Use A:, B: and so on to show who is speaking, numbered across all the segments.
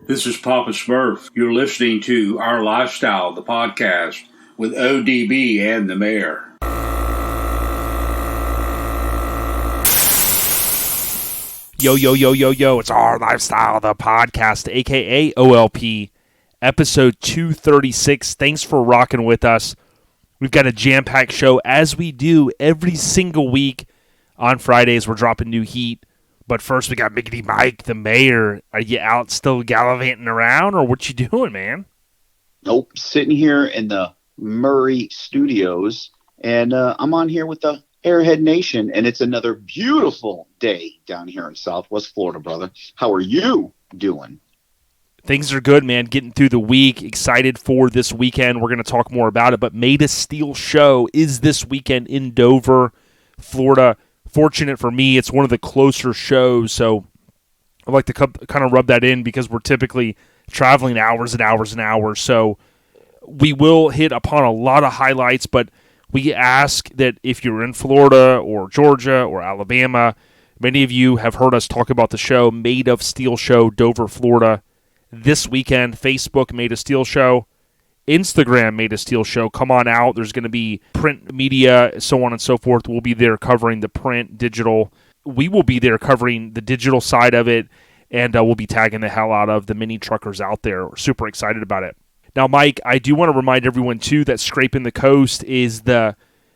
A: This is Papa Smurf. You're listening to Our Lifestyle, the podcast, with ODB and the Mayor.
B: Yo, it's Our Lifestyle, the podcast, a.k.a. OLP, episode 236. Thanks for rocking with us. We've got a jam-packed show, as we do every single week. On Fridays, we're dropping new heat. But first, we got Miggity Mike, the Mayor. Are you out still gallivanting around, or what you doing, man?
C: Nope, sitting here in the Murray Studios, and I'm on here with the Airhead Nation, and it's another beautiful day down here in Southwest Florida, brother. How are you doing?
B: Things are good, man. Getting through the week. Excited for this weekend. We're going to talk more about it, but Made of Steel show is this weekend in Dover, Florida. Fortunate for me, it's one of the closer shows, so I like to kind of rub that in because we're typically traveling hours and hours and hours. So we will hit upon a lot of highlights, but we ask that if you're in Florida or Georgia or Alabama, many of you have heard us talk about the show, Made of Steel show, Dover, Florida, this weekend. Facebook, Made of Steel show. Instagram, Made of Steel show. Come on out. There's going to be print media, so on and so forth. We'll be there covering the print, digital. We will be there covering the digital side of it, and we'll be tagging the hell out of the mini truckers out there. We're super excited about it. Now, Mike, I do want to remind everyone, too, that Scraping the Coast is the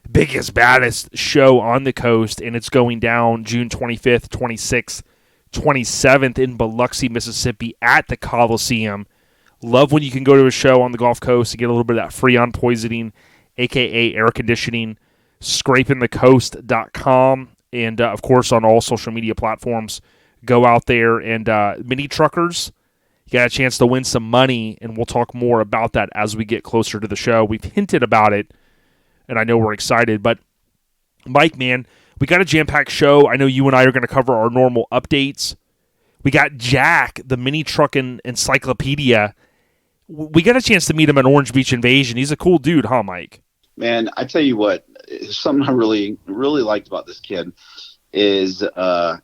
B: biggest, baddest show on the coast, and it's going down June 25th, 26th, 27th in Biloxi, Mississippi at the Coliseum. Love when you can go to a show on the Gulf Coast and get a little bit of that Freon poisoning, a.k.a. air conditioning. Scrapingthecoast.com, and, of course, on all social media platforms. Go out there, and mini truckers, you got a chance to win some money, and we'll talk more about that as we get closer to the show. We've hinted about it, and I know we're excited. But, Mike, man, we got a jam-packed show. I know you and I are going to cover our normal updates. We got Jack, the mini truckin encyclopedia. We got a chance to meet him at Orange Beach Invasion. He's a cool dude, huh, Mike?
C: Man, I tell you what, something I really liked about this kid is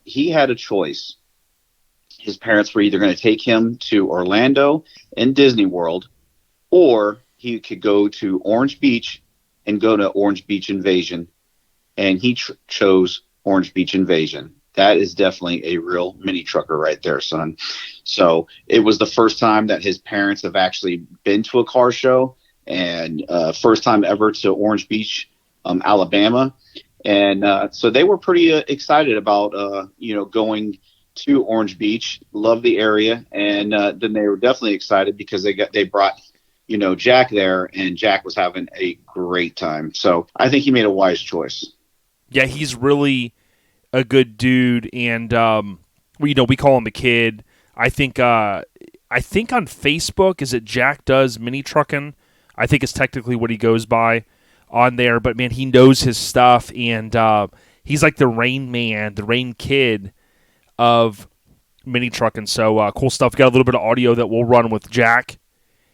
C: he had a choice. His parents were either going to take him to Orlando and Disney World, or he could go to Orange Beach and go to Orange Beach Invasion, and he chose Orange Beach Invasion. That is definitely a real mini trucker right there, son. So it was the first time that his parents have actually been to a car show, and first time ever to Orange Beach, Alabama. And so they were pretty excited about, going to Orange Beach. Love the area. And then they were definitely excited because they brought, Jack there, and Jack was having a great time. So I think he made a wise choice.
B: Yeah, he's really a good dude, and we call him a kid. I think on Facebook, is it Jack Does Mini Truckin'? I think it's technically what he goes by on there, but man, he knows his stuff, and he's like the Rain Man, the Rain Kid of mini truckin'. So cool stuff. We got a little bit of audio that we'll run with Jack,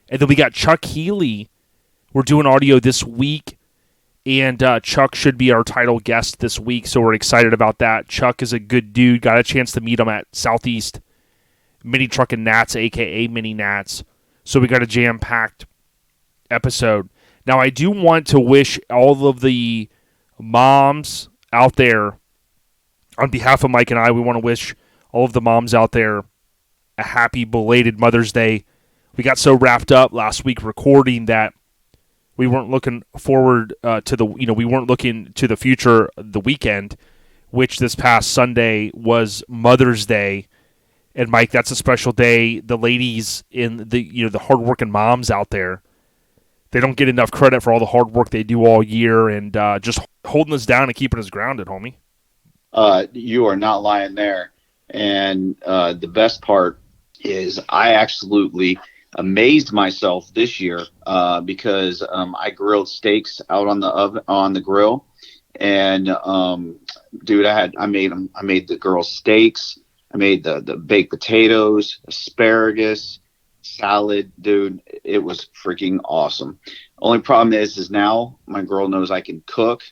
B: and then we got Chuck Healy. We're doing audio this week. And Chuck should be our title guest this week, so we're excited about that. Chuck is a good dude. Got a chance to meet him at Southeast Mini Truckin' Nats, a.k.a. Mini Nats. So we got a jam-packed episode. Now, I do want to wish all of the moms out there, on behalf of Mike and I, we want to wish all of the moms out there a happy belated Mother's Day. We got so wrapped up last week recording that we weren't looking forward we weren't looking to the future, the weekend, which this past Sunday was Mother's Day. And Mike, that's a special day. The ladies in the hardworking moms out there, they don't get enough credit for all the hard work they do all year, and just holding us down and keeping us grounded, homie.
C: You are not lying there. And the best part is I absolutely amazed myself this year because I grilled steaks out on the grill, and dude, I made the girls steaks. I made the baked potatoes, asparagus, salad, dude. It was freaking awesome. Only problem is now my girl knows I can cook.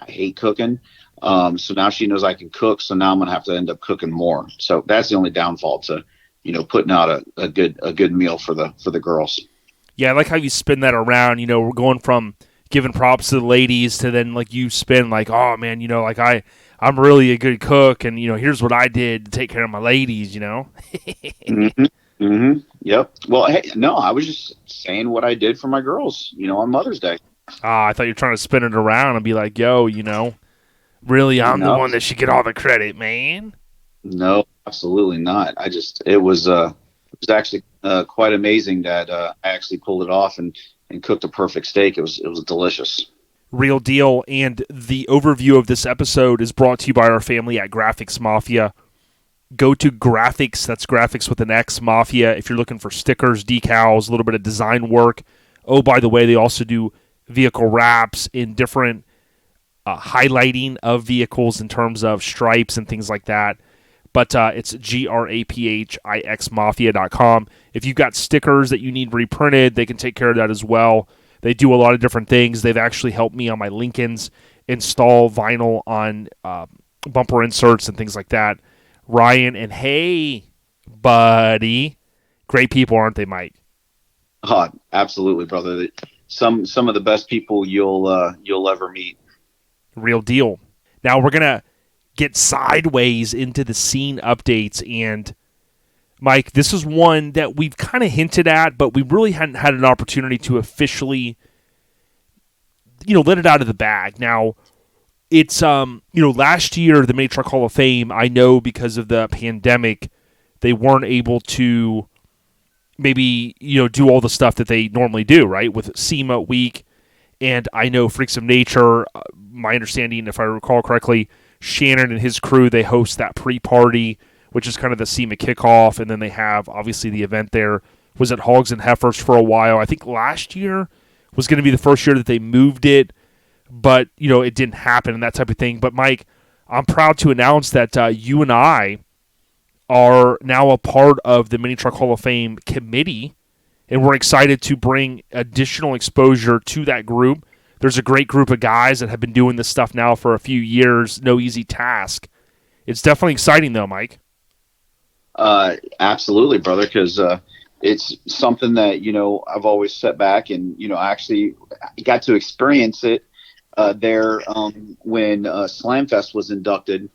C: I hate cooking. So now she knows I can cook. So now I'm going to have to end up cooking more. So that's the only downfall to putting out a good meal for the girls.
B: Yeah, I like how you spin that around. We're going from giving props to the ladies to then like you spin like, oh man, like I'm really a good cook, and here's what I did to take care of my ladies.
C: Mm-hmm. Mm-hmm. Yep. Well, hey, no, I was just saying what I did for my girls, on Mother's Day.
B: I thought you were trying to spin it around and be like, yo, really, I'm the
C: No,
B: one that should get all the credit, man.
C: no, absolutely not. It was actually quite amazing that I actually pulled it off and cooked a perfect steak. It was delicious.
B: Real deal. And the overview of this episode is brought to you by our family at Graphics Mafia. Go to Graphics, that's Graphics with an X, Mafia, if you're looking for stickers, decals, a little bit of design work. Oh, by the way, they also do vehicle wraps in different highlighting of vehicles in terms of stripes and things like that. But it's GRAPHIX Mafia.com. If you've got stickers that you need reprinted, they can take care of that as well. They do a lot of different things. They've actually helped me on my Lincolns install vinyl on bumper inserts and things like that. Ryan and hey, buddy, great people, aren't they, Mike?
C: Oh, absolutely, brother. Some of the best people you'll ever meet.
B: Real deal. Now we're gonna get sideways into the scene updates, and Mike, this is one that we've kind of hinted at, but we really hadn't had an opportunity to officially, let it out of the bag. Now, it's last year the Mini Truck Hall of Fame, I know because of the pandemic, they weren't able to maybe do all the stuff that they normally do, right, with SEMA week. And I know Freaks of Nature, my understanding, if I recall correctly, Shannon and his crew, they host that pre-party, which is kind of the SEMA kickoff, and then they have, obviously, the event there. Was at Hogs and Heifers for a while. I think last year was going to be the first year that they moved it, but, it didn't happen and that type of thing. But, Mike, I'm proud to announce that you and I are now a part of the Mini Truck Hall of Fame committee, and we're excited to bring additional exposure to that group. There's a great group of guys that have been doing this stuff now for a few years. No easy task. It's definitely exciting, though, Mike.
C: Absolutely, brother, because it's something that, I've always set back and, I actually got to experience it there when Slamfest was inducted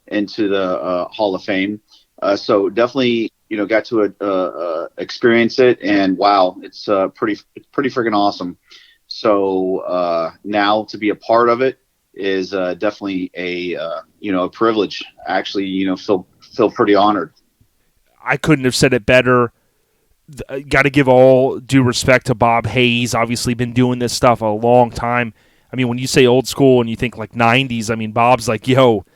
C: into the Hall of Fame. So definitely, got to experience it, and wow, it's pretty freaking awesome. So now to be a part of it is definitely a privilege. Actually, feel pretty honored.
B: I couldn't have said it better. Got to give all due respect to Bob Hayes. Obviously, been doing this stuff a long time. I mean, when you say old school and you think like 90s, I mean, Bob's like, yo,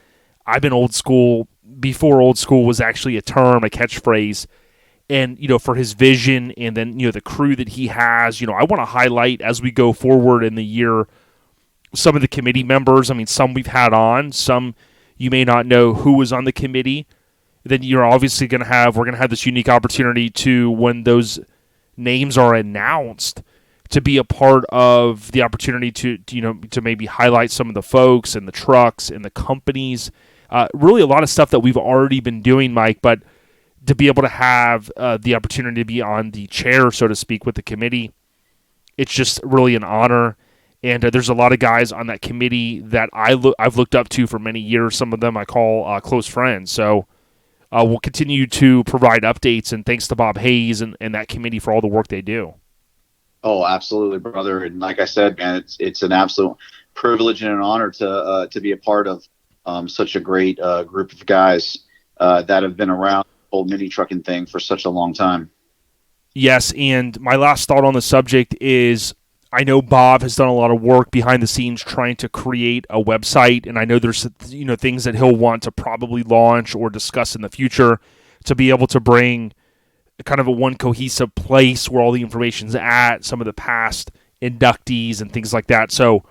B: I've been old school before old school was actually a term, a catchphrase. And, for his vision and then, the crew that he has, I want to highlight as we go forward in the year some of the committee members. I mean, some we've had on, some you may not know who was on the committee. Then you're obviously we're going to have this unique opportunity to, when those names are announced, to be a part of the opportunity to maybe highlight some of the folks and the trucks and the companies. Really a lot of stuff that we've already been doing, Mike, but to be able to have the opportunity to be on the chair, so to speak, with the committee, it's just really an honor. And there's a lot of guys on that committee that I've looked up to for many years. Some of them I call close friends. So we'll continue to provide updates, and thanks to Bob Hayes and that committee for all the work they do.
C: Oh, absolutely, brother. And like I said, man, it's an absolute privilege and an honor to be a part of such a great group of guys that have been around the whole mini trucking thing for such a long time.
B: Yes, and my last thought on the subject is I know Bob has done a lot of work behind the scenes trying to create a website, and I know there's things that he'll want to probably launch or discuss in the future to be able to bring kind of a one cohesive place where all the information's at, some of the past inductees and things like that. So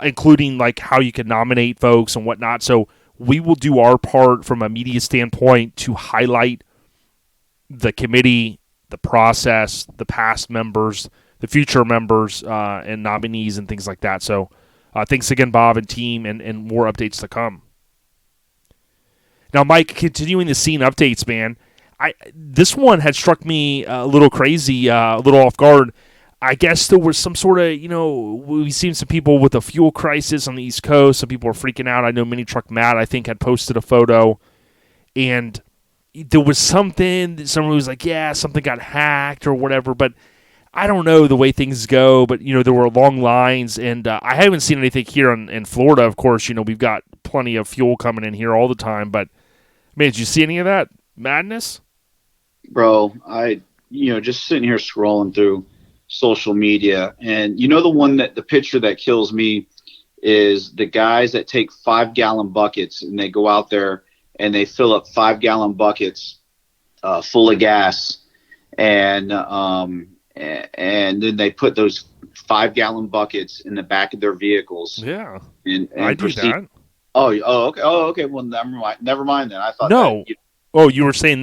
B: including like how you can nominate folks and whatnot. So we will do our part from a media standpoint to highlight the committee, the process, the past members, the future members, and nominees and things like that. So thanks again, Bob and team, and more updates to come. Now, Mike, continuing the scene updates, man, This one had struck me a little crazy, a little off guard. I guess there was some sort of, we've seen some people with a fuel crisis on the East Coast. Some people are freaking out. I know Mini Truck Matt, I think, had posted a photo, and there was something, someone was like, yeah, something got hacked or whatever, but I don't know the way things go, but, there were long lines, and I haven't seen anything here in Florida. Of course, we've got plenty of fuel coming in here all the time, but, man, did you see any of that madness?
C: Bro, just sitting here scrolling through social media, and the picture that kills me is the guys that take 5-gallon buckets and they go out there and they fill up 5-gallon buckets full of gas, and then they put those 5-gallon buckets in the back of their vehicles.
B: Yeah,
C: and
B: I do that.
C: Oh, okay. Oh, okay. Well, never mind then. I thought
B: no. You were saying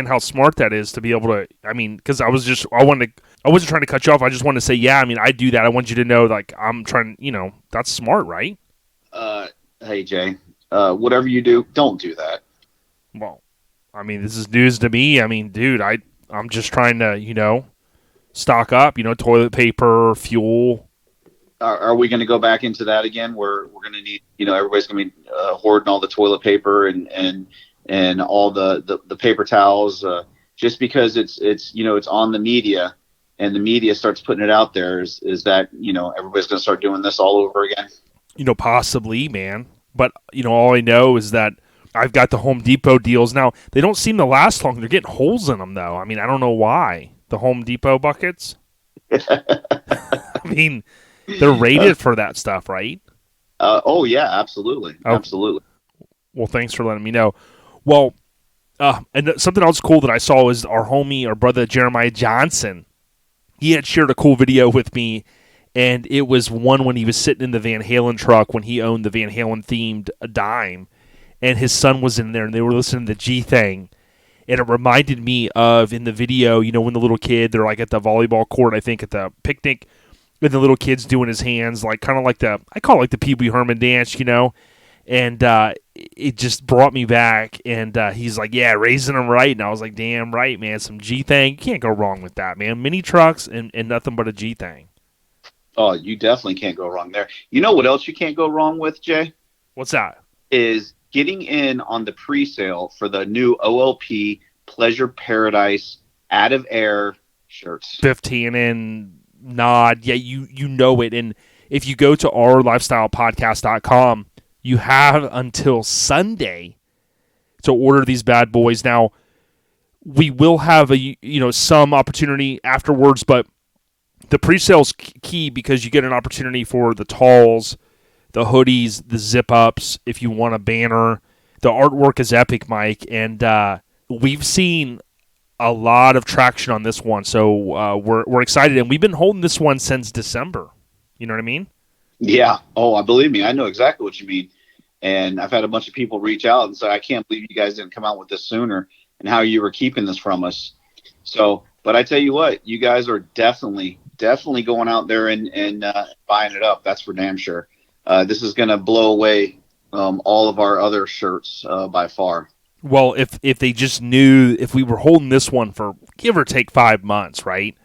B: how smart that is to be able to. I mean, because I wasn't trying to cut you off. I just wanted to say, yeah. I mean, I do that. I want you to know, like, I'm trying. That's smart, right?
C: Hey Jay, whatever you do, don't do that.
B: Well, I mean, this is news to me. I mean, dude, I'm just trying to, stock up. Toilet paper, fuel.
C: Are we going to go back into that again? Where we're going to need, everybody's going to be hoarding all the toilet paper and all the paper towels, just because it's on the media, and the media starts putting it out there. Is that everybody's going to start doing this all over again?
B: Possibly, man. But all I know is that I've got the Home Depot deals now. They don't seem to last long. They're getting holes in them, though. I mean, I don't know why. The Home Depot buckets. I mean, they're rated for that stuff, right?
C: Oh yeah, absolutely, absolutely.
B: Well, thanks for letting me know. Well, and something else cool that I saw was our brother Jeremiah Johnson. He had shared a cool video with me, and it was one when he was sitting in the Van Halen truck when he owned the Van Halen themed dime, and his son was in there, and they were listening to the G Thing, and it reminded me of in the video, when the little kid, they're like at the volleyball court, I think at the picnic, and the little kid's doing his hands like kind of like I call it like the Pee Wee Herman dance, and it just brought me back, and he's like, yeah, raising them right, and I was like, damn right, man, some G-Thang, you can't go wrong with that, man, mini trucks and nothing but a G-Thang.
C: Oh, you definitely can't go wrong there. You know what else you can't go wrong with, Jay?
B: What's that?
C: Is getting in on the pre-sale for the new OLP Pleasure Paradise Out of Air shirts.
B: 15 and nod, yeah, you know it, and if you go to ourlifestylepodcast.com, you have until Sunday to order these bad boys. Now, we will have some opportunity afterwards, but the pre-sale's key because you get an opportunity for the talls, the hoodies, the zip-ups, if you want a banner. The artwork is epic, Mike, and we've seen a lot of traction on this one, so we're excited, and we've been holding this one since December. You know what I mean?
C: Yeah. Oh, believe me, I know exactly what you mean. And I've had a bunch of people reach out and say, I can't believe you guys didn't come out with this sooner, and how you were keeping this from us. So, but I tell you what, you guys are definitely going out there and buying it up. That's for damn sure. This is going to blow away all of our other shirts by far.
B: Well, if they just knew, if we were holding this one for give or take 5 months, right?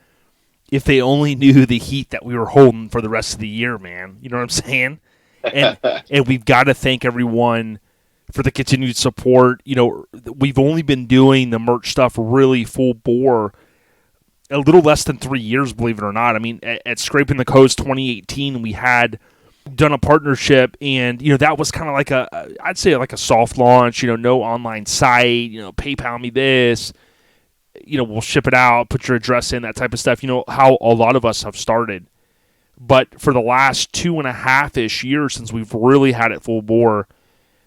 B: If they only knew the heat that we were holding for the rest of the year, man. You know what I'm saying? And we've got to thank everyone for the continued support. We've only been doing the merch stuff really full bore a little less than 3 years, believe it or not. I mean, at Scraping the Coast 2018, we had done a partnership, and that was kind of like I'd say like a soft launch. No online site. PayPal me this. We'll ship it out, put your address in, that type of stuff. How a lot of us have started. But for the last 2.5-ish years since we've really had it full bore,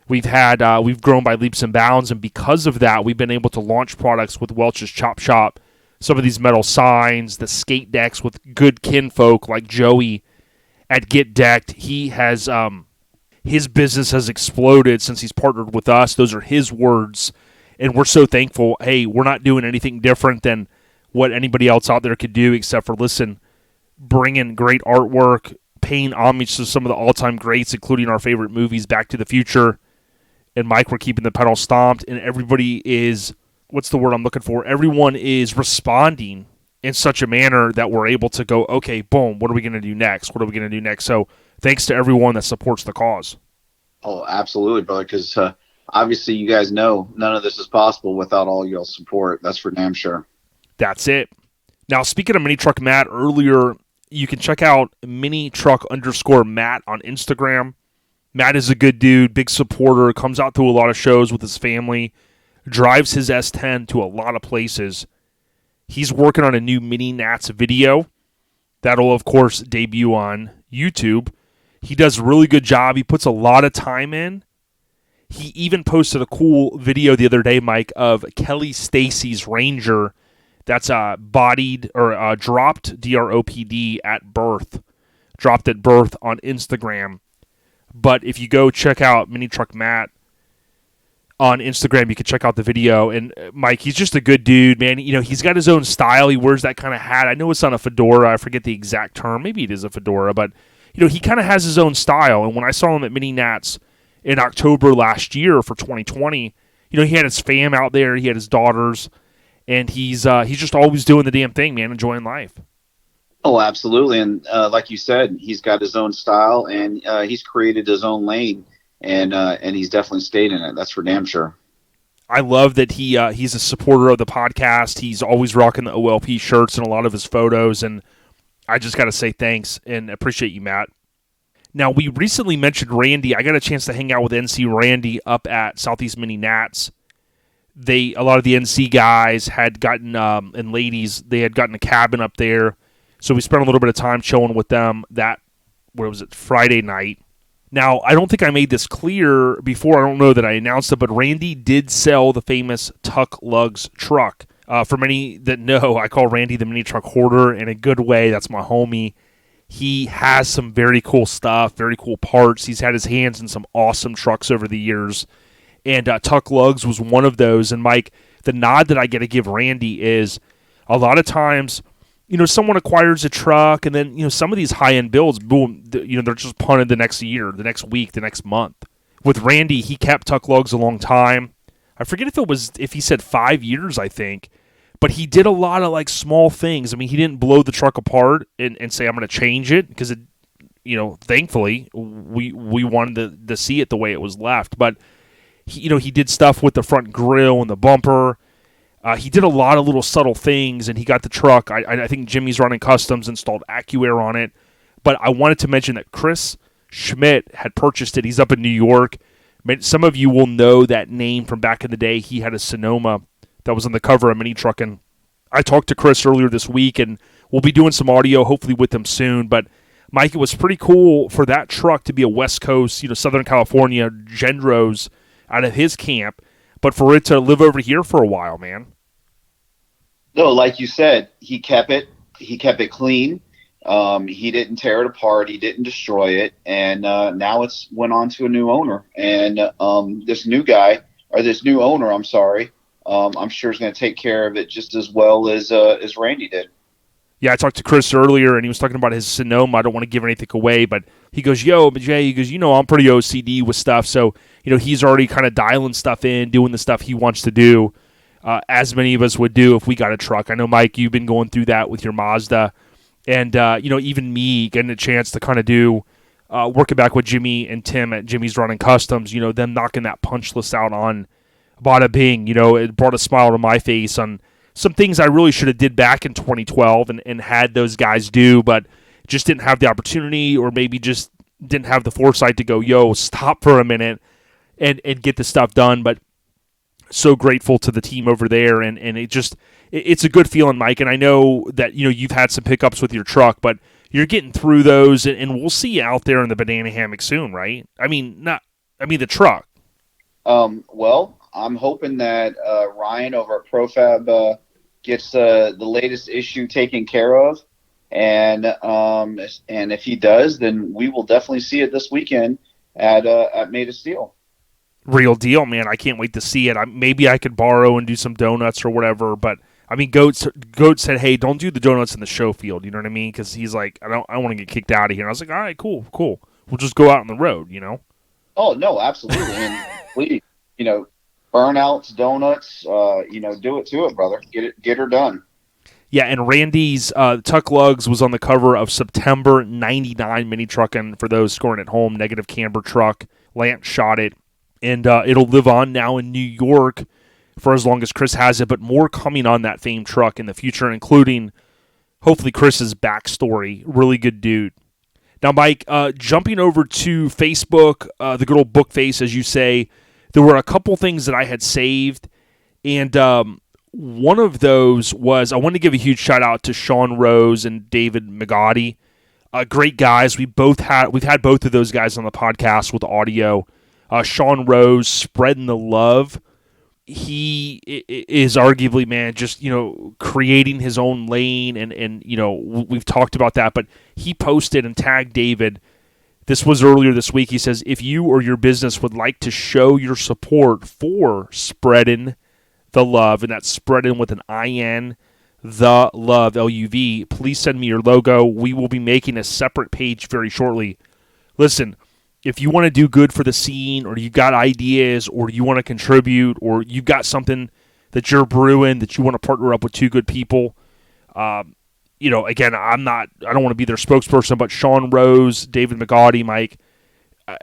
B: we've grown by leaps and bounds, and because of that, we've been able to launch products with Welch's Chop Shop, some of these metal signs, the skate decks with good kinfolk like Joey at Get Decked. He has his business has exploded since he's partnered with us. Those are his words, and we're so thankful. Hey, we're not doing anything different than what anybody else out there could do, except for bringing great artwork, paying homage to some of the all-time greats, including our favorite movies, Back to the Future. And Mike, we're keeping the pedal stomped, and everybody is what's the word I'm looking for? Everyone is responding in such a manner that we're able to go, okay, boom, what are we going to do next? What are we going to do next? So thanks to everyone that supports the cause.
C: Oh, absolutely, brother. Because obviously, you guys know none of this is possible without all y'all's support. That's for damn sure.
B: That's it. Now, speaking of Mini Truck Matt, earlier you can check out Mini_Truck_Matt on Instagram. Matt is a good dude, big supporter, comes out to a lot of shows with his family, drives his S10 to a lot of places. He's working on a new Mini Nats video that'll, of course, debut on YouTube. He does a really good job. He puts a lot of time in. He even posted a cool video the other day, Mike, of Kelly Stacy's Ranger that's bodied or dropped, DROPD, at birth. Dropped at birth on Instagram. But if you go check out Mini Truck Matt on Instagram, you can check out the video. And Mike, he's just a good dude, man. You know, he's got his own style. He wears that kind of hat. I know it's not a fedora. I forget the exact term. Maybe it is a fedora. But, you know, he kind of has his own style. And when I saw him at Mini Nats in October last year for 2020, you know, he had his fam out there. He had his daughters. And he's just always doing the damn thing, man, enjoying life.
C: Oh, absolutely. And like you said, he's got his own style, and he's created his own lane. And he's definitely stayed in it. That's for damn sure.
B: I love that he's a supporter of the podcast. He's always rocking the OLP shirts and a lot of his photos, and I just got to say thanks and appreciate you, Matt. Now, we recently mentioned Randy. I got a chance to hang out with NC Randy up at Southeast Mini Nats. A lot of the NC guys had gotten, and ladies, they had gotten a cabin up there, so we spent a little bit of time chilling with them Friday night. Now, I don't think I made this clear before. I don't know that I announced it, but Randy did sell the famous Tuck Lugs truck. For many that know, I call Randy the mini truck hoarder in a good way. That's my homie. He has some very cool stuff, very cool parts. He's had his hands in some awesome trucks over the years. And Tuck Lugs was one of those. And, Mike, the nod that I get to give Randy is a lot of times, you know, someone acquires a truck, and then, you know, some of these high-end builds, boom, you know, they're just punted the next year, the next week, the next month. With Randy, he kept Tuck Lugs a long time. I forget if he said 5 years, I think, but he did a lot of, like, small things. I mean, he didn't blow the truck apart and say, I'm going to change it, because, it, you know, thankfully, we wanted to see it the way it was left. But, he did stuff with the front grille and the bumper. He did a lot of little subtle things, and he got the truck. I think Jimmy's Running Customs installed AccuAir on it. But I wanted to mention that Chris Schmidt had purchased it. He's up in New York. Some of you will know that name from back in the day. He had a Sonoma that was on the cover of Mini Truckin'. I talked to Chris earlier this week, and we'll be doing some audio hopefully with him soon. But, Mike, it was pretty cool for that truck to be a West Coast, Southern California Gendros out of his camp, but for it to live over here for a while, man.
C: No, like you said, he kept it clean. He didn't tear it apart. He didn't destroy it. And now it's went on to a new owner. And this new owner, I'm sure is going to take care of it just as well as Randy did.
B: Yeah, I talked to Chris earlier, and he was talking about his Sonoma. I don't want to give anything away, but he goes, yo, but Jay, he goes, I'm pretty OCD with stuff. So, he's already kind of dialing stuff in, doing the stuff he wants to do, as many of us would do if we got a truck. I know, Mike, you've been going through that with your Mazda. And, even me getting a chance to kind of do working back with Jimmy and Tim at Jimmy's Running Customs, them knocking that punch list out on Bada Bing, it brought a smile to my face on some things I really should have did back in 2012 and had those guys do, but just didn't have the opportunity, or maybe just didn't have the foresight to go, stop for a minute and get the stuff done. But so grateful to the team over there, and it's a good feeling, Mike. And I know that you've had some pickups with your truck, but you're getting through those, and we'll see you out there in the banana hammock soon, right? The truck.
C: Well, I'm hoping that Ryan over at ProFab gets the latest issue taken care of, and if he does, then we will definitely see it this weekend at Made of Steel.
B: Real deal, man. I can't wait to see it. Maybe I could borrow and do some donuts or whatever, but Goat said, hey, don't do the donuts in the show field, you know what I mean? Because he's like, I don't want to get kicked out of here. And I was like, all right, cool. We'll just go out on the road,
C: Oh, no, absolutely. And we, burnouts, donuts. Do it to it, brother. Get her done.
B: Yeah, and Randy's Tuck Lugs was on the cover of September '99 Mini Truckin'. For those scoring at home, negative camber truck. Lance shot it, and it'll live on now in New York for as long as Chris has it, but more coming on that famed truck in the future, including hopefully Chris's backstory. Really good dude. Now, Mike, jumping over to Facebook, the good old book face, as you say, there were a couple things that I had saved, and one of those was I want to give a huge shout out to Sean Rose and David McGotti. Great guys. We've had both of those guys on the podcast with audio. Sean Rose spreading the love. He is arguably, man, just, creating his own lane, and we've talked about that, but he posted and tagged David. This was earlier this week. He says, if you or your business would like to show your support for spreading the love, and that's spreading with an IN, the love, LUV, please send me your logo. We will be making a separate page very shortly. Listen, if you want to do good for the scene, or you got ideas, or you want to contribute, or you got something that you're brewing that you want to partner up with two good people, again, I don't want to be their spokesperson, but Sean Rose, David McGotti, Mike,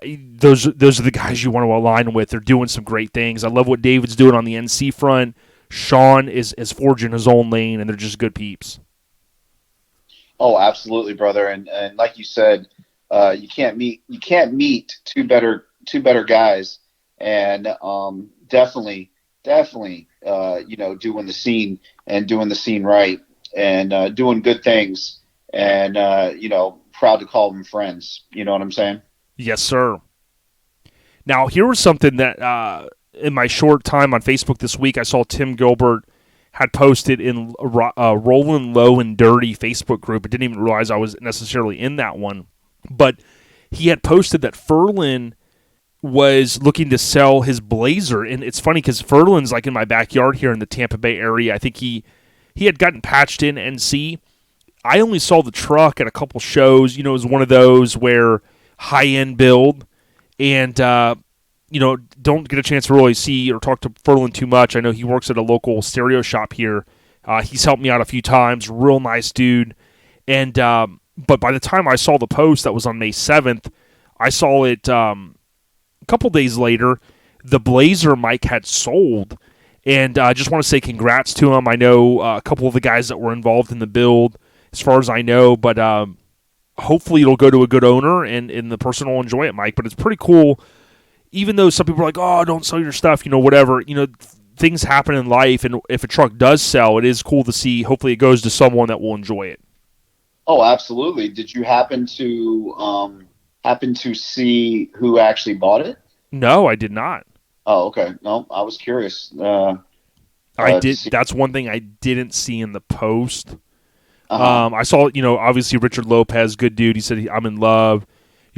B: those are the guys you want to align with. They're doing some great things. I love what David's doing on the NC front. Sean is forging his own lane, and they're just good peeps.
C: Oh, absolutely, brother. And like you said, you can't meet two better guys, and definitely doing the scene and doing the scene right, and doing good things, and proud to call them friends. You know what I'm saying?
B: Yes, sir. Now, here was something that in my short time on Facebook this week, I saw Tim Gilbert had posted in Rollin' Low and Dirty Facebook group. I didn't even realize I was necessarily in that one. But he had posted that Furlan was looking to sell his Blazer. And it's funny because Furlan's like in my backyard here in the Tampa Bay area. I think he had gotten patched in NC. I only saw the truck at a couple shows. It was one of those where high-end build, and don't get a chance to really see or talk to Furlan too much. I know he works at a local stereo shop here. He's helped me out a few times. Real nice dude. And but by the time I saw the post that was on May 7th, I saw it a couple days later. The Blazer Mike had sold, and I just want to say congrats to him. I know a couple of the guys that were involved in the build, as far as I know, but hopefully it'll go to a good owner, and the person will enjoy it, Mike. But it's pretty cool, even though some people are like, oh, don't sell your stuff, whatever. Things happen in life, and if a truck does sell, it is cool to see. Hopefully it goes to someone that will enjoy it.
C: Oh, absolutely. Did you happen to see who actually bought it?
B: No, I did not.
C: Oh, okay. No, I was curious.
B: I did. That's one thing I didn't see in the post. I saw, obviously Richard Lopez, good dude. He said, I'm in love.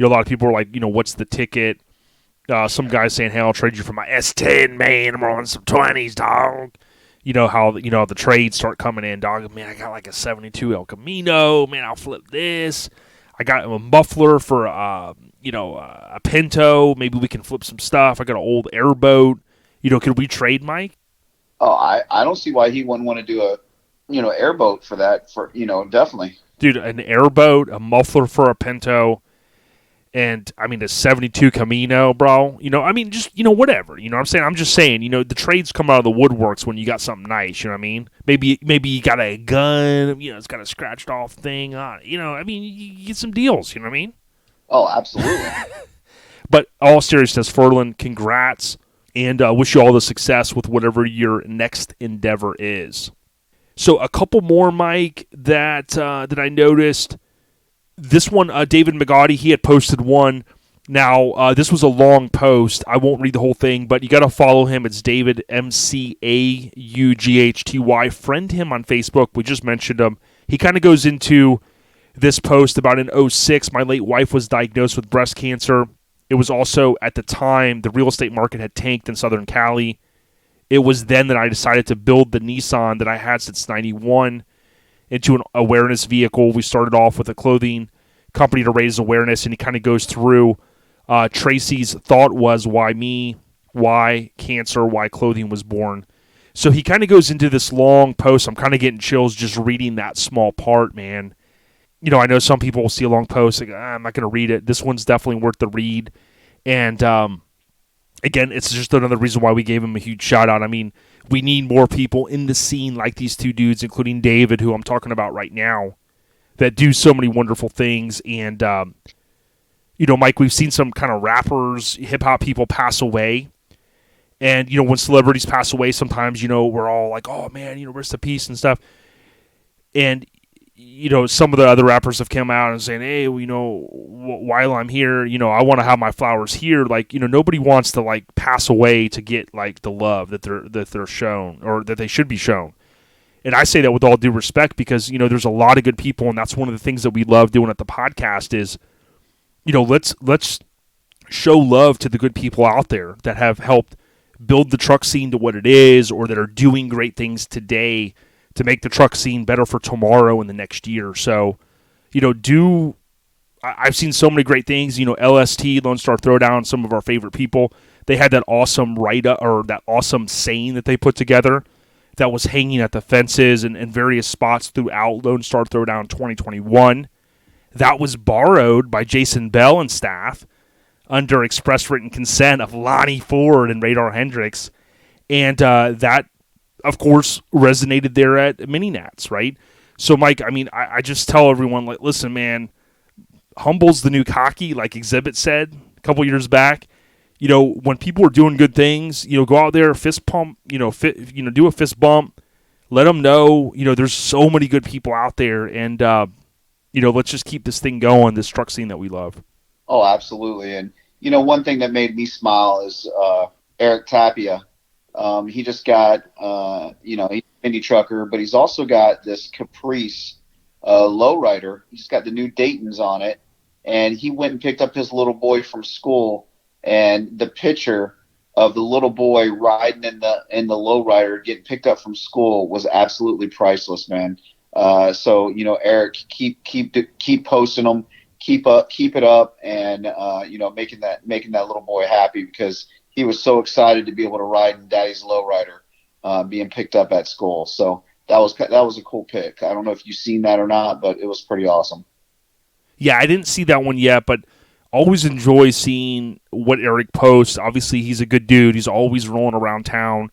B: A lot of people were like, what's the ticket? Some guys saying, hey, I'll trade you for my S10, man. I'm on some 20s, dog. How the trades start coming in, dog. Man, I got like a 72 El Camino. Man, I'll flip this. I got a muffler for, a Pinto. Maybe we can flip some stuff. I got an old airboat. Could we trade, Mike?
C: Oh, I don't see why he wouldn't want to do a, airboat for that. Definitely.
B: Dude, an airboat, a muffler for a Pinto, and, a 72 Camino, bro. Just, whatever. You know what I'm saying? I'm just saying, the trades come out of the woodworks when you got something nice, you know what I mean? Maybe you got a gun, it's got a scratched off thing on it. You get some deals, you know what I mean?
C: Oh, absolutely.
B: But all seriousness, Furlan, congrats, and wish you all the success with whatever your next endeavor is. So a couple more, Mike, that I noticed. This one, David McGotti, he had posted one. Now, this was a long post. I won't read the whole thing, but you got to follow him. It's David, MCAUGHTY. Friend him on Facebook. We just mentioned him. He kind of goes into this post about in '06, my late wife was diagnosed with breast cancer. It was also, at the time, the real estate market had tanked in Southern Cali. It was then that I decided to build the Nissan that I had since 91 into an awareness vehicle. We started off with a clothing company to raise awareness, and he kind of goes through Tracy's thought was, why me? why cancer, why clothing was born. So he kind of goes into this long post. I'm kind of getting chills just reading that small part, man. I know some people will see a long post, like, I'm not going to read it. This one's definitely worth the read. And again, it's just another reason why we gave him a huge shout out. I mean, we need more people in the scene like these two dudes, including David, who I'm talking about right now, that do so many wonderful things. And, Mike, we've seen some kind of rappers, hip-hop people pass away. And, when celebrities pass away, sometimes, we're all like, oh, man, rest in peace and stuff. And, some of the other rappers have come out and saying, hey, while I'm here, I want to have my flowers here. Like, nobody wants to, like, pass away to get, like, the love that they're shown or that they should be shown. And I say that with all due respect because, there's a lot of good people, and that's one of the things that we love doing at the podcast is, let's show love to the good people out there that have helped build the truck scene to what it is or that are doing great things today to make the truck scene better for tomorrow and the next year. So, I've seen so many great things. LST, Lone Star Throwdown, some of our favorite people. They had that awesome write-up or that awesome saying that they put together that was hanging at the fences and various spots throughout Lone Star Throwdown 2021. That was borrowed by Jason Bell and staff under express written consent of Lonnie Ford and Radar Hendricks. And that, of course, resonated there at Mini Nats, right? So, Mike, I mean, I just tell everyone, like, listen, man, humble's the new cocky, like Exhibit said a couple years back. When people are doing good things, go out there, fist pump, do a fist bump, let them know, there's so many good people out there, and, let's just keep this thing going, this truck scene that we love.
C: Oh, absolutely. And, one thing that made me smile is Eric Tapia. He just got, he's an indie trucker, but he's also got this Caprice lowrider. He's got the new Daytons on it, and he went and picked up his little boy from school, and the picture of the little boy riding in the lowrider getting picked up from school was absolutely priceless, man. So Eric, keep posting them, keep it up, and making that little boy happy because he was so excited to be able to ride in Daddy's lowrider, being picked up at school. So that was a cool pick. I don't know if you've seen that or not, but it was pretty awesome.
B: Yeah, I didn't see that one yet, but always enjoy seeing what Eric posts. Obviously, he's a good dude. He's always rolling around town,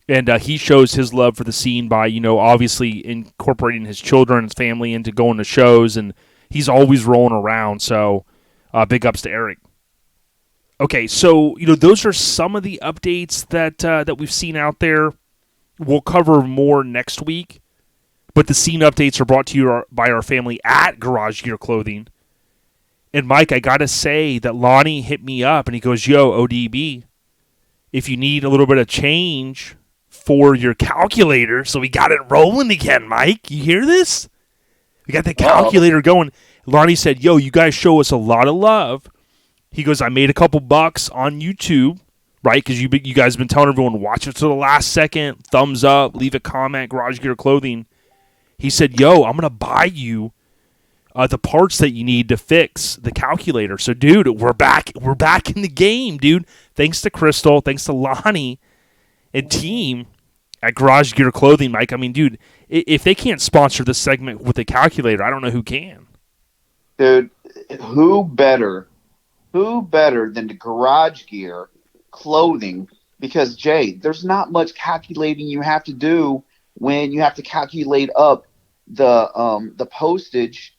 B: and he shows his love for the scene by, obviously incorporating his children, his family into going to shows, and he's always rolling around. So big ups to Eric. Okay, so, those are some of the updates that we've seen out there. We'll cover more next week, but the scene updates are brought to you by our family at Garage Gear Clothing. And, Mike, I got to say that Lonnie hit me up, and he goes, yo, ODB, if you need a little bit of change for your calculator, so we got it rolling again, Mike. You hear this? We got the calculator going. Lonnie said, yo, you guys show us a lot of love. He goes, I made a couple bucks on YouTube, right? Because you guys have been telling everyone, watch it to the last second, thumbs up, leave a comment, Garage Gear Clothing. He said, yo, I'm going to buy you the parts that you need to fix the calculator. So, dude, we're back in the game, dude. Thanks to Crystal, thanks to Lonnie and team at Garage Gear Clothing, Mike. I mean, dude, if they can't sponsor this segment with a calculator, I don't know who can.
C: Dude, who better than the Garage Gear Clothing? Because, Jay, there's not much calculating you have to do when you have to calculate up the postage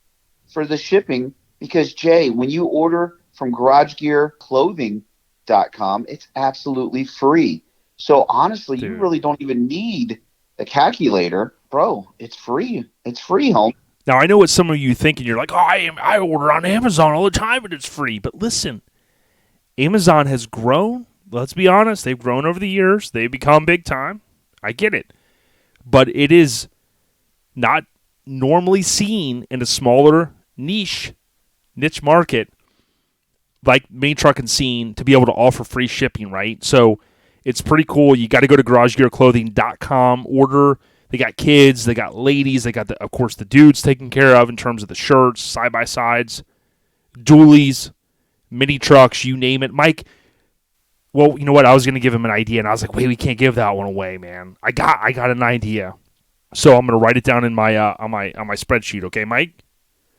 C: for the shipping. Because, Jay, when you order from GarageGearClothing.com, it's absolutely free. So, honestly,
B: Dude,
C: you really don't even need the calculator. Bro, it's free. It's free, home.
B: Now, I know what some of you think, and you're like, oh, I order on Amazon all the time, and it's free. But listen, Amazon has grown. Let's be honest. They've grown over the years. They've become big time. I get it. But it is not normally seen in a smaller niche market like mini trucking scene to be able to offer free shipping, right? So it's pretty cool. You got to go to GarageGearClothing.com, order. They got kids, they got ladies, they got, of course, the dudes taken care of in terms of the shirts, side-by-sides, dualies, mini trucks, you name it. Mike, Well, you know what? I was going to give him an idea, and I was like, wait, we can't give that one away, man. I got an idea. So I'm going to write it down in my on my spreadsheet, okay, Mike?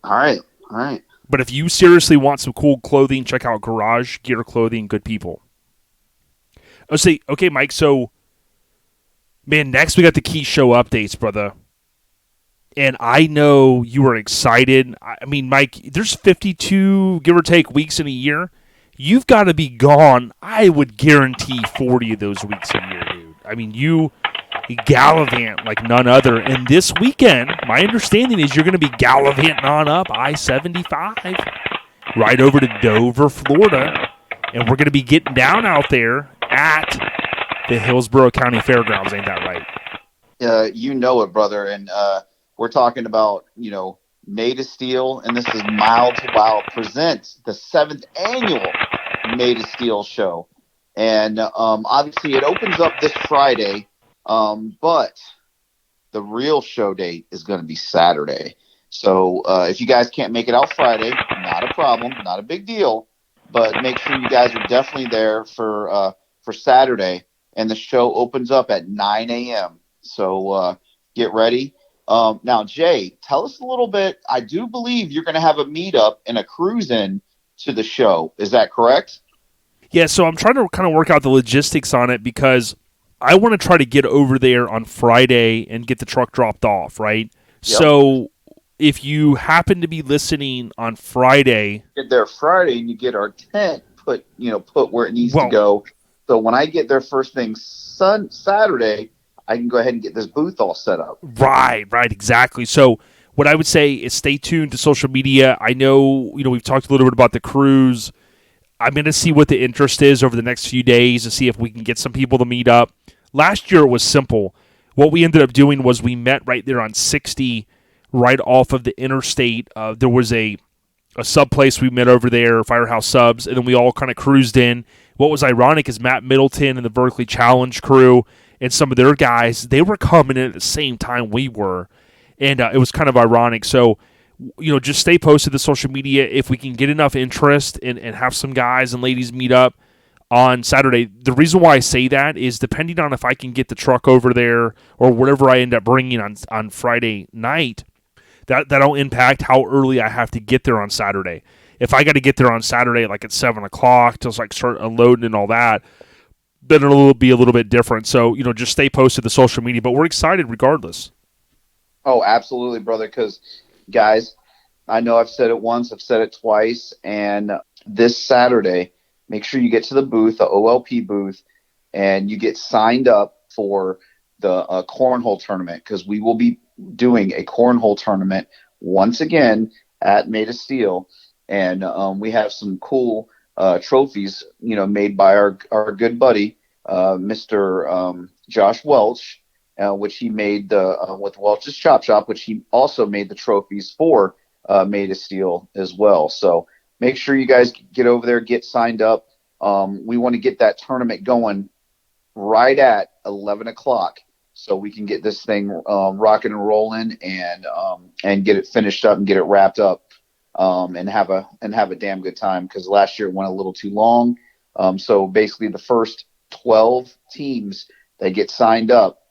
C: All right. All right.
B: But if you seriously want some cool clothing, check out Garage Gear Clothing, good people. Oh, see, okay, Mike, so, man, next we got the key show updates, brother. And I know you were excited. I mean, Mike, there's 52, give or take, weeks in a year. You've got to be gone, I would guarantee 40 of those weeks a year, dude. I mean, you gallivant like none other. And this weekend, my understanding is you're going to be gallivanting on up I-75 right over to Dover, Florida. And we're going to be getting down out there at the Hillsborough County Fairgrounds. Ain't that right?
C: You know it, brother. And we're talking about, Made of Steel, and this is Mild to Wild presents the 7th annual Made of Steel show. And obviously it opens up this Friday, but the real show date is going to be Saturday. So if you guys can't make it out Friday, not a problem, not a big deal, but make sure you guys are definitely there for Saturday. And the show opens up at 9 a.m. So get ready. Now, Jay, tell us a little bit. I do believe you're going to have a meetup and a cruise-in to the show. Is that correct?
B: Yeah, so I'm trying to kind of work out the logistics on it because I want to try to get over there on Friday and get the truck dropped off, right? Yep. So if you happen to be listening on Friday...
C: Get there Friday and you get our tent put where it needs to go. So when I get there first thing Saturday... I can go ahead and get this booth all set up.
B: Right, exactly. So what I would say is stay tuned to social media. I know, we've talked a little bit about the cruise. I'm going to see what the interest is over the next few days to see if we can get some people to meet up. Last year it was simple. What we ended up doing was we met right there on 60, right off of the interstate. There was a sub place we met over there, Firehouse Subs, and then we all kind of cruised in. What was ironic is Matt Middleton and the Berkeley Challenge crew and some of their guys, they were coming in at the same time we were. And it was kind of ironic. So, just stay posted to social media. If we can get enough interest and have some guys and ladies meet up on Saturday. The reason why I say that is depending on if I can get the truck over there or whatever I end up bringing on Friday night, that'll impact how early I have to get there on Saturday. If I got to get there on Saturday like at 7 o'clock to start unloading and all that, then it'll be a little bit different. So, just stay posted to social media. But we're excited regardless.
C: Oh, absolutely, brother. Because, guys, I know I've said it once, I've said it twice. And this Saturday, make sure you get to the booth, the OLP booth, and you get signed up for the cornhole tournament. Because we will be doing a cornhole tournament once again at Made of Steel. And we have some cool trophies, made by our good buddy, Mr. Josh Welch, which he made with Welch's Chop Shop, which he also made the trophies for Made of Steel as well. So make sure you guys get over there, get signed up. We want to get that tournament going right at 11 o'clock so we can get this thing rocking and rolling and get it finished up and get it wrapped up. And have a damn good time, because last year it went a little too long. So basically the first 12 teams that get signed up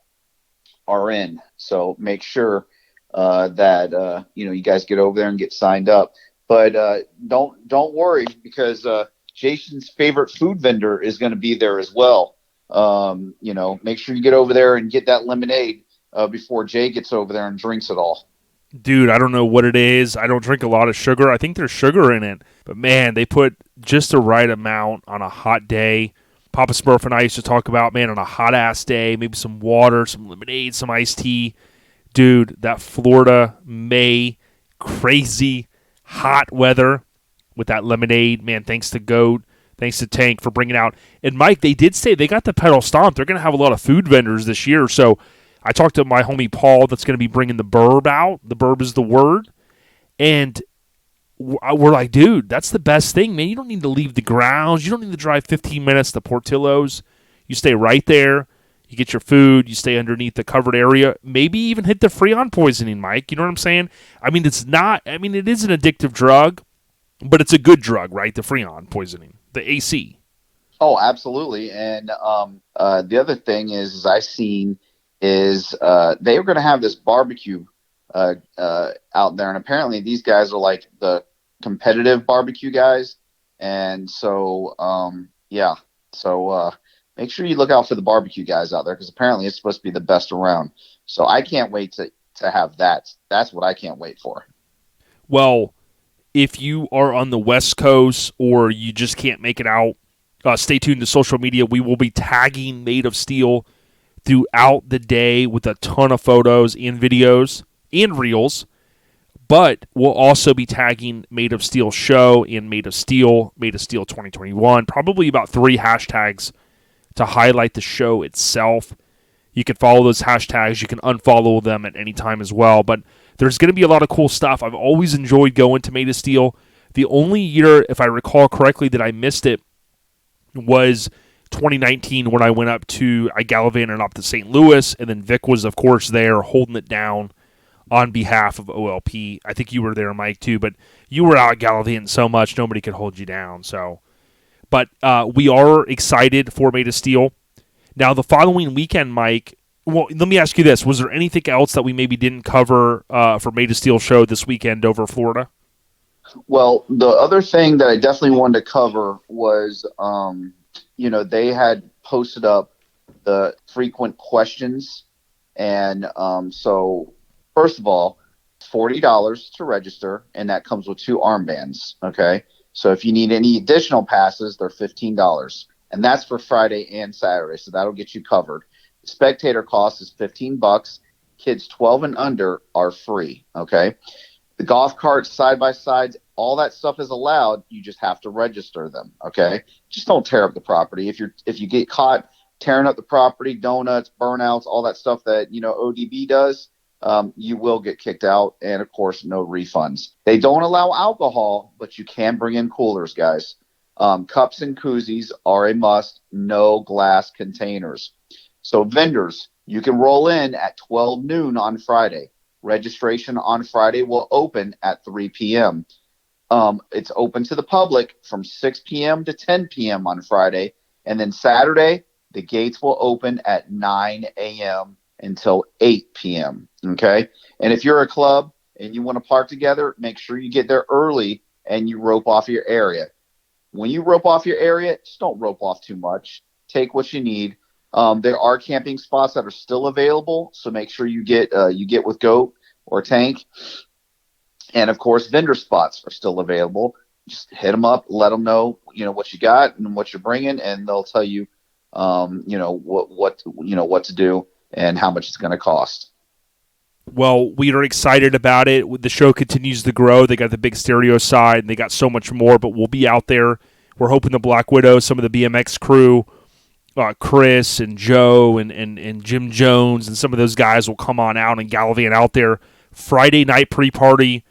C: are in. So make sure that you guys get over there and get signed up. But don't worry, because Jason's favorite food vendor is going to be there as well. Make sure you get over there and get that lemonade before Jay gets over there and drinks it all.
B: Dude, I don't know what it is. I don't drink a lot of sugar. I think there's sugar in it. But, man, they put just the right amount on a hot day. Papa Smurf and I used to talk about, man, on a hot-ass day, maybe some water, some lemonade, some iced tea. Dude, that Florida May crazy hot weather with that lemonade, man, thanks to Goat, thanks to Tank for bringing out. And, Mike, they did say they got the pedal stomp. They're going to have a lot of food vendors this year, so I talked to my homie Paul that's going to be bringing the burb out. The burb is the word. And we're like, dude, that's the best thing, man. You don't need to leave the grounds. You don't need to drive 15 minutes to Portillo's. You stay right there. You get your food. You stay underneath the covered area. Maybe even hit the Freon poisoning, Mike. You know what I'm saying? I mean, it is an addictive drug, but it's a good drug, right? The Freon poisoning, the AC.
C: Oh, absolutely. And the other thing is I seen is they were going to have this barbecue out there, and apparently these guys are like the competitive barbecue guys, and so yeah, so make sure you look out for the barbecue guys out there because apparently it's supposed to be the best around. So I can't wait to have that. That's what I can't wait for.
B: Well, if you are on the West Coast or you just can't make it out, stay tuned to social media. We will be tagging Made of Steel throughout the day with a ton of photos and videos and reels. But we'll also be tagging Made of Steel Show and Made of Steel 2021. Probably about 3 hashtags to highlight the show itself. You can follow those hashtags. You can unfollow them at any time as well. But there's going to be a lot of cool stuff. I've always enjoyed going to Made of Steel. The only year, if I recall correctly, that I missed it was 2019 when I gallivanted up to St. Louis, and then Vic was, of course, there holding it down on behalf of OLP. I think you were there, Mike, too, but you were out gallivanting so much, nobody could hold you down. But we are excited for Made of Steel. Now, the following weekend, Mike, well, let me ask you this. Was there anything else that we maybe didn't cover for Made of Steel show this weekend over Florida?
C: Well, the other thing that I definitely wanted to cover was, they had posted up the frequent questions. And so, first of all, $40 to register, and that comes with 2 armbands, okay? So if you need any additional passes, they're $15. And that's for Friday and Saturday, so that'll get you covered. The spectator cost is $15. Kids 12 and under are free, okay? The golf carts, side-by-sides, all that stuff is allowed. You just have to register them, okay? Just don't tear up the property. If you get caught tearing up the property, donuts, burnouts, all that stuff that, ODB does, you will get kicked out, and, of course, no refunds. They don't allow alcohol, but you can bring in coolers, guys. Cups and koozies are a must, no glass containers. So vendors, you can roll in at 12 noon on Friday. Registration on Friday will open at 3 p.m. It's open to the public from 6 p.m. to 10 p.m. on Friday. And then Saturday, the gates will open at 9 a.m. until 8 p.m. Okay? And if you're a club and you want to park together, make sure you get there early and you rope off your area. When you rope off your area, just don't rope off too much. Take what you need. There are camping spots that are still available, so make sure you get with Goat or Tank. And of course, vendor spots are still available. Just hit them up, let them know what you got and what you're bringing, and they'll tell you, what to do and how much it's going to cost.
B: Well, we are excited about it. The show continues to grow. They got the big stereo side, and they got so much more, but we'll be out there. We're hoping the Black Widow, some of the BMX crew, Chris and Joe and Jim Jones and some of those guys will come on out and gallivant out there. Friday night pre-party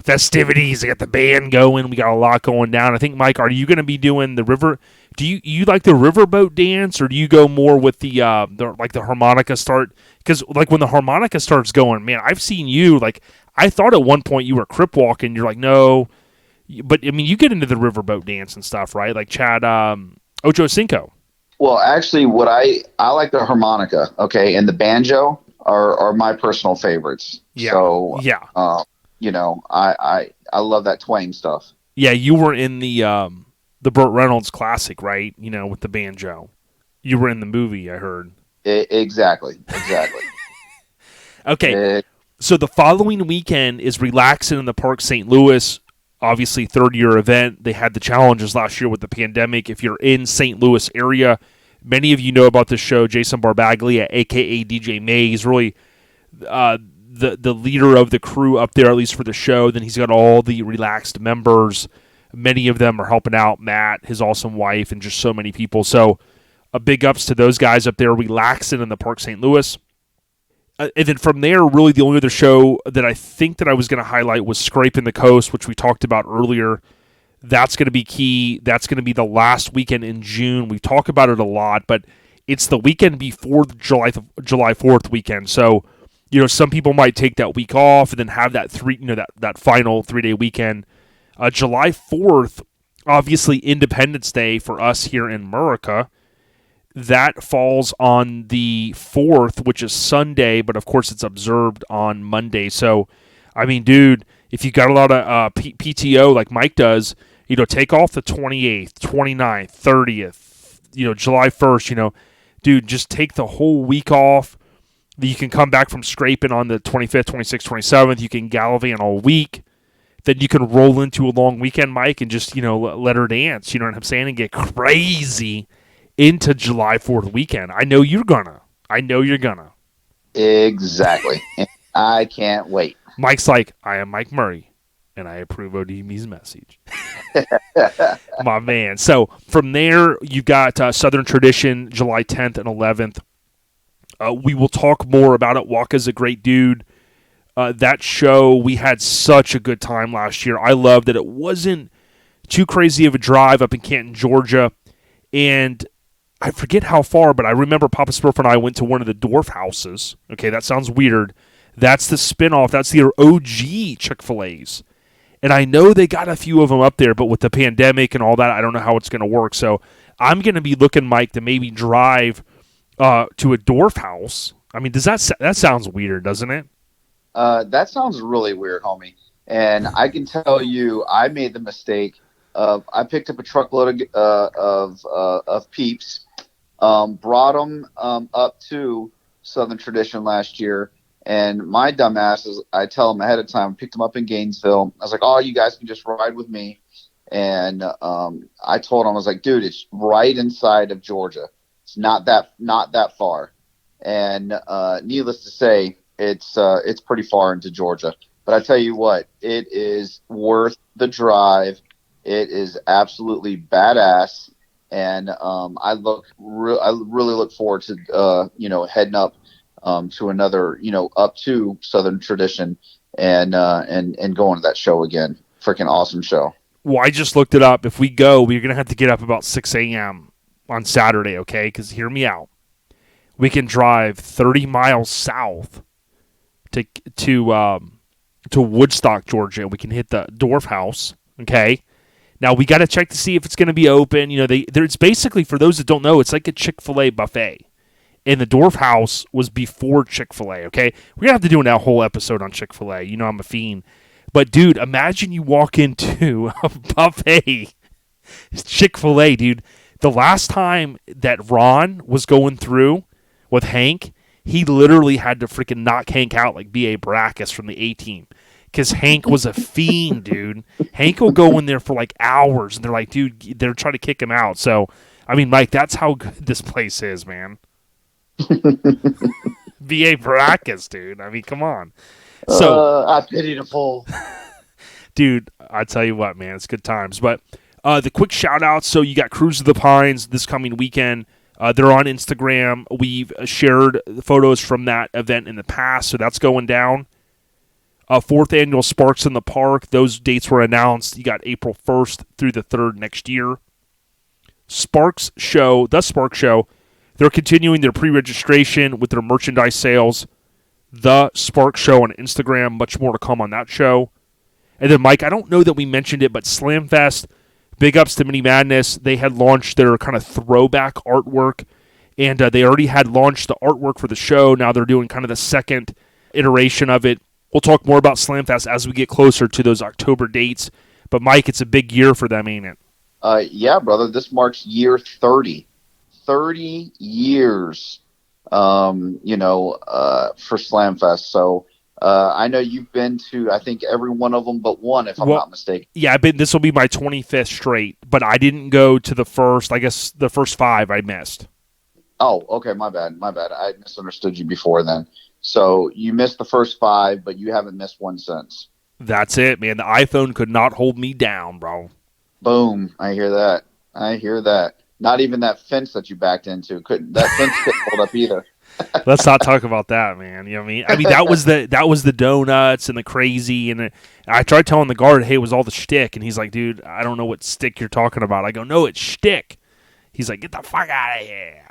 B: festivities. They got the band going. We got a lot going down. I think, Mike, are you going to be doing the river? Do you like the riverboat dance, or do you go more with the harmonica start? Because like when the harmonica starts going, man, I've seen you. Like I thought at one point you were crip walking. You're like, no, but I mean you get into the riverboat dance and stuff, right? Like Chad Ocho Cinco.
C: Well, actually, what I like the harmonica, okay, and the banjo are my personal favorites.
B: Yeah.
C: So
B: yeah.
C: I love that twang stuff.
B: Yeah, you were in the Burt Reynolds classic, right? With the banjo. You were in the movie, I heard.
C: Exactly.
B: Okay. So the following weekend is Relaxin' in the Park St. Louis. Obviously, third-year event. They had the challenges last year with the pandemic. If you're in St. Louis area, many of you know about this show. Jason Barbaglia, a.k.a. DJ May, he's really the leader of the crew up there, at least for the show. Then he's got all the Relaxed members. Many of them are helping out Matt, his awesome wife, and just so many people. So a big ups to those guys up there, Relaxing in the Park St. Louis. And then from there, really the only other show that I think that I was going to highlight was Scraping the Coast, which we talked about earlier. That's going to be key. That's going to be the last weekend in June. We talk about it a lot, but it's the weekend before the July 4th weekend. So, some people might take that week off and then have that that final 3-day weekend. July 4th, obviously Independence Day for us here in America. That falls on the 4th, which is Sunday, but of course it's observed on Monday. So, I mean, dude, if you got a lot of PTO like Mike does, take off the 28th, 29th, 30th, July 1st, dude, just take the whole week off. You can come back from scraping on the 25th, 26th, 27th. You can gallivant all week. Then you can roll into a long weekend, Mike, and just, let her dance, you know what I'm saying, and get crazy into July 4th weekend. I know you're gonna.
C: Exactly. I can't wait.
B: Mike's like, I am Mike Murray, and I approve ODB's message. My man. So from there, you got Southern Tradition, July 10th and 11th. We will talk more about it. Waka's a great dude. That show, we had such a good time last year. I loved that it wasn't too crazy of a drive up in Canton, Georgia. And I forget how far, but I remember Papa Smurf and I went to one of the Dwarf houses. Okay, that sounds weird. That's the spinoff. That's the OG Chick-fil-A's. And I know they got a few of them up there, but with the pandemic and all that, I don't know how it's going to work. So I'm going to be looking, Mike, to maybe drive to a Dwarf house. I mean, that sounds weird, doesn't it?
C: That sounds really weird, homie. And I can tell you, I made the mistake of I picked up a truckload of Peeps, brought them up to Southern Tradition last year, and my dumbasses, I tell them ahead of time, picked them up in Gainesville. I was like, "Oh, you guys can just ride with me." And I told them, I was like, "Dude, it's right inside of Georgia. It's not that far." And needless to say, it's pretty far into Georgia. But I tell you what, it is worth the drive. It is absolutely badass, and I really look forward to heading up to another up to Southern Tradition and going to that show again. Freaking awesome show.
B: Well, I just looked it up. If we go, we're gonna have to get up about 6 a.m. on Saturday. Okay, because hear me out. We can drive 30 miles south to Woodstock, Georgia. We can hit the Dwarf House. Okay. Now, we got to check to see if it's going to be open. It's basically, for those that don't know, it's like a Chick-fil-A buffet. And the Dwarf House was before Chick-fil-A, okay? We're going to have to do a whole episode on Chick-fil-A. I'm a fiend. But, dude, imagine you walk into a buffet. Chick-fil-A, dude. The last time that Ron was going through with Hank, he literally had to freaking knock Hank out like B.A. Baracus from the A-Team. Because Hank was a fiend, dude. Hank will go in there for like hours, and they're like, dude, they're trying to kick him out. So, I mean, Mike, that's how good this place is, man. B.A. Baracus, dude. I mean, come on. So,
C: I pity the fool.
B: Dude, I tell you what, man, it's good times. But the quick shout-outs, so you got Cruise of the Pines this coming weekend. They're on Instagram. We've shared photos from that event in the past, so that's going down. 4th annual Sparks in the Park. Those dates were announced. You got April 1st through the 3rd next year. The Sparks Show, they're continuing their pre-registration with their merchandise sales. The Sparks Show on Instagram. Much more to come on that show. And then, Mike, I don't know that we mentioned it, but Slam Fest, big ups to Mini Madness. They had launched their kind of throwback artwork, and they already had launched the artwork for the show. Now they're doing kind of the second iteration of it. We'll talk more about Slamfest as we get closer to those October dates. But, Mike, it's a big year for them, ain't it?
C: Yeah, brother. This marks year 30. 30 years, for Slamfest. So I know you've been to, I think, every one of them but one, if I'm not mistaken.
B: Yeah, this will be my 25th straight. But I didn't go to the first, I guess the first 5 I missed.
C: Oh, okay. My bad. I misunderstood you before then. So you missed the first 5, but you haven't missed one since.
B: That's it, man. The iPhone could not hold me down, bro.
C: Boom. I hear that. Not even that fence that you backed into. That fence couldn't hold up either.
B: Let's not talk about that, man. You know what I mean? I mean, that was the donuts and the crazy. And I tried telling the guard, hey, it was all the shtick. And he's like, dude, I don't know what stick you're talking about. I go, no, it's shtick. He's like, get the fuck out of here.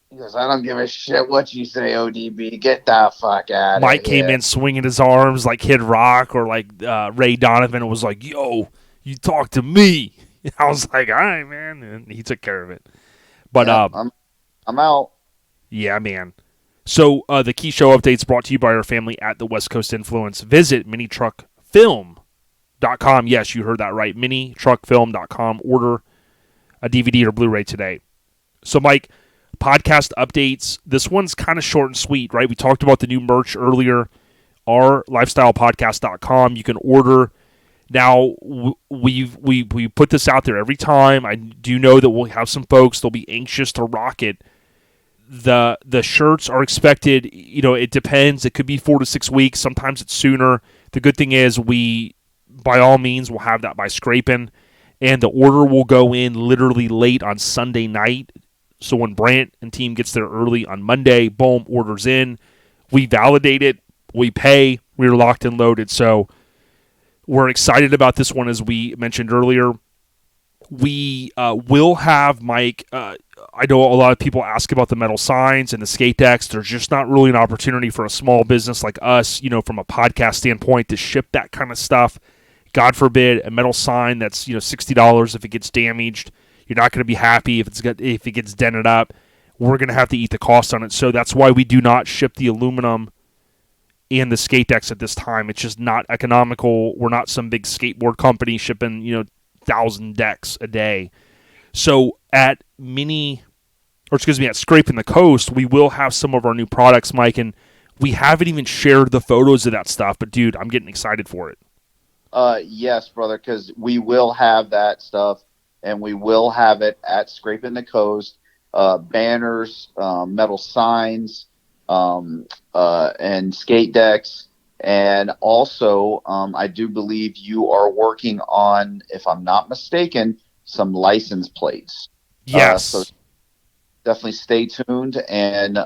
C: He goes, I don't give a shit what you say, ODB. Get the fuck out of here.
B: Mike came in swinging his arms like Kid Rock or like Ray Donovan and was like, yo, you talk to me. I was like, all right, man. And he took care of it. But
C: Yeah, I'm out.
B: yeah, man. So the key show updates brought to you by our family at the West Coast Influence. Visit minitruckfilm.com. Yes, you heard that right. minitruckfilm.com. Order a DVD or Blu-ray today. So, Mike, podcast updates. This one's kind of short and sweet, right? We talked about the new merch earlier. Our lifestylepodcast.com. You can order. Now, we put this out there every time. I do know that we'll have some folks, they'll be anxious to rock it. The shirts are expected, it depends. It could be 4 to 6 weeks. Sometimes it's sooner. The good thing is we, by all means, will have that by scraping. And the order will go in literally late on Sunday night. So when Brant and team gets there early on Monday, boom, orders in. We validate it. We pay. We're locked and loaded. So we're excited about this one, as we mentioned earlier. We will have, Mike, I know a lot of people ask about the metal signs and the skate decks. There's just not really an opportunity for a small business like us, from a podcast standpoint, to ship that kind of stuff. God forbid a metal sign that's $60 if it gets damaged. You're not going to be happy if it gets dented up. We're going to have to eat the cost on it. So that's why we do not ship the aluminum and the skate decks at this time. It's just not economical. We're not some big skateboard company shipping 1,000 decks a day. So at Scraping the Coast, we will have some of our new products, Mike, and we haven't even shared the photos of that stuff. But dude, I'm getting excited for it.
C: Yes, brother, because we will have that stuff, and we will have it at Scraping the Coast. Banners, metal signs, and skate decks. And also, I do believe you are working on, if I'm not mistaken, some license plates.
B: Yes.
C: So definitely stay tuned, and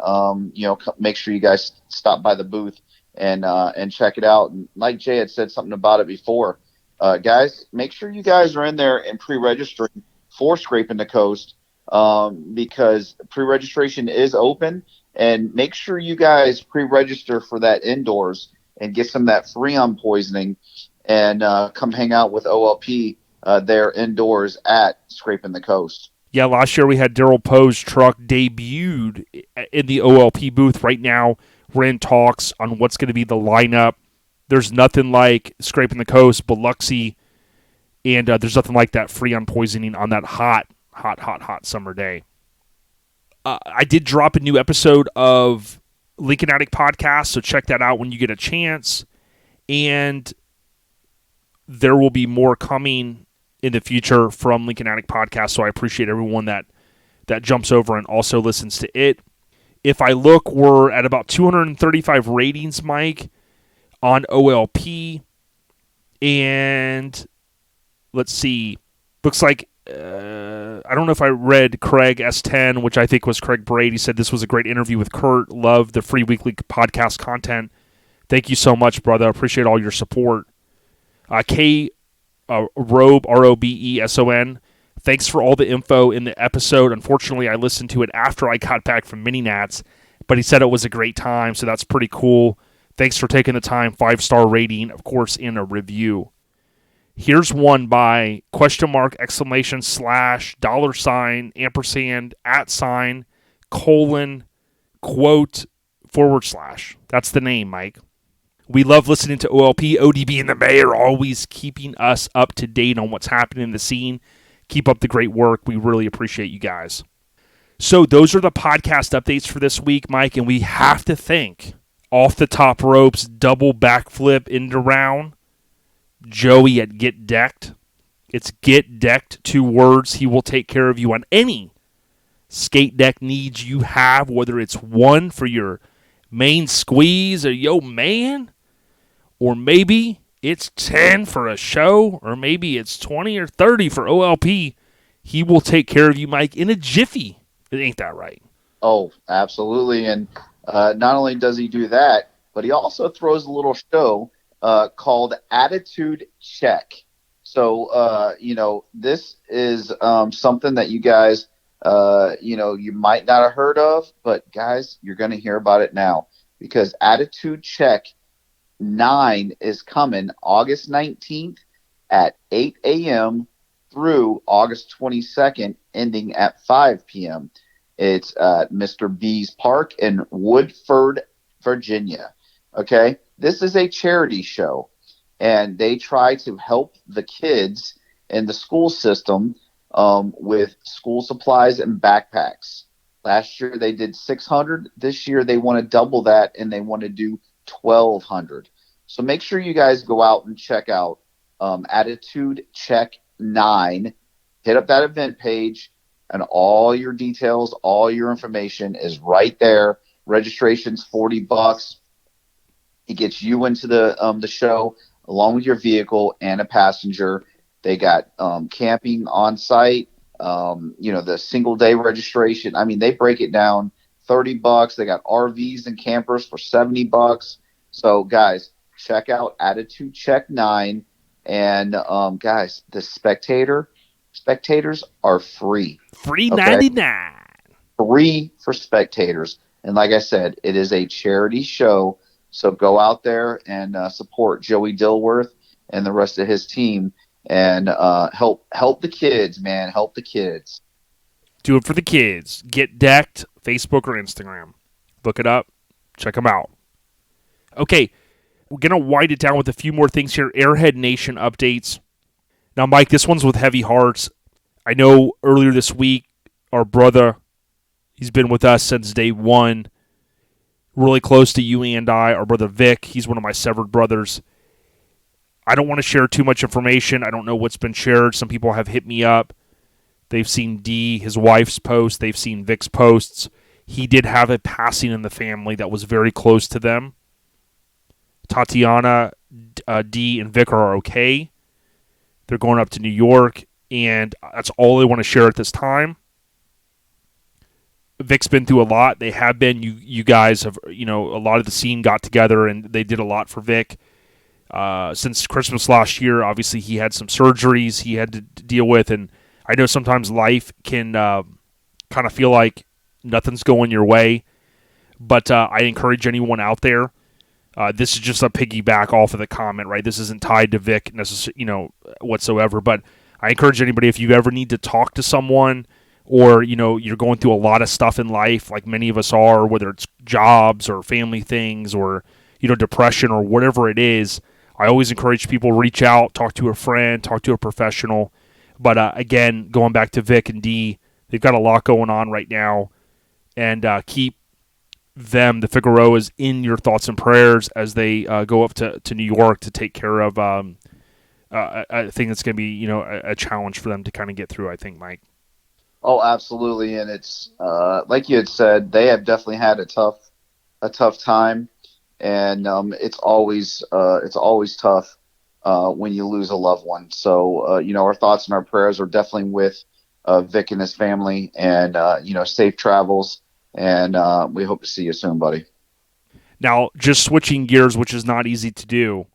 C: make sure you guys stop by the booth and check it out. And like Jay had said something about it before, guys, make sure you guys are in there and pre-registering for Scraping the Coast, because pre-registration is open. And make sure you guys pre-register for that indoors and get some of that Freon poisoning, and come hang out with OLP there indoors at Scraping the Coast.
B: Yeah, last year we had Daryl Poe's truck debuted in the OLP booth. Right now we're in talks on what's going to be the lineup. There's nothing like Scraping the Coast, Biloxi, and there's nothing like that Freon poisoning on that hot summer day. I did drop a new episode of Lincoln Attic Podcast, so check that out when you get a chance. And there will be more coming in the future from Lincoln Attic Podcast, so I appreciate everyone that jumps over and also listens to it. If I look, we're at about 235 ratings, Mike, on OLP. And let's see. Looks like, I don't know if I read Craig S10, which I think was Craig Braid. He said this was a great interview with Kurt. Love the free weekly podcast content. Thank you so much, brother. I appreciate all your support. K Robe, ROBESON. Thanks for all the info in the episode. Unfortunately, I listened to it after I got back from Mini Nats, but he said it was a great time, so that's pretty cool. Thanks for taking the time. 5-star rating, of course, in a review. Here's one by !, $, $, $, quote, /. That's the name, Mike. We love listening to OLP. ODB and the Bay are always keeping us up to date on what's happening in the scene. Keep up the great work. We really appreciate you guys. So those are the podcast updates for this week, Mike, and we have to thank Off the Top Ropes double backflip into round Joey at Get Decked. It's Get Decked, 2 words. He will take care of you on any skate deck needs you have, whether it's one for your main squeeze or yo man, or maybe it's 10 for a show, or maybe it's 20 or 30 for OLP. He will take care of you, Mike, in a jiffy. It ain't that right?
C: Oh, absolutely. And not only does he do that, but he also throws a little show called Attitude Check. So, this is something that you guys, you might not have heard of, but guys, you're going to hear about it now, because Attitude Check 9 is coming August 19th at 8 a.m. through August 22nd, ending at 5 p.m. It's Mr. B's Park in Woodford, Virginia. Okay, this is a charity show, and they try to help the kids in the school system with school supplies and backpacks. Last year they did 600. This year they want to double that, and they want to do 1,200. So make sure you guys go out and check out Attitude Check 9. Hit up that event page, and all your details, all your information is right there. Registration's $40. It gets you into the show along with your vehicle and a passenger. They got camping on site. The single day registration. I mean, they break it down $30. They got RVs and campers for $70. So guys, check out Attitude Check 9. And guys, the spectators are free.
B: Free 99.
C: Free for spectators. And like I said, it is a charity show. So go out there and support Joey Dilworth and the rest of his team, and help the kids, man. Help the kids.
B: Do it for the kids. Get decked, Facebook or Instagram. Look it up. Check them out. Okay, we're going to wind it down with a few more things here. Airhead Nation updates. Now, Mike, this one's with heavy hearts. I know earlier this week, our brother, he's been with us since day one, really close to you and I, our brother Vic. He's one of my severed brothers. I don't want to share too much information. I don't know what's been shared. Some people have hit me up. They've seen D, his wife's post. They've seen Vic's posts. He did have a passing in the family that was very close to them. Tatiana, D, and Vic are okay. They're going up to New York, and that's all I want to share at this time. Vic's been through a lot. They have been. You guys have, a lot of the scene got together, and they did a lot for Vic. Since Christmas last year, obviously he had some surgeries he had to deal with, and I know sometimes life can kind of feel like nothing's going your way, but I encourage anyone out there. This is just a piggyback off of the comment, right? This isn't tied to Vic whatsoever, but I encourage anybody, if you ever need to talk to someone, or you're going through a lot of stuff in life, like many of us are, whether it's jobs or family things or depression or whatever it is. I always encourage people to reach out, talk to a friend, talk to a professional. But again, going back to Vic and D, they've got a lot going on right now, and keep them, the Figueroas, in your thoughts and prayers as they go up to New York to take care of a thing that's going to be a challenge for them to kind of get through, I think, Mike.
C: Oh, absolutely. And it's like you had said, they have definitely had a tough time, and it's always tough when you lose a loved one. So our thoughts and our prayers are definitely with Vic and his family, and safe travels, and we hope to see you soon, buddy.
B: Now, just switching gears, which is not easy to do,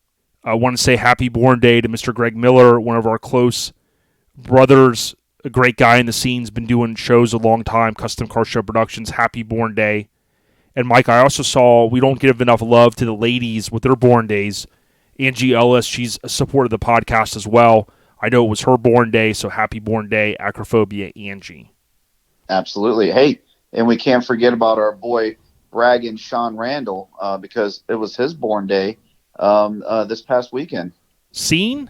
B: I want to say happy born day to Mr. Greg Miller, one of our close brothers, a great guy in the scenes, been doing shows a long time, Custom Car Show Productions. Happy born day. And Mike, I also saw we don't give enough love to the ladies with their born days. Angie Ellis, she's a supporter of the podcast as well. I know it was her born day, so happy born day, Acrophobia Angie.
C: Absolutely. Hey, and we can't forget about our boy Bragg and Sean Randall, because it was his born day this past weekend.
B: Seen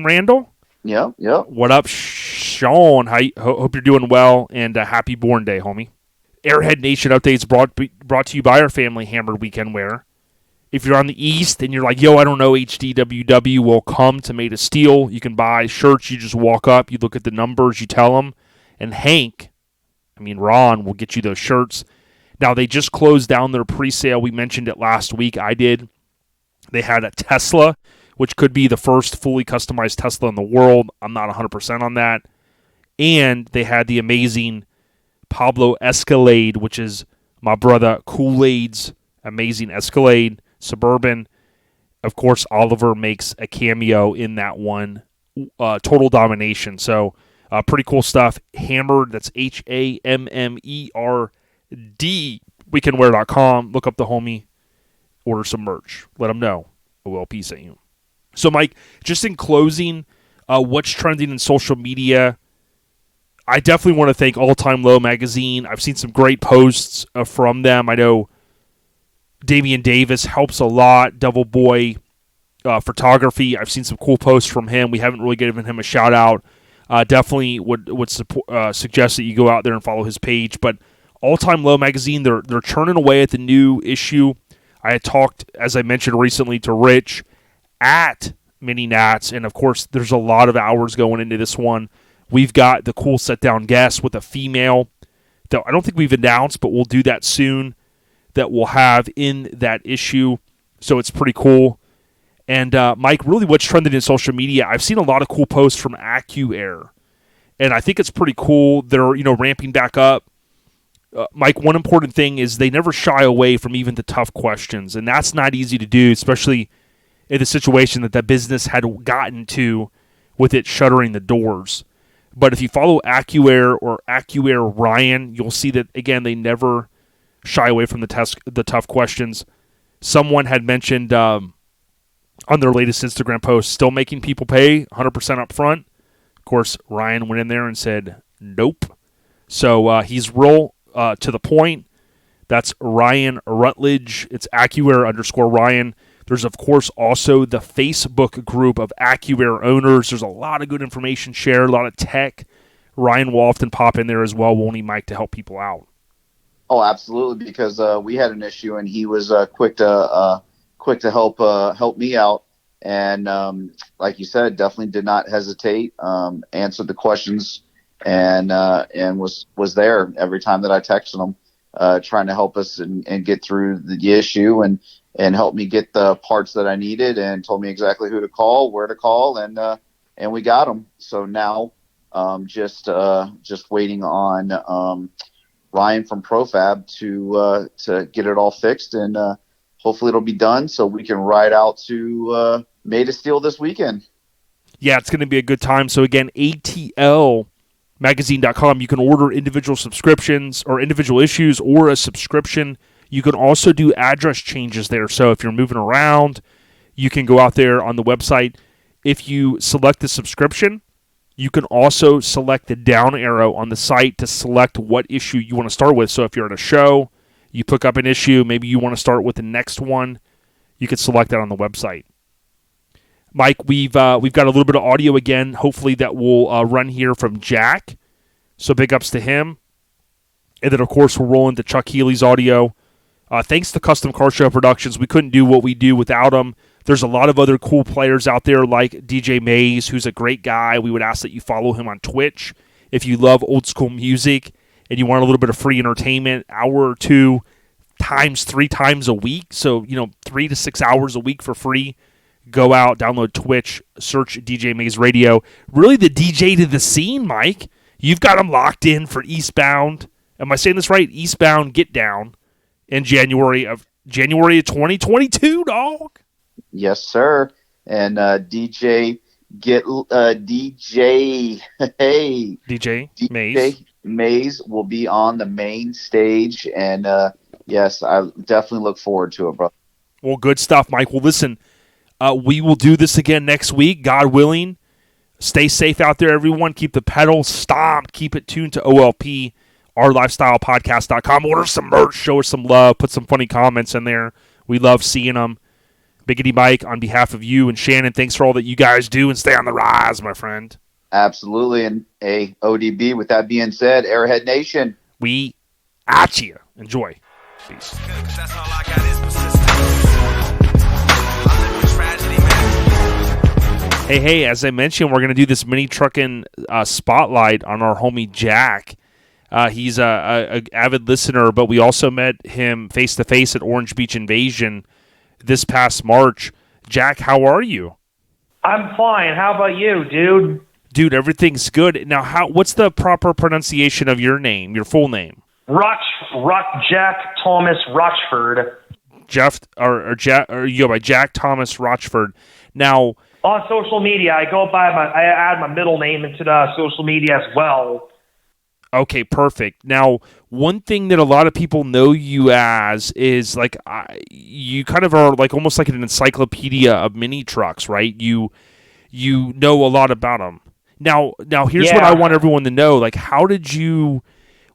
B: Randall?
C: Yep.
B: What up, Sean? Hope you're doing well, and happy born day, homie. Airhead Nation updates brought to you by our family Hammered Weekend Wear. If you're on the East and you're like, yo, I don't know, HDWW, will come to Made of Steel. You can buy shirts. You just walk up, you look at the numbers, you tell them, and Ron will get you those shirts. Now, they just closed down their pre-sale. We mentioned it last week. I did. They had a Tesla, which could be the first fully customized Tesla in the world. I'm not 100% on that. And they had the amazing Pablo Escalade, which is my brother Kool-Aid's amazing Escalade Suburban. Of course, Oliver makes a cameo in that one. Total Domination. So, pretty cool stuff. Hammered, that's HAMMERD, weekendwear.com. Look up the homie. Order some merch. Let them know. OLP sent you. So, Mike, just in closing, what's trending in social media. I definitely want to thank All Time Low Magazine. I've seen some great posts from them. I know Damian Davis helps a lot. Devil Boy Photography. I've seen some cool posts from him. We haven't really given him a shout out. Definitely would suggest that you go out there and follow his page. But All Time Low Magazine, they're churning away at the new issue. I had talked, as I mentioned recently, to Rich at Mini Nats, and of course, there's a lot of hours going into this one. We've got the cool sit-down guest with a female that I don't think we've announced, but we'll do that soon, that we'll have in that issue. So it's pretty cool. And Mike, really what's trending in social media, I've seen a lot of cool posts from AccuAir, and I think it's pretty cool. They're ramping back up. Mike, one important thing is they never shy away from even the tough questions, and that's not easy to do, especially in the situation that business had gotten to with it shuttering the doors. But if you follow AccuAir or AccuAir Ryan, you'll see that, again, they never shy away from the tough questions. Someone had mentioned on their latest Instagram post, still making people pay 100% up front. Of course, Ryan went in there and said, nope. So he's real to the point. That's Ryan Rutledge. It's AccuAir_Ryan. There's, of course, also the Facebook group of AccuAir owners. There's a lot of good information shared, a lot of tech. Ryan will often pop in there as well, won't he, Mike, to help people out?
C: Oh, absolutely, because we had an issue, and he was quick to help me out. And like you said, definitely did not hesitate, answered the questions, and was there every time that I texted him, trying to help us and get through the issue and help me get the parts that I needed, and told me exactly who to call, where to call, and we got them. So now just waiting on Ryan from Profab to get it all fixed, and hopefully it'll be done so we can ride out to Made of Steel this weekend.
B: Yeah, it's going to be a good time. So again, atlmagazine.com. You can order individual subscriptions or individual issues or a subscription. You can also do address changes there. So if you're moving around, you can go out there on the website. If you select the subscription, you can also select the down arrow on the site to select what issue you want to start with. So if you're at a show, you pick up an issue, maybe you want to start with the next one, you can select that on the website. Mike, we've got a little bit of audio again. Hopefully that will run here from Jack. So big ups to him. And then, of course, we're rolling to Chuck Healy's audio. Thanks to Custom Car Show Productions. We couldn't do what we do without them. There's a lot of other cool players out there like DJ Mays, who's a great guy. We would ask that you follow him on Twitch. If you love old school music and you want a little bit of free entertainment, hour or two times 3 times a week. So, 3 to 6 hours a week for free. Go out, download Twitch, search DJ Mays Radio. Really the DJ to the scene, Mike. You've got him locked in for Eastbound. Am I saying this right? Eastbound Get Down in January of 2022, dog.
C: Yes, sir. And DJ Mays will be on the main stage, and yes, I definitely look forward to it, bro.
B: Well, good stuff, Mike. Well, listen, we will do this again next week, God willing. Stay safe out there, everyone. Keep the pedal stomped. Keep it tuned to OLP, ourlifestylepodcast.com. Order some merch. Show us some love. Put some funny comments in there. We love seeing them. Biggity Mike, on behalf of you and Shannon, thanks for all that you guys do, and stay on the rise, my friend.
C: Absolutely. And ODB, with that being said, Airhead Nation,
B: we at you. Enjoy. Peace. Hey, as I mentioned, we're going to do this mini trucking spotlight on our homie Jack. He's a avid listener, but we also met him face-to-face at Orange Beach Invasion this past March. Jack, how are you?
D: I'm fine. How about you, dude?
B: Dude, everything's good. Now, what's the proper pronunciation of your name, your full name?
D: Jack Thomas Rochford.
B: You go by Jack Thomas Rochford. Now,
D: on social media, I add my middle name into the social media as well.
B: Okay, perfect. Now, one thing that a lot of people know you as is you kind of are like almost like an encyclopedia of mini trucks, right? You you know a lot about them. Now here's what I want everyone to know. Like,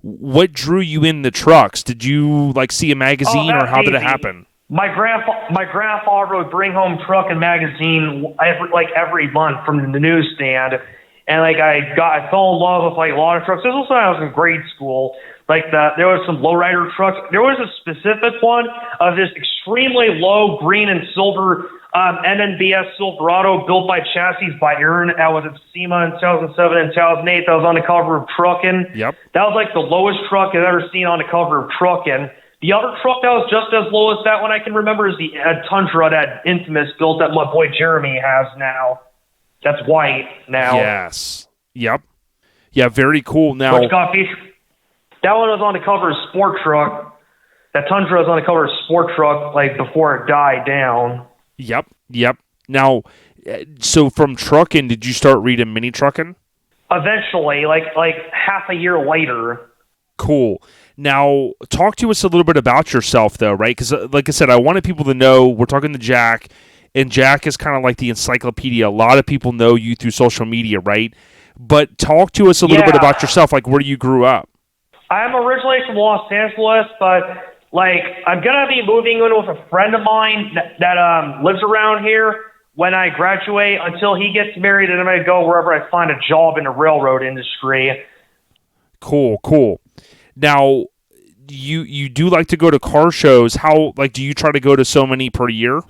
B: what drew you in the trucks? Did you like see a magazine, or how did it happen?
D: My grandfather would bring home Truckin magazine every month from the newsstand, and I fell in love with a lot of trucks. This was when I was in grade school. There was some lowrider trucks. There was a specific one of this extremely low green and silver NNBS Silverado built by Chassis by Aaron. That was at SEMA in 2007 and 2008. That was on the cover of Truckin.
B: Yep.
D: That was the lowest truck I've ever seen on the cover of Truckin. The other truck that was just as low as that one I can remember is the Tundra that Infamous built that my boy Jeremy has now. That's white now.
B: Yes. Yep. Yeah, very cool. Now,
D: that one was on the cover of Sport Truck. That Tundra was on the cover of Sport Truck before it died down.
B: Yep. Now, so from Truckin, did you start reading Mini Truckin?
D: Eventually, half a year later.
B: Cool. Now, talk to us a little bit about yourself, though, right? Because, like I said, I wanted people to know we're talking to Jack, and Jack is kind of like the encyclopedia. A lot of people know you through social media, right? But talk to us a little bit about yourself, like where you grew up.
D: I'm originally from Los Angeles, but I'm gonna be moving in with a friend of mine that lives around here when I graduate. Until he gets married, and I'm gonna go wherever I find a job in the railroad industry.
B: Cool. Now, you do like to go to car shows. How do you try to go to so many per year?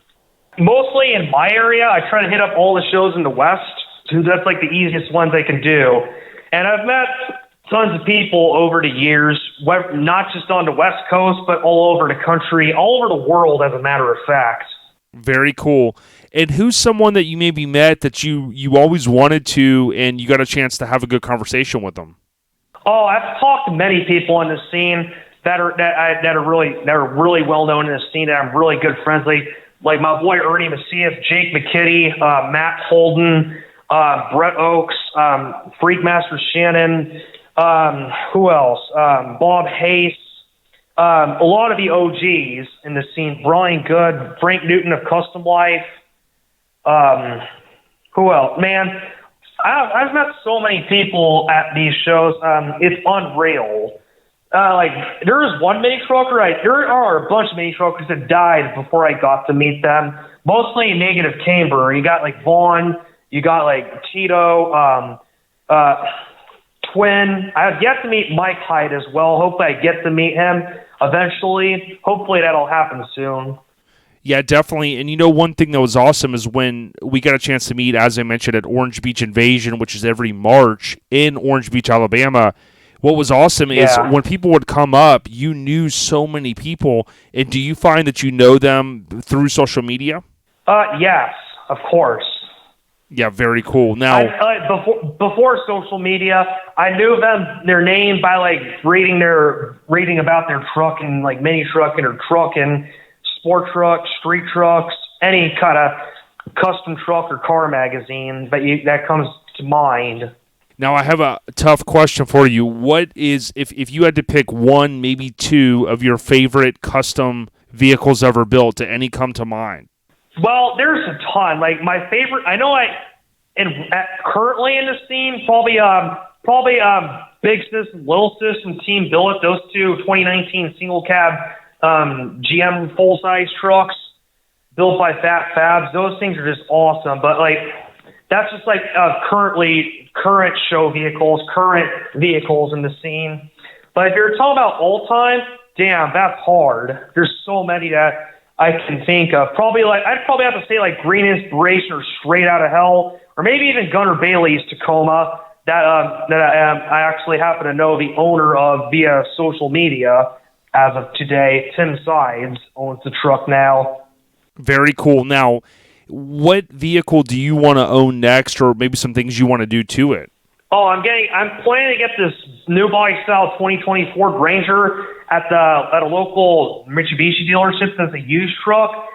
D: Mostly in my area. I try to hit up all the shows in the West, since that's the easiest ones I can do. And I've met tons of people over the years, not just on the West Coast, but all over the country, all over the world, as a matter of fact.
B: Very cool. And who's someone that you maybe met that you always wanted to, and you got a chance to have a good conversation with them?
D: Oh, I've talked to many people in the scene that are really well known in the scene that I'm really good friends with. Like my boy Ernie Macias, Jake McKitty, Matt Holden, Brett Oakes, Freakmaster Shannon. Who else? Bob Hayes. A lot of the OGs in the scene. Brian Good, Frank Newton of Custom Life. Who else? Man, I've met so many people at these shows. It's unreal. There is one mini trucker. There are a bunch of mini truckers that died before I got to meet them. Mostly negative camber. You got Vaughn. You got Tito. Twin. I have yet to meet Mike Hyde as well. Hopefully I get to meet him eventually. Hopefully that'll happen soon.
B: Yeah, definitely. And one thing that was awesome is when we got a chance to meet, as I mentioned, at Orange Beach Invasion, which is every March in Orange Beach, Alabama. What was awesome is when people would come up, you knew so many people. And do you find that you know them through social media?
D: Yes, of course.
B: Yeah, very cool. Now,
D: before social media, I knew their name by reading about their truck and mini trucking or trucking, sport truck, street trucks, any kind of custom truck or car magazine that comes to mind.
B: Now, I have a tough question for you. What is, if you had to pick one, maybe two of your favorite custom vehicles ever built, do any come to mind? Well,
D: there's a ton. My favorite, I know currently in the scene, probably Big System, Little System, Team Billet, those two 2019 single cab GM full size trucks built by Fat Fabs. Those things are just awesome. But that's just current show vehicles, current vehicles in the scene. But if you're talking about all time, damn, that's hard. There's so many that I can think of. I'd probably have to say Green Inspiration or Straight Outta Hell, or maybe even Gunnar Bailey's Tacoma that I actually happen to know the owner of via social media as of today. Tim Sides owns the truck now.
B: Very cool. Now, what vehicle do you want to own next, or maybe some things you want to do to it?
D: Oh, I'm planning to get this new body style 2024 Ranger at a local Mitsubishi dealership that's a used truck.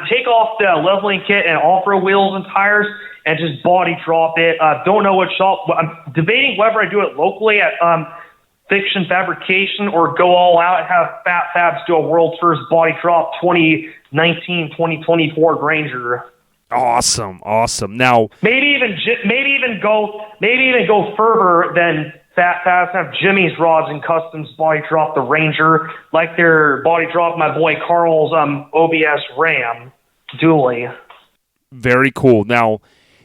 D: Take off the leveling kit and off-road wheels and tires and just body drop it. Don't know what shop. I'm debating whether I do it locally at Fiction Fabrication or go all out and have Fat Fabs do a world's first body drop 2019-2024 Ranger.
B: Awesome. Now,
D: Maybe even go further than Fast have Jimmy's Rods and Customs body drop the Ranger, like their body drop my boy Carl's OBS Ram dually.
B: very cool. Now,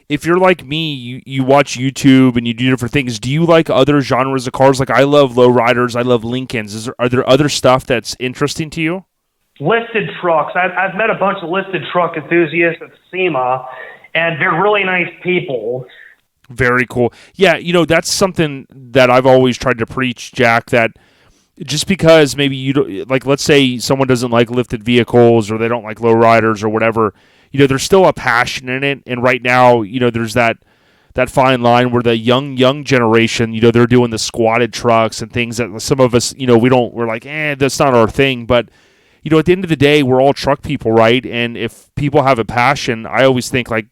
B: if you're like me, you watch YouTube and you do different things. Do you like other genres of cars? Like, I love lowriders. I love Lincolns. Are there other stuff that's interesting to you?
D: Listed trucks. I've met a bunch of listed truck enthusiasts at SEMA, and they're really nice people.
B: Very cool. Yeah, that's something that I've always tried to preach, Jack, that just because maybe you don't, like, let's say someone doesn't like lifted vehicles or they don't like lowriders or whatever, there's still a passion in it. And right now, there's that fine line where the young generation, they're doing the squatted trucks and things that some of us, we're like, that's not our thing. But, at the end of the day, we're all truck people, right? And if people have a passion, I always think, like,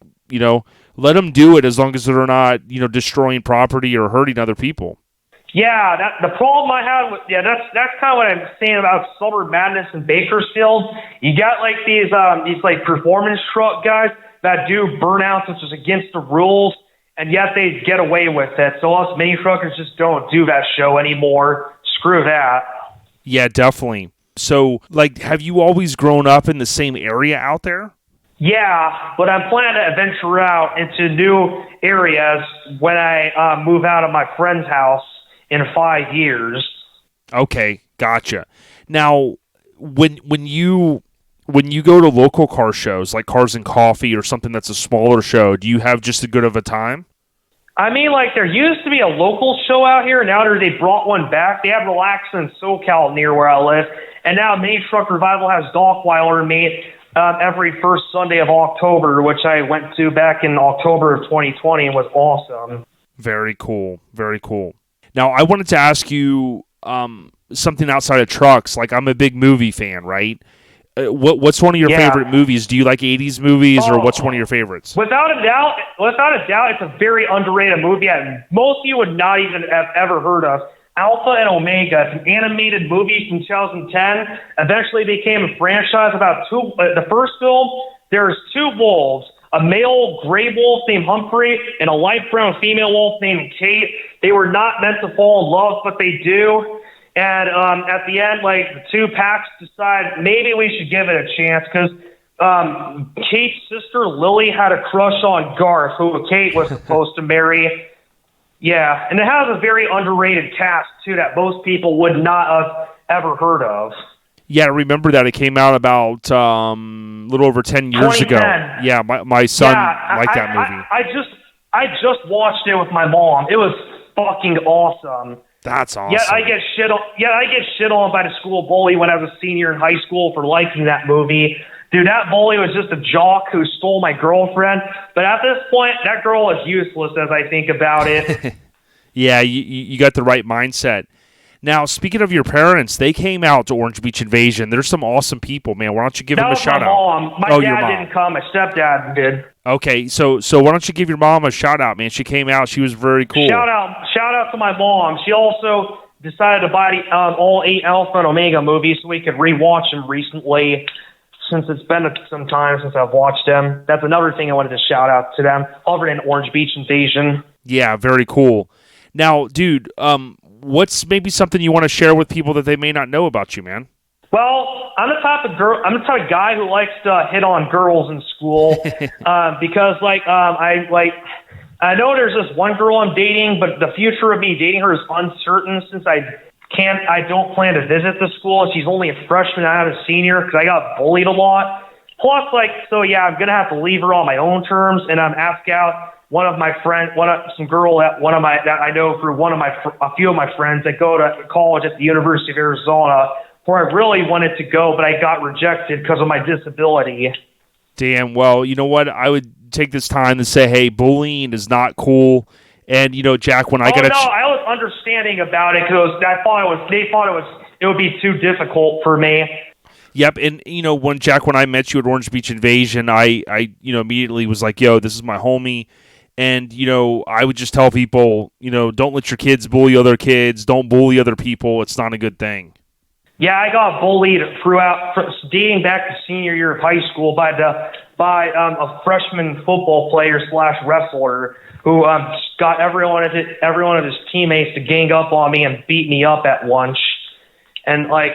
B: let them do it as long as they're not, destroying property or hurting other people.
D: Yeah, the problem I have with that's kind of what I'm saying about Summer Madness in Bakersfield. You got like these like performance truck guys that do burnouts, which is against the rules, and yet they get away with it. So us mini truckers just don't do that show anymore. Screw that.
B: Yeah, definitely. So, like, have you always grown up in the same area out there?
D: Yeah, but I'm planning to venture out into new areas when I move out of my friend's house in 5 years.
B: Okay, gotcha. Now, when you go to local car shows like Cars and Coffee or something that's a smaller show, do you have just as good of a time?
D: I mean, like, there used to be a local show out here. Now they brought one back. They have Relax in SoCal near where I live. And now Mini Truck Revival has Dockweiler meet every first Sunday of October, which I went to back in October of 2020 and was awesome.
B: Very cool. Very cool. Now, I wanted to ask you something outside of trucks. Like, I'm a big movie fan, right? What's one of your favorite movies? Do you like 80s movies, or what's one of your favorites?
D: Without a doubt, it's a very underrated movie that most of you would not even have ever heard of. Alpha and Omega. It's an animated movie from 2010. Eventually became a franchise about the first film, there's two wolves, a male gray wolf named Humphrey and a light brown female wolf named Kate. They were not meant to fall in love, but they do. And at the end, like, the two packs decide maybe we should give it a chance because Kate's sister Lily had a crush on Garth, who Kate was supposed to marry. Yeah, and it has a very underrated cast, too, that most people would not have ever heard of.
B: Yeah, I remember that. It came out about a little over 10 years ago. Yeah, my son liked that movie.
D: I just watched it with my mom. It was fucking awesome.
B: That's awesome.
D: Yeah, I get shit on by the school bully when I was a senior in high school for liking that movie. Dude, that bully was just a jock who stole my girlfriend. But at this point, that girl is useless as I think about it.
B: Yeah, you got the right mindset. Now, speaking of your parents, they came out to Orange Beach Invasion. There's some awesome people, man. Why don't you give them a shout out?
D: My dad didn't come. My stepdad did.
B: Okay, so why don't you give your mom a shout out, man? She came out. She was very cool.
D: Shout out to my mom. She also decided to buy all 8 Alpha and Omega movies so we could rewatch them recently. Since it's been some time since I've watched them. That's another thing I wanted to shout out to them, other than Orange Beach Invasion.
B: Yeah, very cool. Now, dude, what's maybe something you want to share with people that they may not know about you, man?
D: Well, I'm the type of guy who likes to hit on girls in school because, I know there's this one girl I'm dating, but the future of me dating her is uncertain since I don't plan to visit the school. She's only a freshman, I'm a senior because I got bullied a lot. Plus, I'm gonna have to leave her on my own terms, and I'm asking out some girl that I know through a few of my friends that go to college at the University of Arizona, where I really wanted to go, but I got rejected because of my disability.
B: Damn. Well, you know what? I would take this time to say, hey, bullying is not cool. And, Jack, when I
D: I was understanding about it because they thought it would be too difficult for me.
B: Yep, and, when I met you at Orange Beach Invasion, I immediately was like, yo, this is my homie. And, I would just tell people, don't let your kids bully other kids. Don't bully other people. It's not a good thing.
D: Yeah, I got bullied throughout, dating back to senior year of high school by a freshman football player / wrestler who got every one of his teammates to gang up on me and beat me up at lunch. And my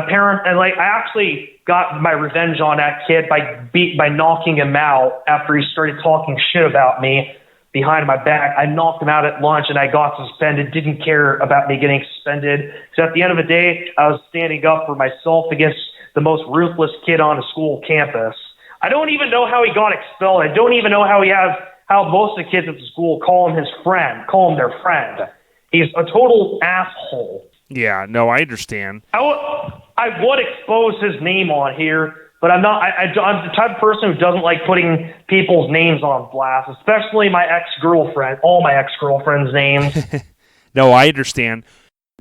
D: parents, and I actually got my revenge on that kid by knocking him out after he started talking shit about me behind my back. I knocked him out at lunch and I got suspended, didn't care about me getting suspended. So at the end of the day, I was standing up for myself against the most ruthless kid on a school campus. I don't even know how he got expelled. I don't even know how most of the kids at the school call him their friend. He's a total asshole.
B: Yeah, no, I understand.
D: I would expose his name on here, but I'm not. I'm the type of person who doesn't like putting people's names on blast, especially my ex-girlfriend. All my ex-girlfriend's names.
B: No, I understand.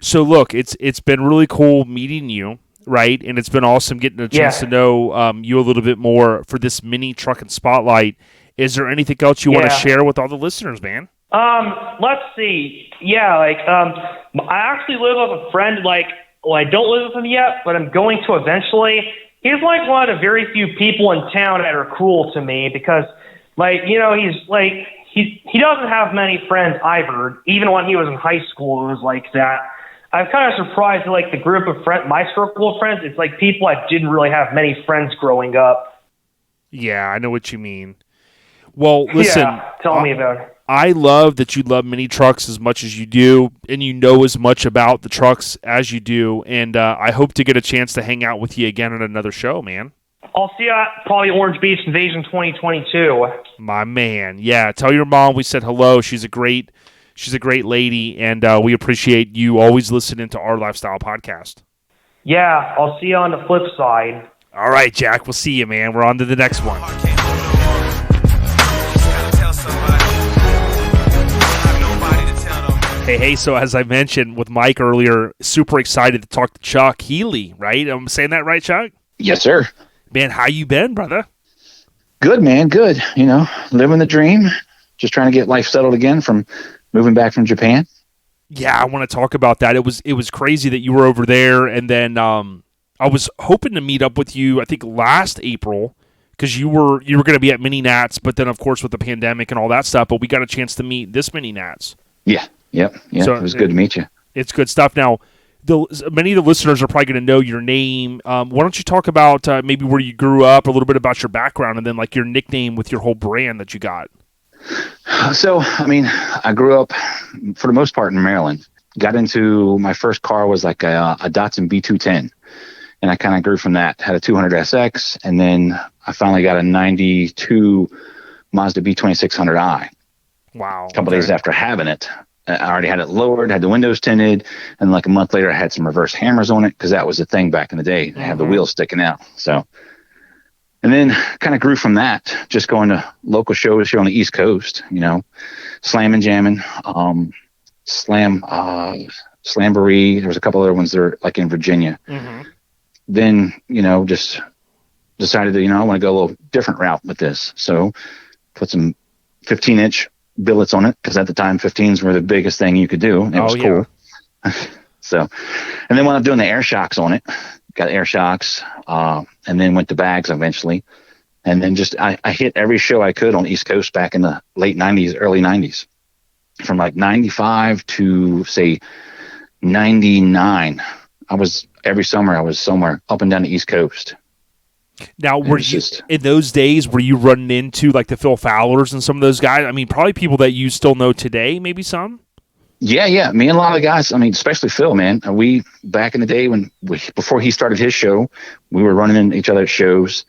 B: So look, it's been really cool meeting you, right? And it's been awesome getting a chance to know you a little bit more for this mini Truckin' Spotlight. Is there anything else you want to share with all the listeners, man?
D: Let's see. Yeah, I actually live with a friend. I don't live with him yet, but I'm going to eventually. He's one of the very few people in town that are cool to me because, he doesn't have many friends either. Even when he was in high school, it was like that. I'm kind of surprised at the group of my circle of friends. It's people I didn't really have many friends growing up.
B: Yeah, I know what you mean. Well, listen.
D: Yeah, tell me about it.
B: I love that you love mini trucks as much as you do, and you know as much about the trucks as you do, and I hope to get a chance to hang out with you again on another show, man.
D: I'll see you at probably Orange Beach Invasion 2022.
B: My man. Yeah, tell your mom we said hello. She's a great lady, and we appreciate you always listening to our Lifestyle podcast.
D: Yeah, I'll see you on the flip side.
B: All right, Jack, we'll see you, man. We're on to the next one. Hey, so as I mentioned with Mike earlier, super excited to talk to Chuck Healy, right? I'm saying that right, Chuck?
C: Yes, sir.
B: Man, how you been, brother?
C: Good, man. Good. Living the dream. Just trying to get life settled again from moving back from Japan. Yeah,
B: I want to talk about that. It was crazy that you were over there, and then I was hoping to meet up with you, I think last April, because you were going to be at Mini Nats, but then, of course, with the pandemic and all that stuff, but we got a chance to meet this Mini Nats.
C: Yeah. Yep. So it was good to meet you.
B: It's good stuff. Now, many of the listeners are probably going to know your name. Why don't you talk about maybe where you grew up, a little bit about your background, and then your nickname with your whole brand that you got?
C: So, I grew up for the most part in Maryland. Got into my first car was a Datsun B210, and I kind of grew from that. Had a 200 SX, and then I finally got a 92 Mazda B2600i.
B: Wow.
C: A couple days after having it. I already had it lowered, had the windows tinted, and a month later I had some reverse hammers on it because that was the thing back in the day. They had the wheels sticking out. So, and then kind of grew from that, just going to local shows here on the East Coast, Slam and Jamming, Slamboree. There was a couple other ones that are in Virginia. Mm-hmm. Then, just decided that, I want to go a little different route with this. So put some 15-inch billets on it because at the time 15s were the biggest thing you could do, and it was cool. So, and then when I'm doing the air shocks on it, got air shocks, and then went to bags eventually, and then just I hit every show I could on the East Coast back in the late 90s, early 90s, from 95 to say 99. Every summer I was somewhere up and down the East Coast.
B: Now, in those days, were you running into the Phil Fowlers and some of those guys? Probably people that you still know today, maybe some?
C: Yeah. Me and a lot of the guys, especially Phil, man. We, back in the day before he started his show, we were running into each other at shows.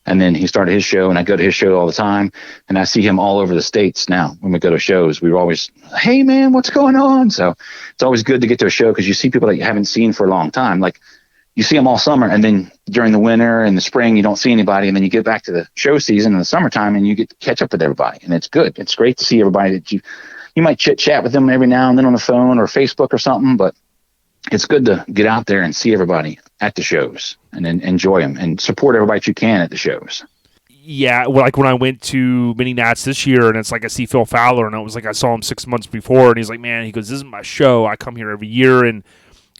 C: And then he started his show, and I go to his show all the time. And I see him all over the States now when we go to shows. We were always, hey, man, what's going on? So it's always good to get to a show because you see people that you haven't seen for a long time. You see them all summer, and then during the winter and the spring, you don't see anybody. And then you get back to the show season in the summertime, and you get to catch up with everybody. And it's good. It's great to see everybody that you might chit chat with them every now and then on the phone or Facebook or something. But it's good to get out there and see everybody at the shows and then enjoy them and support everybody that you can at the shows.
B: Yeah, well, when I went to Mini Nats this year, and it's I see Phil Fowler, and it was I saw him 6 months before, and he's man, he goes, this is my show. I come here every year, and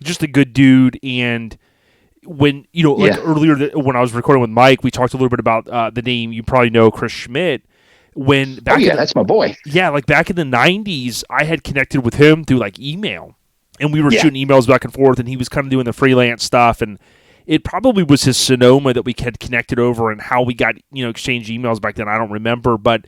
B: just a good dude. And when, like earlier when I was recording with Mike, we talked a little bit about the name you probably know, Chris Schmidt. When back
C: that's my boy.
B: Yeah, like back in the 90s, I had connected with him through like email, and we were shooting emails back and forth, and he was kind of doing the freelance stuff, and it probably was his Sonoma that we had connected over, and how we got, exchanged emails back then, I don't remember. But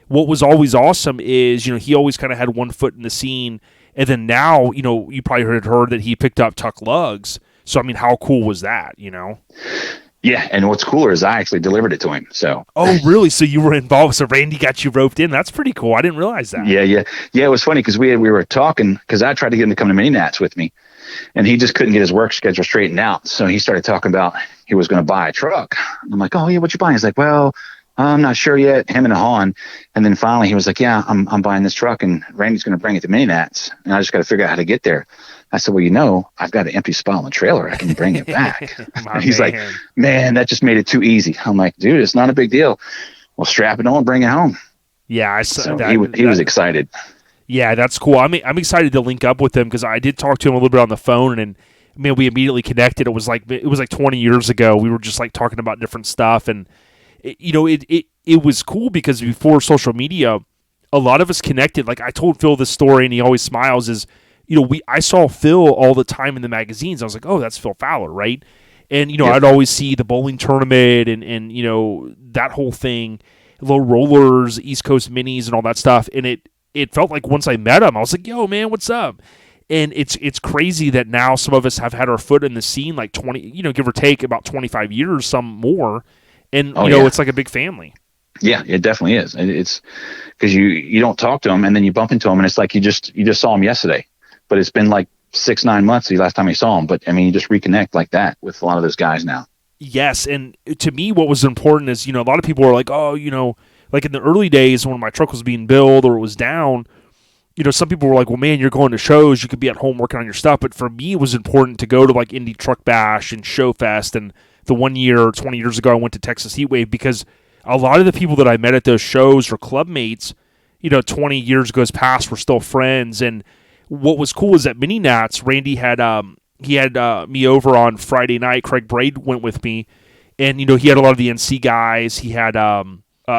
B: what was always awesome is, he always kind of had one foot in the scene, and then now, you probably heard that he picked up Tuck Lugs. So, I mean, how cool was that,
C: Yeah, and what's cooler is I actually delivered it to him. So.
B: Oh, really? So you were involved? So Randy got you roped in? That's pretty cool. I didn't realize that.
C: Yeah. It was funny because we were talking, because I tried to get him to come to Mini Nats with me, and he just couldn't get his work schedule straightened out. So he started talking about he was going to buy a truck. I'm like, oh yeah, what you buying? He's like, well, I'm not sure yet. Him and Han. And then finally he was like, yeah, I'm buying this truck, and Randy's going to bring it to Mini Nats, and I just got to figure out how to get there. I said, well, I've got an empty spot on the trailer. I can bring it back. He's like, man, that just made it too easy. I'm like, dude, it's not a big deal. Well, strap it on, bring it home.
B: Yeah, I saw
C: so
B: that.
C: He was excited.
B: Yeah, that's cool. I'm excited to link up with him, because I did talk to him a little bit on the phone, and man, we immediately connected. It was like 20 years ago. We were just like talking about different stuff, and it was cool because before social media, a lot of us connected. Like I told Phil this story, and he always smiles. Is I saw Phil all the time in the magazines. I was like, oh, that's Phil Fowler, right? And I'd always see the bowling tournament and that whole thing, low rollers, East Coast minis, and all that stuff. And it felt like once I met him, I was like, yo, man, what's up? And it's crazy that now some of us have had our foot in the scene like 20, give or take about 25 years, some more. And it's like a big family.
C: Yeah, it definitely is. It's because you don't talk to them, and then you bump into them, and it's like you just saw them yesterday, but it's been like 6-9 months the last time you saw them. But I mean, you just reconnect like that with a lot of those guys now.
B: Yes, and to me, what was important is a lot of people are like, oh, like in the early days when my truck was being built or it was down, some people were like, well, man, you're going to shows, you could be at home working on your stuff. But for me, it was important to go to like Indy Truck Bash and Show Fest, and the 1 year, 20 years ago, I went to Texas Heatwave, because a lot of the people that I met at those shows were club mates, 20 years goes past, we're still friends. And what was cool is at Mini Nats, Randy had me over on Friday night. Craig Braid went with me, and he had a lot of the NC guys. He had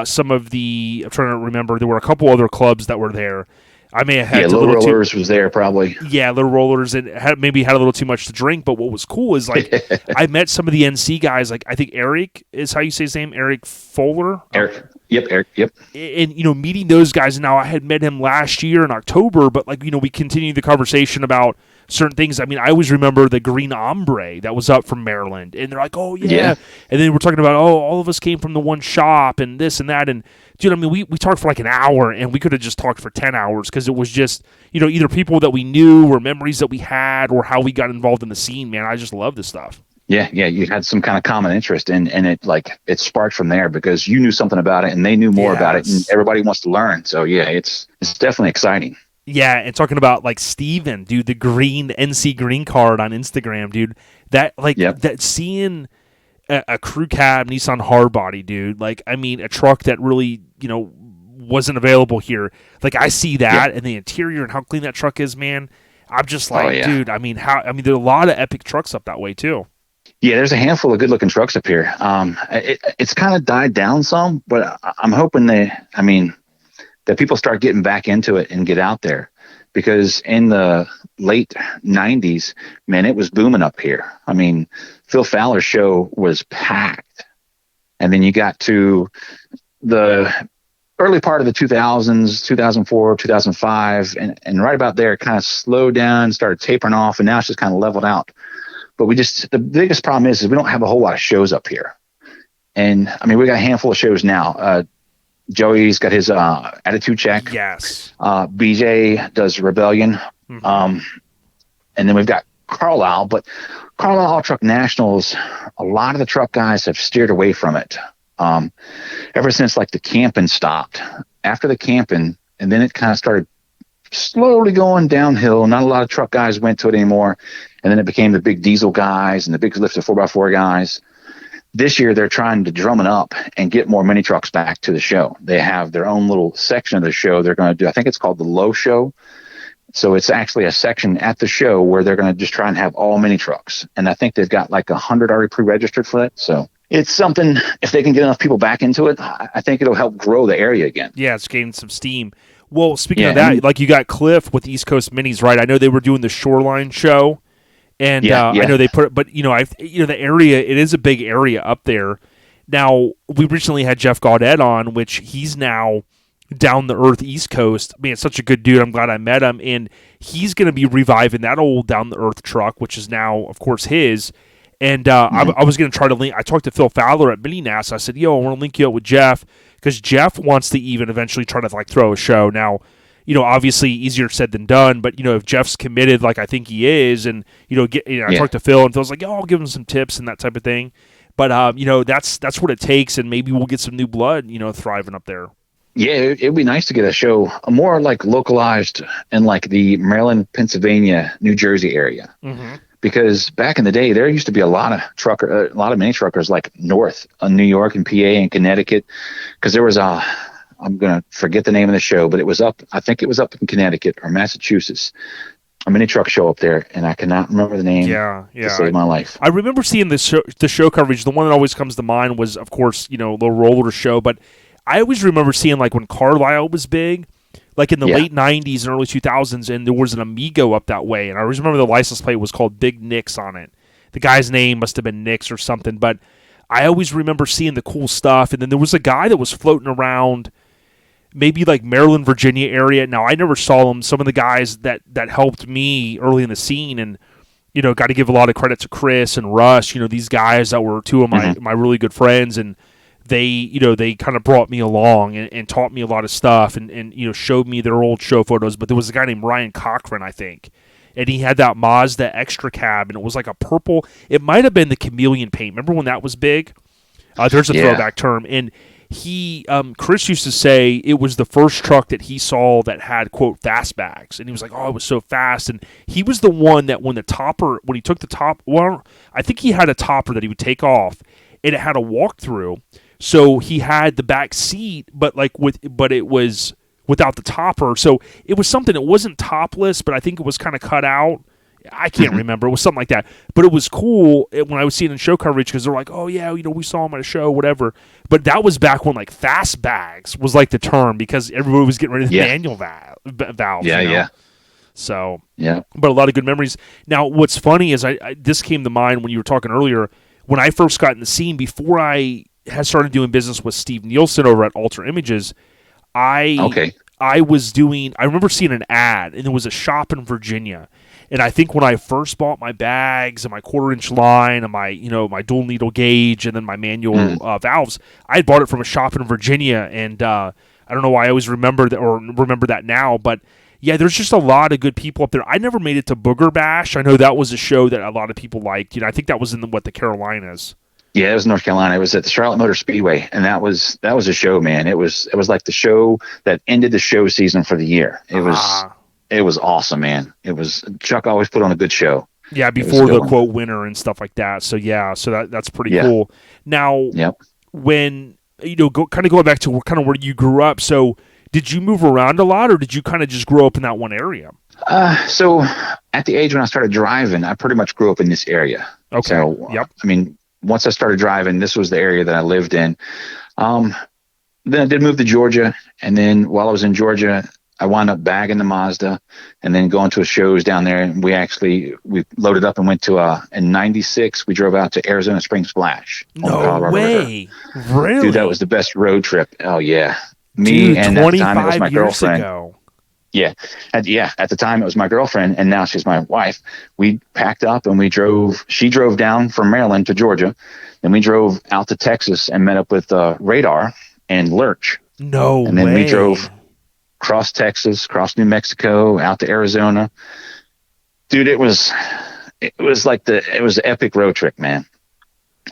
B: some of the, I'm trying to remember, there were a couple other clubs that were there. I may have had
C: Little Rollers was there probably.
B: Yeah, Little Rollers, and maybe had a little too much to drink. But what was cool is like I met some of the NC guys. Like I think Eric is how you say his name, Eric Fowler.
C: Eric. Yep.
B: And meeting those guys. Now I had met him last year in October, but like we continued the conversation about certain things. I mean, I always remember the Green Ombre that was up from Maryland, and they're like, oh yeah. And then we're talking about, oh, all of us came from the one shop and this and that, and dude, I mean, we talked for like an hour, and we could have just talked for 10 hours, because it was just either people that we knew or memories that we had or how we got involved in the scene. Man, I just love this stuff.
C: Yeah, you had some kind of common interest, and it sparked from there, because you knew something about it and they knew more about it, and everybody wants to learn. So yeah, it's definitely exciting.
B: Yeah, and talking about like Steven, dude, the green NC green card on Instagram, dude. That that seeing a crew cab Nissan hardbody, dude. Like, I mean, a truck that really, wasn't available here. Like, I see that and the interior and how clean that truck is, man. I'm just like, dude, I mean, there are a lot of epic trucks up that way too.
C: Yeah, there's a handful of good-looking trucks up here. It's kind of died down some, but I'm hoping that people start getting back into it and get out there, because in the late 90s, man, it was booming up here. I mean, Phil Fowler's show was packed. And then you got to the early part of the 2000s, 2004, 2005, and right about there, it kind of slowed down, started tapering off, and now it's just kind of leveled out. But the biggest problem is we don't have a whole lot of shows up here. And I mean, we got a handful of shows now. Joey's got his attitude check.
B: Yes.
C: BJ does Rebellion. Mm-hmm. And then we've got Carlisle, but Carlisle All Truck Nationals, a lot of the truck guys have steered away from it. Ever since like the camping stopped. After the camping, and then it kind of started slowly going downhill. Not a lot of truck guys went to it anymore. And then it became the big diesel guys and the big lifted 4x4 guys. This year, they're trying to drum it up and get more mini trucks back to the show. They have their own little section of the show they're going to do. I think it's called the Low Show. So it's actually a section at the show where they're going to just try and have all mini trucks. And I think they've got like 100 already pre-registered for that. So it's something, if they can get enough people back into it, I think it'll help grow the area again.
B: Yeah, it's gaining some steam. Well, speaking of that, like you got Cliff with East Coast Minis, right? I know they were doing the Shoreline show, and I know they put it, but the area, it is a big area up there. Now, we recently had Jeff Gaudet on, which he's now down the earth East Coast. Man, such a good dude. I'm glad I met him, and he's going to be reviving that old down the earth truck, which is now, of course, his. And I was going to try to link. I talked to Phil Fowler at Mini NAS. I said, "Yo, I want to link you up with Jeff because Jeff wants to even eventually try to like throw a show." Now, obviously easier said than done, but if Jeff's committed, like I think he is, and I talked to Phil, and Phil's like, "Oh, I'll give him some tips and that type of thing." But that's what it takes, and maybe we'll get some new blood, thriving up there.
C: Yeah, it'd be nice to get a show more like localized in like the Maryland, Pennsylvania, New Jersey area. Mm-hmm. Because back in the day, there used to be a lot of mini truckers like north of New York and PA and Connecticut. Because there was I'm going to forget the name of the show, but I think it was up in Connecticut or Massachusetts, a mini truck show up there, and I cannot remember the name to save my life.
B: I remember seeing the show coverage. The one that always comes to mind was, of course, the roller show, but I always remember seeing like when Carlisle was big, like in the late 90s and early 2000s, and there was an Amigo up that way. And I always remember the license plate was called Big Nick's on it. The guy's name must have been Nick's or something, but I always remember seeing the cool stuff. And then there was a guy that was floating around maybe like Maryland, Virginia area. Now, I never saw him. Some of the guys that helped me early in the scene, and, got to give a lot of credit to Chris and Russ, these guys that were two of my really good friends, and they kind of brought me along and taught me a lot of stuff and showed me their old show photos. But there was a guy named Ryan Cochran, I think, and he had that Mazda extra cab, and it was like a purple. It might have been the chameleon paint. Remember when that was big? There's a throwback term. And Chris used to say it was the first truck that he saw that had, quote, fastbacks. And he was like, oh, it was so fast. And he was the one that when he took the top, well, I think he had a topper that he would take off, and it had a walkthrough. So he had the back seat, but it was without the topper. So it was something. It wasn't topless, but I think it was kind of cut out. I can't remember. It was something like that. But it was cool when I was seeing it in show coverage because they're like, oh yeah, we saw him at a show, whatever. But that was back when like fastbags was like the term because everybody was getting rid of the manual valves.
C: Yeah.
B: So but a lot of good memories. Now, what's funny is this came to mind when you were talking earlier. When I first got in the scene, before I had started doing business with Steve Nielsen over at Alter Images, I remember seeing an ad, and there was a shop in Virginia. And I think when I first bought my bags and my 1/4-inch line and my my dual needle gauge and then my manual valves, I had bought it from a shop in Virginia. And I don't know why I always remember that now, but yeah, there's just a lot of good people up there. I never made it to Booger Bash. I know that was a show that a lot of people liked. I think that was in the Carolinas.
C: Yeah, it was North Carolina. It was at the Charlotte Motor Speedway, and that was a show, man. It was like the show that ended the show season for the year. It was awesome, man. It was Chuck always put on a good show.
B: Yeah, before the quote winter and stuff like that. So that's pretty cool. Now, when going back to kind of where you grew up, so did you move around a lot, or did you kind of just grow up in that one area?
C: So at the age when I started driving, I pretty much grew up in this area.
B: Okay.
C: So, once I started driving, this was the area that I lived in. Then I did move to Georgia, and then while I was in Georgia, I wound up bagging the Mazda and then going to shows down there. And we loaded up and went to, in 96, we drove out to Arizona Spring Splash.
B: No way.
C: River.
B: Really?
C: Dude, that was the best road trip. Oh, yeah.
B: Me,
C: and at the time, it was my girlfriend.
B: Ago.
C: Yeah. At the time, it was my girlfriend, and now she's my wife. We packed up and she drove down from Maryland to Georgia. Then we drove out to Texas and met up with Radar and Lurch.
B: No way.
C: And then we drove across Texas, across New Mexico, out to Arizona. Dude, it was an epic road trip, man.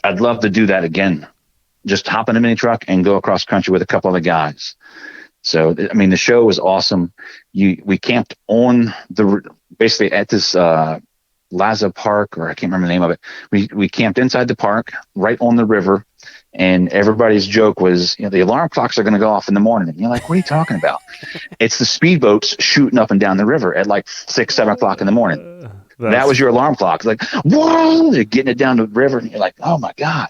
C: I'd love to do that again. Just hop in a mini truck and go across country with a couple of the guys. So, the show was awesome. We camped basically at this Laza Park, or I can't remember the name of it. We camped inside the park, right on the river, And everybody's joke was, the alarm clocks are going to go off in the morning. And you're like, what are you talking about? It's the speedboats shooting up and down the river at like 6, 7 o'clock in the morning. That was your alarm clock. Like, whoa, they're getting it down the river. And you're like, oh my God.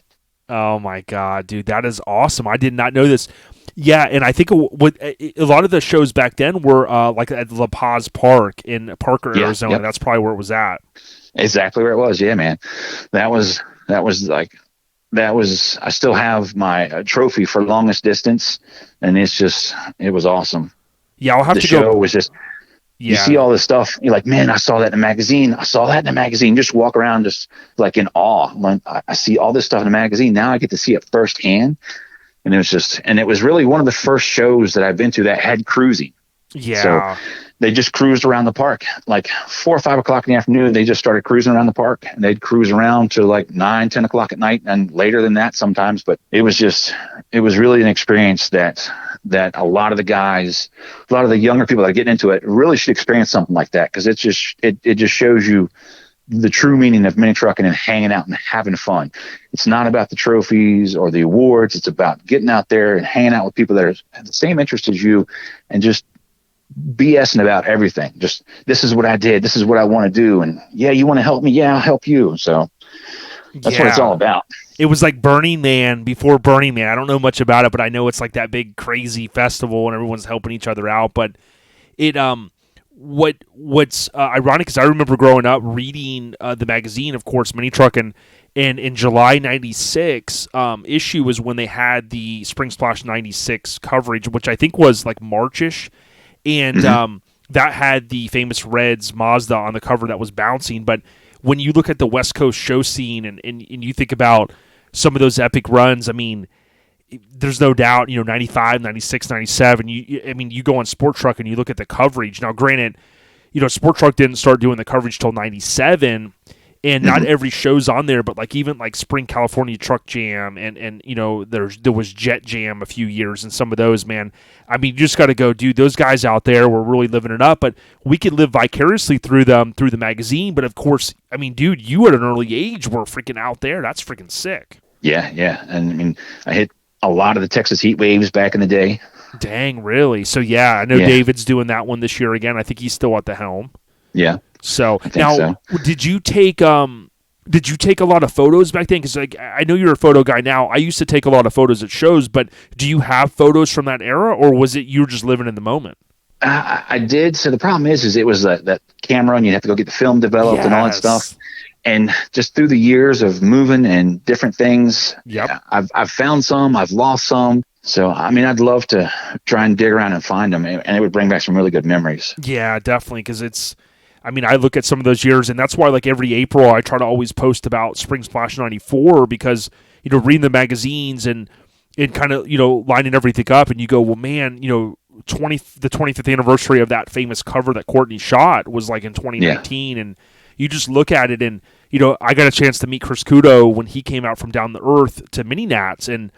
B: Oh my God, dude, that is awesome. I did not know this. Yeah, and I think a lot of the shows back then were like at La Paz Park in Parker, Arizona. Yep. That's probably where it was at.
C: Exactly where it was. Yeah, man. That was I still have my trophy for longest distance, and it was awesome.
B: Yeah, I'll have to go.
C: The show was just, you see all this stuff, you're like, man, I saw that in a magazine. Just walk around just like in awe. Like, I see all this stuff in a magazine. Now I get to see it firsthand. And it was really one of the first shows that I've been to that had cruising.
B: Yeah.
C: So they just cruised around the park, like 4 or 5 o'clock in the afternoon. They just started cruising around the park, and they'd cruise around to like 9, 10 o'clock at night, and later than that sometimes. But it was really an experience that a lot of the guys, a lot of the younger people that get into it really should experience something like that. Cause it just shows you the true meaning of mini trucking and hanging out and having fun. It's not about the trophies or the awards. It's about getting out there and hanging out with people that have the same interest as you, and just BSing about everything. Just, this is what I did. This is what I want to do. And yeah, you want to help me? Yeah, I'll help you. So that's what it's all about. It
B: was like Burning Man before Burning Man. I don't know much about it, but I know it's like that big crazy festival and everyone's helping each other out. But it, what's ironic is I remember growing up reading the magazine, of course, Mini Truckin', and in July '96 issue was when they had the Spring Splash '96 coverage, which I think was like Marchish, and that had the famous Reds Mazda on the cover that was bouncing. But when you look at the West Coast show scene and you think about some of those epic runs, I mean, there's no doubt, 95, 96, 97. You go on Sport Truck and you look at the coverage. Now, granted, Sport Truck didn't start doing the coverage till 97, and not every show's on there, but like even like Spring California Truck Jam and there was Jet Jam a few years, and some of those, man. I mean, you just got to go, dude. Those guys out there were really living it up, but we could live vicariously through them through the magazine. But of course, I mean, dude, you at an early age were freaking out there. That's freaking sick.
C: Yeah, and I mean, I hit a lot of the Texas heat waves back in the day.
B: Dang, really? So yeah, I know David's doing that one this year again. I think he's still at the helm.
C: Yeah.
B: So now, did you take a lot of photos back then? Because like I know you're a photo guy now. I used to take a lot of photos at shows, but do you have photos from that era, or was it you were just living in the moment?
C: I did. So the problem is it was that camera, and you have to go get the film developed and all that stuff. And just through the years of moving and different things, I've found some, I've lost some. So, I mean, I'd love to try and dig around and find them, and it would bring back some really good memories.
B: Yeah, definitely, because I look at some of those years, and that's why, like, every April I try to always post about Spring Splash 94, because, reading the magazines and kind of, lining everything up, and you go, well, man, the 25th anniversary of that famous cover that Courtney shot was, like, in 2019, and you just look at it, and I got a chance to meet Chris Kudo when he came out from Down the Earth to Mini Nats, and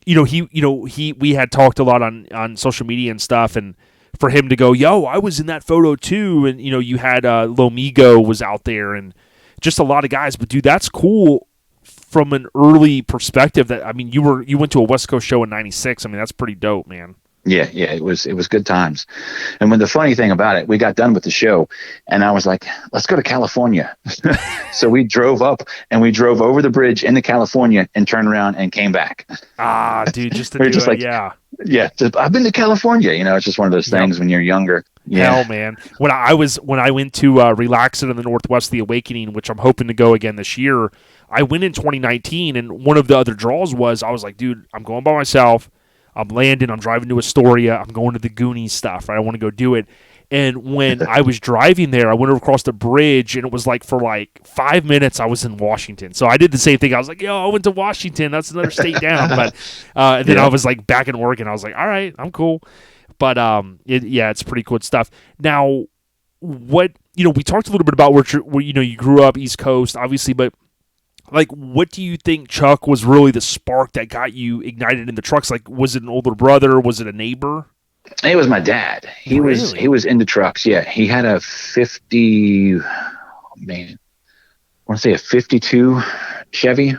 B: we had talked a lot on social media and stuff, and for him to go, yo, I was in that photo too, and you had Lomigo was out there, and just a lot of guys. But dude, that's cool from an early perspective. That you went to a West Coast show in '96. I mean, that's pretty dope, man.
C: Yeah, it was good times. And when the funny thing about it, we got done with the show, and I was like, let's go to California. So we drove up, and we drove over the bridge into California and turned around and came back.
B: Ah, dude, just to do just it, like,
C: yeah. I've been to California. It's just one of those things when you're younger. Yeah.
B: Hell, man. When I went to Relax It in the Northwest, The Awakening, which I'm hoping to go again this year, I went in 2019, and one of the other draws was I was like, dude, I'm going by myself. I'm landing, I'm driving to Astoria, I'm going to the Goonies stuff, right? I want to go do it. And when I was driving there, I went across the bridge, and it was like for like 5 minutes I was in Washington. So I did the same thing. I was like, yo, I went to Washington. That's another state down. But and then I was like back in Oregon. I was like, all right, I'm cool. But it's pretty cool stuff. Now, what we talked a little bit about where you grew up East Coast, obviously, but like, what do you think, Chuck, was really the spark that got you ignited in the trucks? Like, was it an older brother? Was it a neighbor?
C: It was my dad. He was into trucks. Yeah, he had a 52 Chevy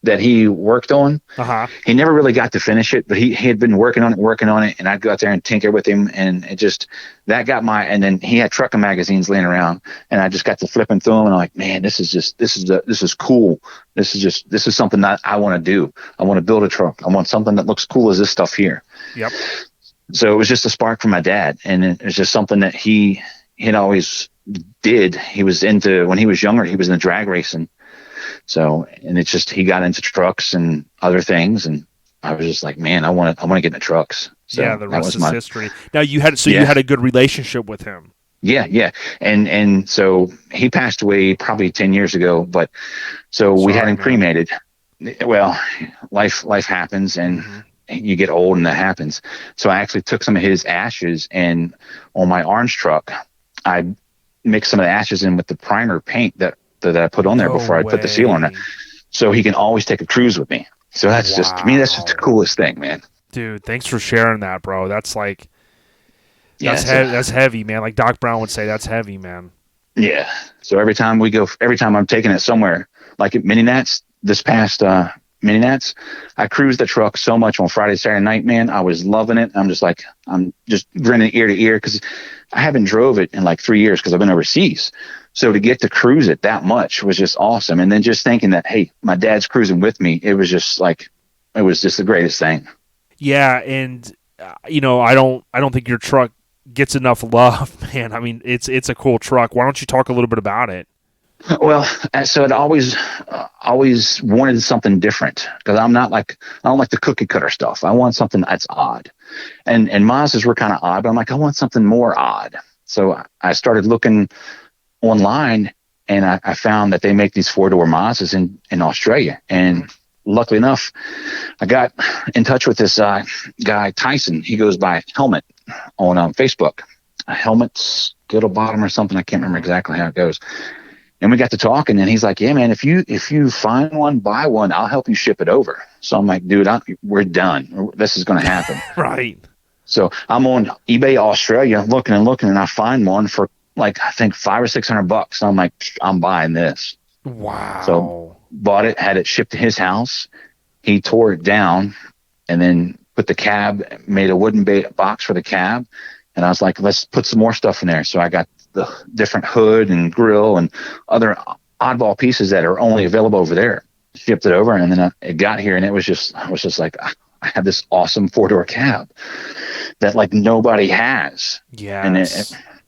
C: that he worked on.
B: Uh-huh.
C: He never really got to finish it, but he had been working on it, and I'd go out there and tinker with him, and it just that got and then he had Truckin magazines laying around, and I just got to flipping through them, and I'm like, man, this is cool. This is something that I want to do. I want to build a truck. I want something that looks cool as this stuff here.
B: Yep.
C: So it was just a spark from my dad, and it was just something that he had always did. He was into, when he was younger, he was into drag racing. So, and it's just, he got into trucks and other things, and I was just like, man, I want to get into trucks. So
B: yeah, the rest is history. Now you had a good relationship with him.
C: Yeah. And so he passed away probably 10 years ago, but so we had him cremated. Well, life happens, and you get old, and that happens. So I actually took some of his ashes, and on my orange truck, I mixed some of the ashes in with the primer paint that I put on there before I put the seal on it, so he can always take a cruise with me. So that's just, to me, that's just the coolest thing, man.
B: Dude, thanks for sharing that, bro. That's like, that's heavy, man. Like Doc Brown would say, that's heavy, man.
C: Yeah. So every time I'm taking it somewhere, like at Mini Nats, this past Mini Nats, I cruised the truck so much on Friday, Saturday night, man. I was loving it. I'm just grinning ear to ear, because I haven't drove it in like 3 years because I've been overseas. So to get to cruise it that much was just awesome. And then just thinking that, hey, my dad's cruising with me, it was just the greatest thing.
B: Yeah, and I don't think your truck gets enough love, man. I mean, it's a cool truck. Why don't you talk a little bit about it?
C: Well, so I'd always wanted something different, because I don't like the cookie cutter stuff. I want something that's odd, and Mazdas were kind of odd, but I'm like, I want something more odd. So I started looking online, and I found that they make these 4-door Mazdas in Australia, and luckily enough, I got in touch with this guy Tyson. He goes by Helmet on Facebook. Helmet's Skittle Bottom or something. I can't remember exactly how it goes. And we got to talking, and he's like, yeah, man, if you find one, buy one, I'll help you ship it over. So I'm like, dude, we're done. This is going to happen.
B: Right.
C: So I'm on eBay Australia looking, and I find one for like, I think $500 or $600. So I'm like, I'm buying this.
B: Wow.
C: So bought it, had it shipped to his house. He tore it down, and then put the cab, made a wooden box for the cab. And I was like, let's put some more stuff in there. So I got the different hood and grill and other oddball pieces that are only available over there. Shipped it over, and then it got here, and I was just like, I have this awesome 4-door cab that like nobody has.
B: Yeah.
C: And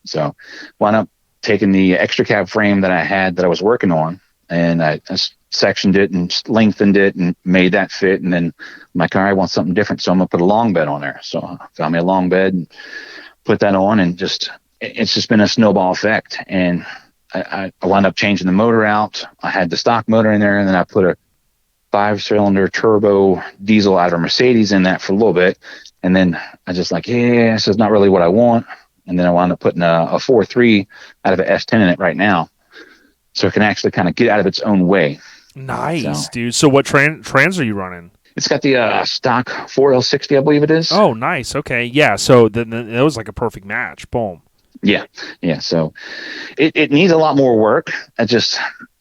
C: so wound up taking the extra cab frame that I had that I was working on, and I sectioned it and lengthened it and made that fit. And then I'm like, all right, I want something different, so I'm gonna put a long bed on there. So I found me a long bed and put that on, and it's just been a snowball effect. And I wound up changing the motor out. I had the stock motor in there, and then I put a 5-cylinder turbo diesel out of Mercedes in that for a little bit. And then I just like, yeah, this is not really what I want. And then I wound up putting a 4.3 out of an S10 in it right now, so it can actually kind of get out of its own way.
B: Nice, dude. So what trans are you running?
C: It's got the stock 4L60, I believe it is.
B: Oh, nice. Okay, yeah. So then it was like a perfect match. Boom.
C: Yeah. So it needs a lot more work.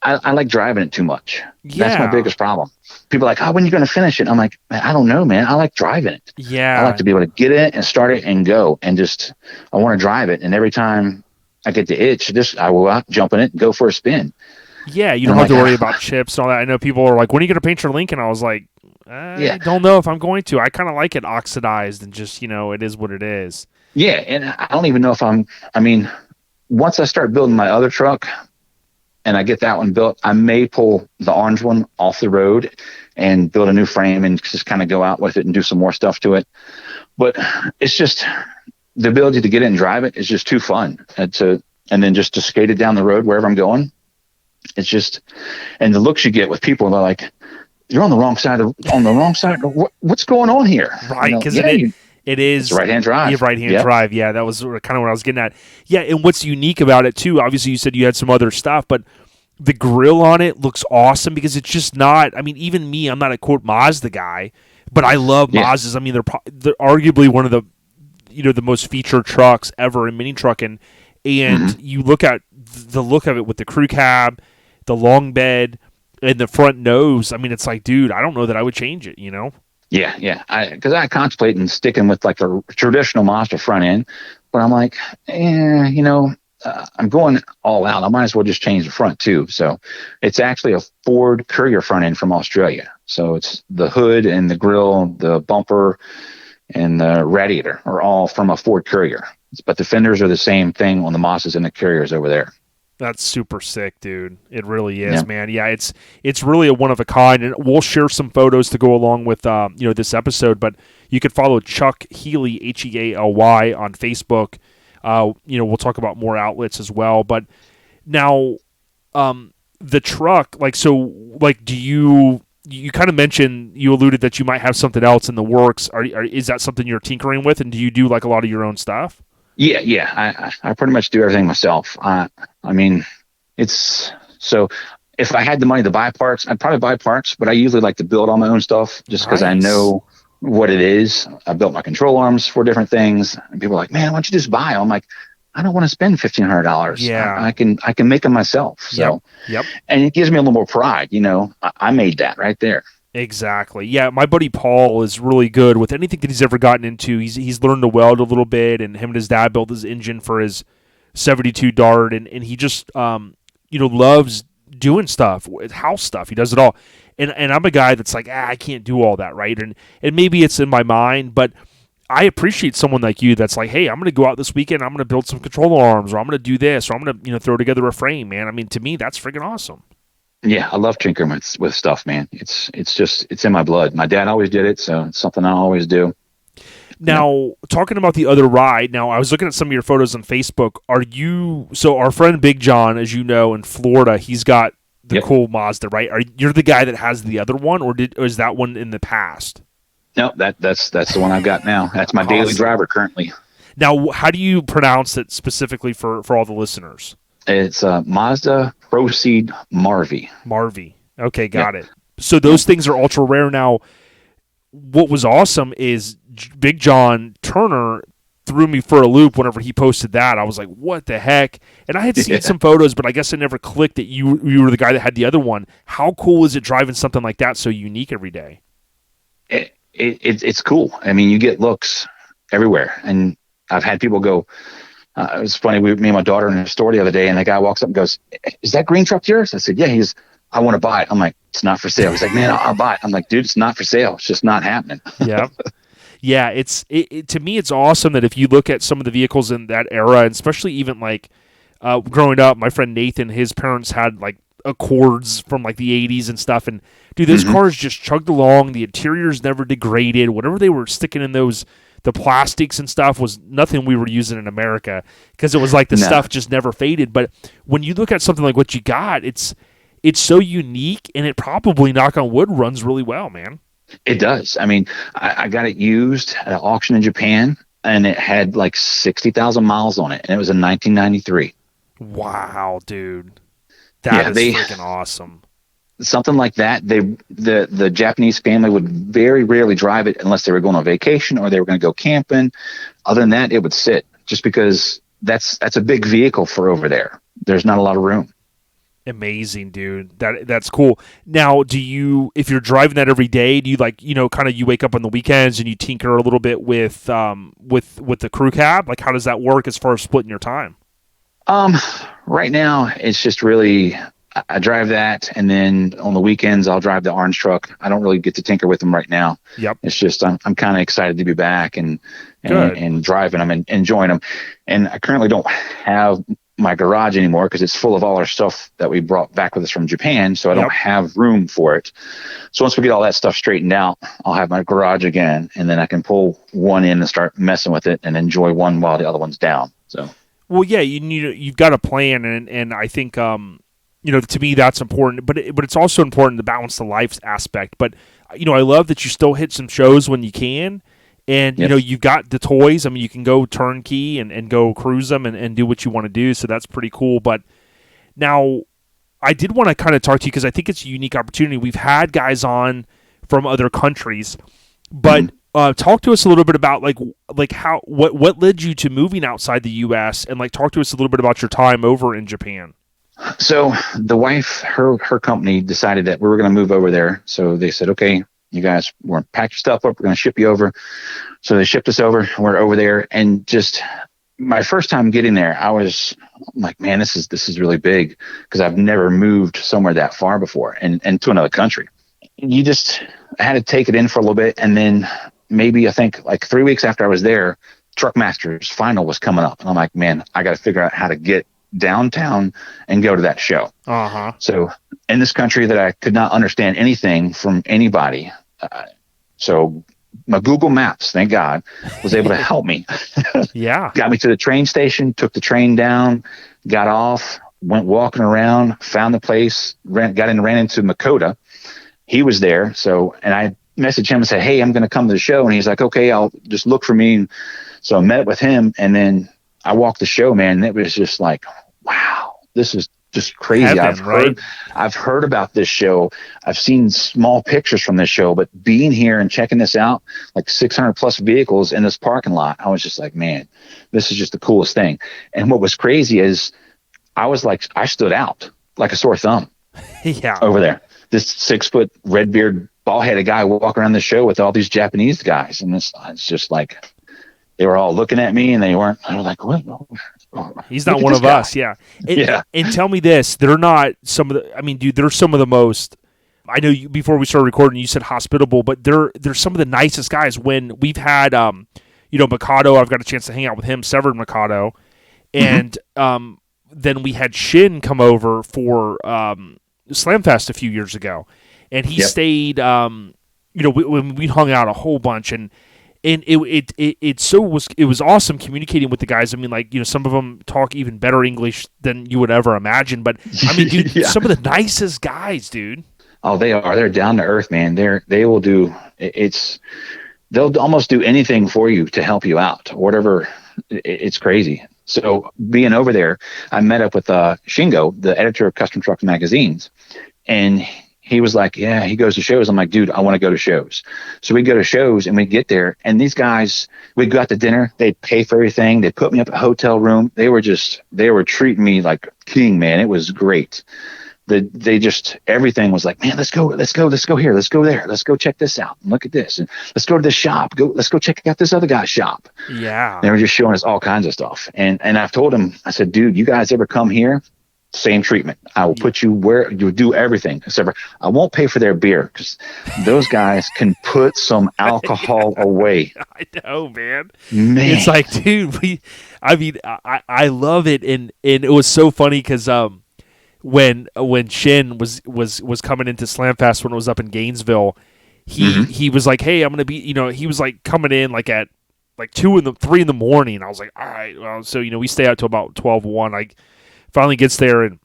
C: I like driving it too much.
B: Yeah.
C: That's my biggest problem. People are like, oh, when are you going to finish it? I'm like, man, I don't know, man. I like driving it.
B: Yeah.
C: I like to be able to get it and start it and go, and I want to drive it. And every time I get the itch, I will out, jump in it, and go for a spin.
B: Yeah, you don't have to worry about chips and all that. I know people are like, when are you going to paint your Lincoln? I was like, I don't know if I'm going to. I kind of like it oxidized, and just, it is what it is.
C: Yeah, and I don't even know if once I start building my other truck and I get that one built, I may pull the orange one off the road and build a new frame and just kind of go out with it and do some more stuff to it. But it's just the ability to get it and drive it is just too fun. And then just to skate it down the road wherever I'm going. It's just, and the looks you get with people, they're like, you're on the wrong side. What's going on here?
B: Right, because it is
C: right-hand drive.
B: Yeah, right-hand drive. Yeah, that was kind of what I was getting at. Yeah, and what's unique about it, too, obviously you said you had some other stuff, but the grill on it looks awesome, because it's just not, even me, I'm not a, quote, Mazda guy, but I love Mazdas. They're arguably one of the, the most featured trucks ever in mini trucking, and you look at the look of it with the crew cab, the long bed, and the front nose. I mean, it's like, dude, I don't know that I would change it.
C: Yeah. Because I contemplating sticking with like a traditional Mazda front end, but I'm like, I'm going all out. I might as well just change the front too. So it's actually a Ford Courier front end from Australia. So it's the hood and the grille, the bumper, and the radiator are all from a Ford Courier. But the fenders are the same thing on the Mazdas and the Couriers over there.
B: That's super sick, dude. It really is, man. Yeah, it's really a one of a kind, and we'll share some photos to go along with this episode. But you can follow Chuck Healy, Healy, on Facebook. We'll talk about more outlets as well. But now, the truck, do you kind of mentioned, you alluded that you might have something else in the works. Is that something you're tinkering with, and do you do like a lot of your own stuff?
C: Yeah. I pretty much do everything myself. I mean, it's so if I had the money to buy parts, I'd probably buy parts, but I usually like to build all my own stuff just because I know what it is. I built my control arms for different things, and people are like, man, why don't you just buy them? I'm like, I don't want to spend $1,500.
B: Yeah.
C: I can make them myself. So,
B: yep.
C: And it gives me a little more pride. I made that right there.
B: Exactly. Yeah, my buddy Paul is really good with anything that he's ever gotten into. He's learned to weld a little bit, and him and his dad built his engine for his 72 Dart, and he just loves doing stuff, house stuff. He does it all. And I'm a guy that's like, I can't do all that, right? And maybe it's in my mind, but I appreciate someone like you that's like, hey, I'm going to go out this weekend, I'm going to build some control arms, or I'm going to do this, or I'm going to throw together a frame, man. I mean, to me, that's freaking awesome.
C: Yeah, I love tinkering with stuff, man. It's in my blood. My dad always did it, so it's something I always do.
B: Now, talking about the other ride, now I was looking at some of your photos on Facebook. So our friend Big John, as you know, in Florida, he's got the cool Mazda, right? You're the guy that has the other one, or is that one in the past?
C: No, that's the one I've got now. That's my daily driver currently.
B: Now, how do you pronounce it specifically for all the listeners?
C: It's Mazda Proceed Marvie.
B: Marvie. Okay, got it. So those things are ultra rare. Now, what was awesome is Big John Turner threw me for a loop whenever he posted that. I was like, what the heck? And I had seen some photos, but I guess I never clicked that you were the guy that had the other one. How cool is it driving something like that so unique every day?
C: It's cool. I mean, you get looks everywhere. And I've had people go, it was funny. Me and my daughter in a store the other day, and the guy walks up and goes, is that green truck yours? I said, yeah. I want to buy it. I'm like, it's not for sale. He's like, man, I'll buy it. I'm like, dude, it's not for sale. It's just not happening.
B: Yeah. Yeah. To me, it's awesome that if you look at some of the vehicles in that era, and especially even like growing up, my friend Nathan, his parents had like Accords from like the 80s and stuff. And dude, those cars just chugged along. The interiors never degraded. Whatever they were sticking in the plastics and stuff was nothing we were using in America, because it was like the stuff just never faded. But when you look at something like what you got, it's so unique, and it probably, knock on wood, runs really well, man.
C: It does. I mean, I got it used at an auction in Japan, and it had like 60,000 miles on it, and it was in 1993.
B: Wow, dude. That is freaking awesome.
C: Something like that, the Japanese family would very rarely drive it unless they were going on vacation or they were going to go camping. Other than that, it would sit, just because that's a big vehicle for over there. There's not a lot of room.
B: Amazing, dude. That's cool. Now, if you're driving that every day, do you you wake up on the weekends and you tinker a little bit with the crew cab? Like, how does that work as far as splitting your time?
C: Right now it's just really, I drive that, and then on the weekends I'll drive the orange truck. I don't really get to tinker with them right now.
B: Yep.
C: It's just I'm kind of excited to be back and driving them and enjoying them. And I currently don't have my garage anymore because it's full of all our stuff that we brought back with us from Japan, so I don't have room for it. So once we get all that stuff straightened out, I'll have my garage again, and then I can pull one in and start messing with it and enjoy one while the other one's down. So,
B: well, yeah, you've got a plan, and I think to me that's important, but it's also important to balance the life aspect. But I love that you still hit some shows when you can. And, you've got the toys. I mean, you can go turnkey and go cruise them and do what you want to do. So that's pretty cool. But now I did want to kind of talk to you because I think it's a unique opportunity. We've had guys on from other countries, but talk to us a little bit about what led you to moving outside the U.S. and talk to us a little bit about your time over in Japan.
C: So the wife, her company decided that we were going to move over there. So they said, okay, you guys, we're going to pack your stuff up. We're going to ship you over. So they shipped us over. We're over there, and just my first time getting there, I'm like, man, this is really big, because I've never moved somewhere that far before, and to another country. You just had to take it in for a little bit, and then maybe I think like 3 weeks after I was there, Truck Masters final was coming up, and I'm like, man, I got to figure out how to get downtown and go to that show. So in this country that I could not understand anything from anybody, so my Google Maps, thank God, was able to help me.
B: Yeah.
C: Got me to the train station, took the train down, got off, went walking around, found the place, ran into Makota. He was there. So, and I messaged him and said, hey, I'm going to come to the show. And he's like, okay, I'll just look for me. And so I met with him, and then I walked the show, man. And it was just like, wow, this is just crazy.
B: Heaven,
C: I've heard about this show. I've seen small pictures from this show, but being here and checking this out, like 600 plus vehicles in this parking lot, I was just like, man, this is just the coolest thing. And what was crazy is I stood out like a sore thumb.
B: Yeah.
C: Over there, this 6 foot red beard, bald headed guy walking around the show with all these Japanese guys. And it's just like, they were all looking at me, and they were like, what?
B: He's not one of us. Yeah. And tell me this, they're not some of the, I mean, dude, they're some of the most, I know you, before we started recording, you said hospitable, but they're some of the nicest guys. When we've had, Mikado, I've got a chance to hang out with him, Severed Mikado. And, then we had Shin come over for, Slamfest a few years ago, and he stayed, when we hung out a whole bunch, and it was awesome communicating with the guys. I mean, like, some of them talk even better English than you would ever imagine. But I mean, dude, some of the nicest guys, dude.
C: Oh, they are. They're down to earth, man. They'll almost do anything for you to help you out, or whatever. It's crazy. So being over there, I met up with Shingo, the editor of Custom Truck magazines, and he was like, yeah, he goes to shows. I'm like, dude, I want to go to shows. So we go to shows, and we get there, and these guys, we go out to dinner. They pay for everything. They put me up at a hotel room. They were treating me like king, man. It was great. Everything was like, man, let's go here. Let's go there. Let's go check this out. And look at this. And let's go to this shop. Let's go check out this other guy's shop.
B: Yeah.
C: They were just showing us all kinds of stuff. And I've told him, I said, dude, you guys ever come here? Same treatment. I will put you where you do everything. Except for I won't pay for their beer, because those guys can put some alcohol away.
B: I know, man. It's like, dude, I love it. And it was so funny because, when Shin was coming into Slamfest when it was up in Gainesville, he was like, hey, I'm gonna be, he was like coming in like at like 3 in the morning. I was like, all right, well, so we stay out till about 12:01. I finally gets there, and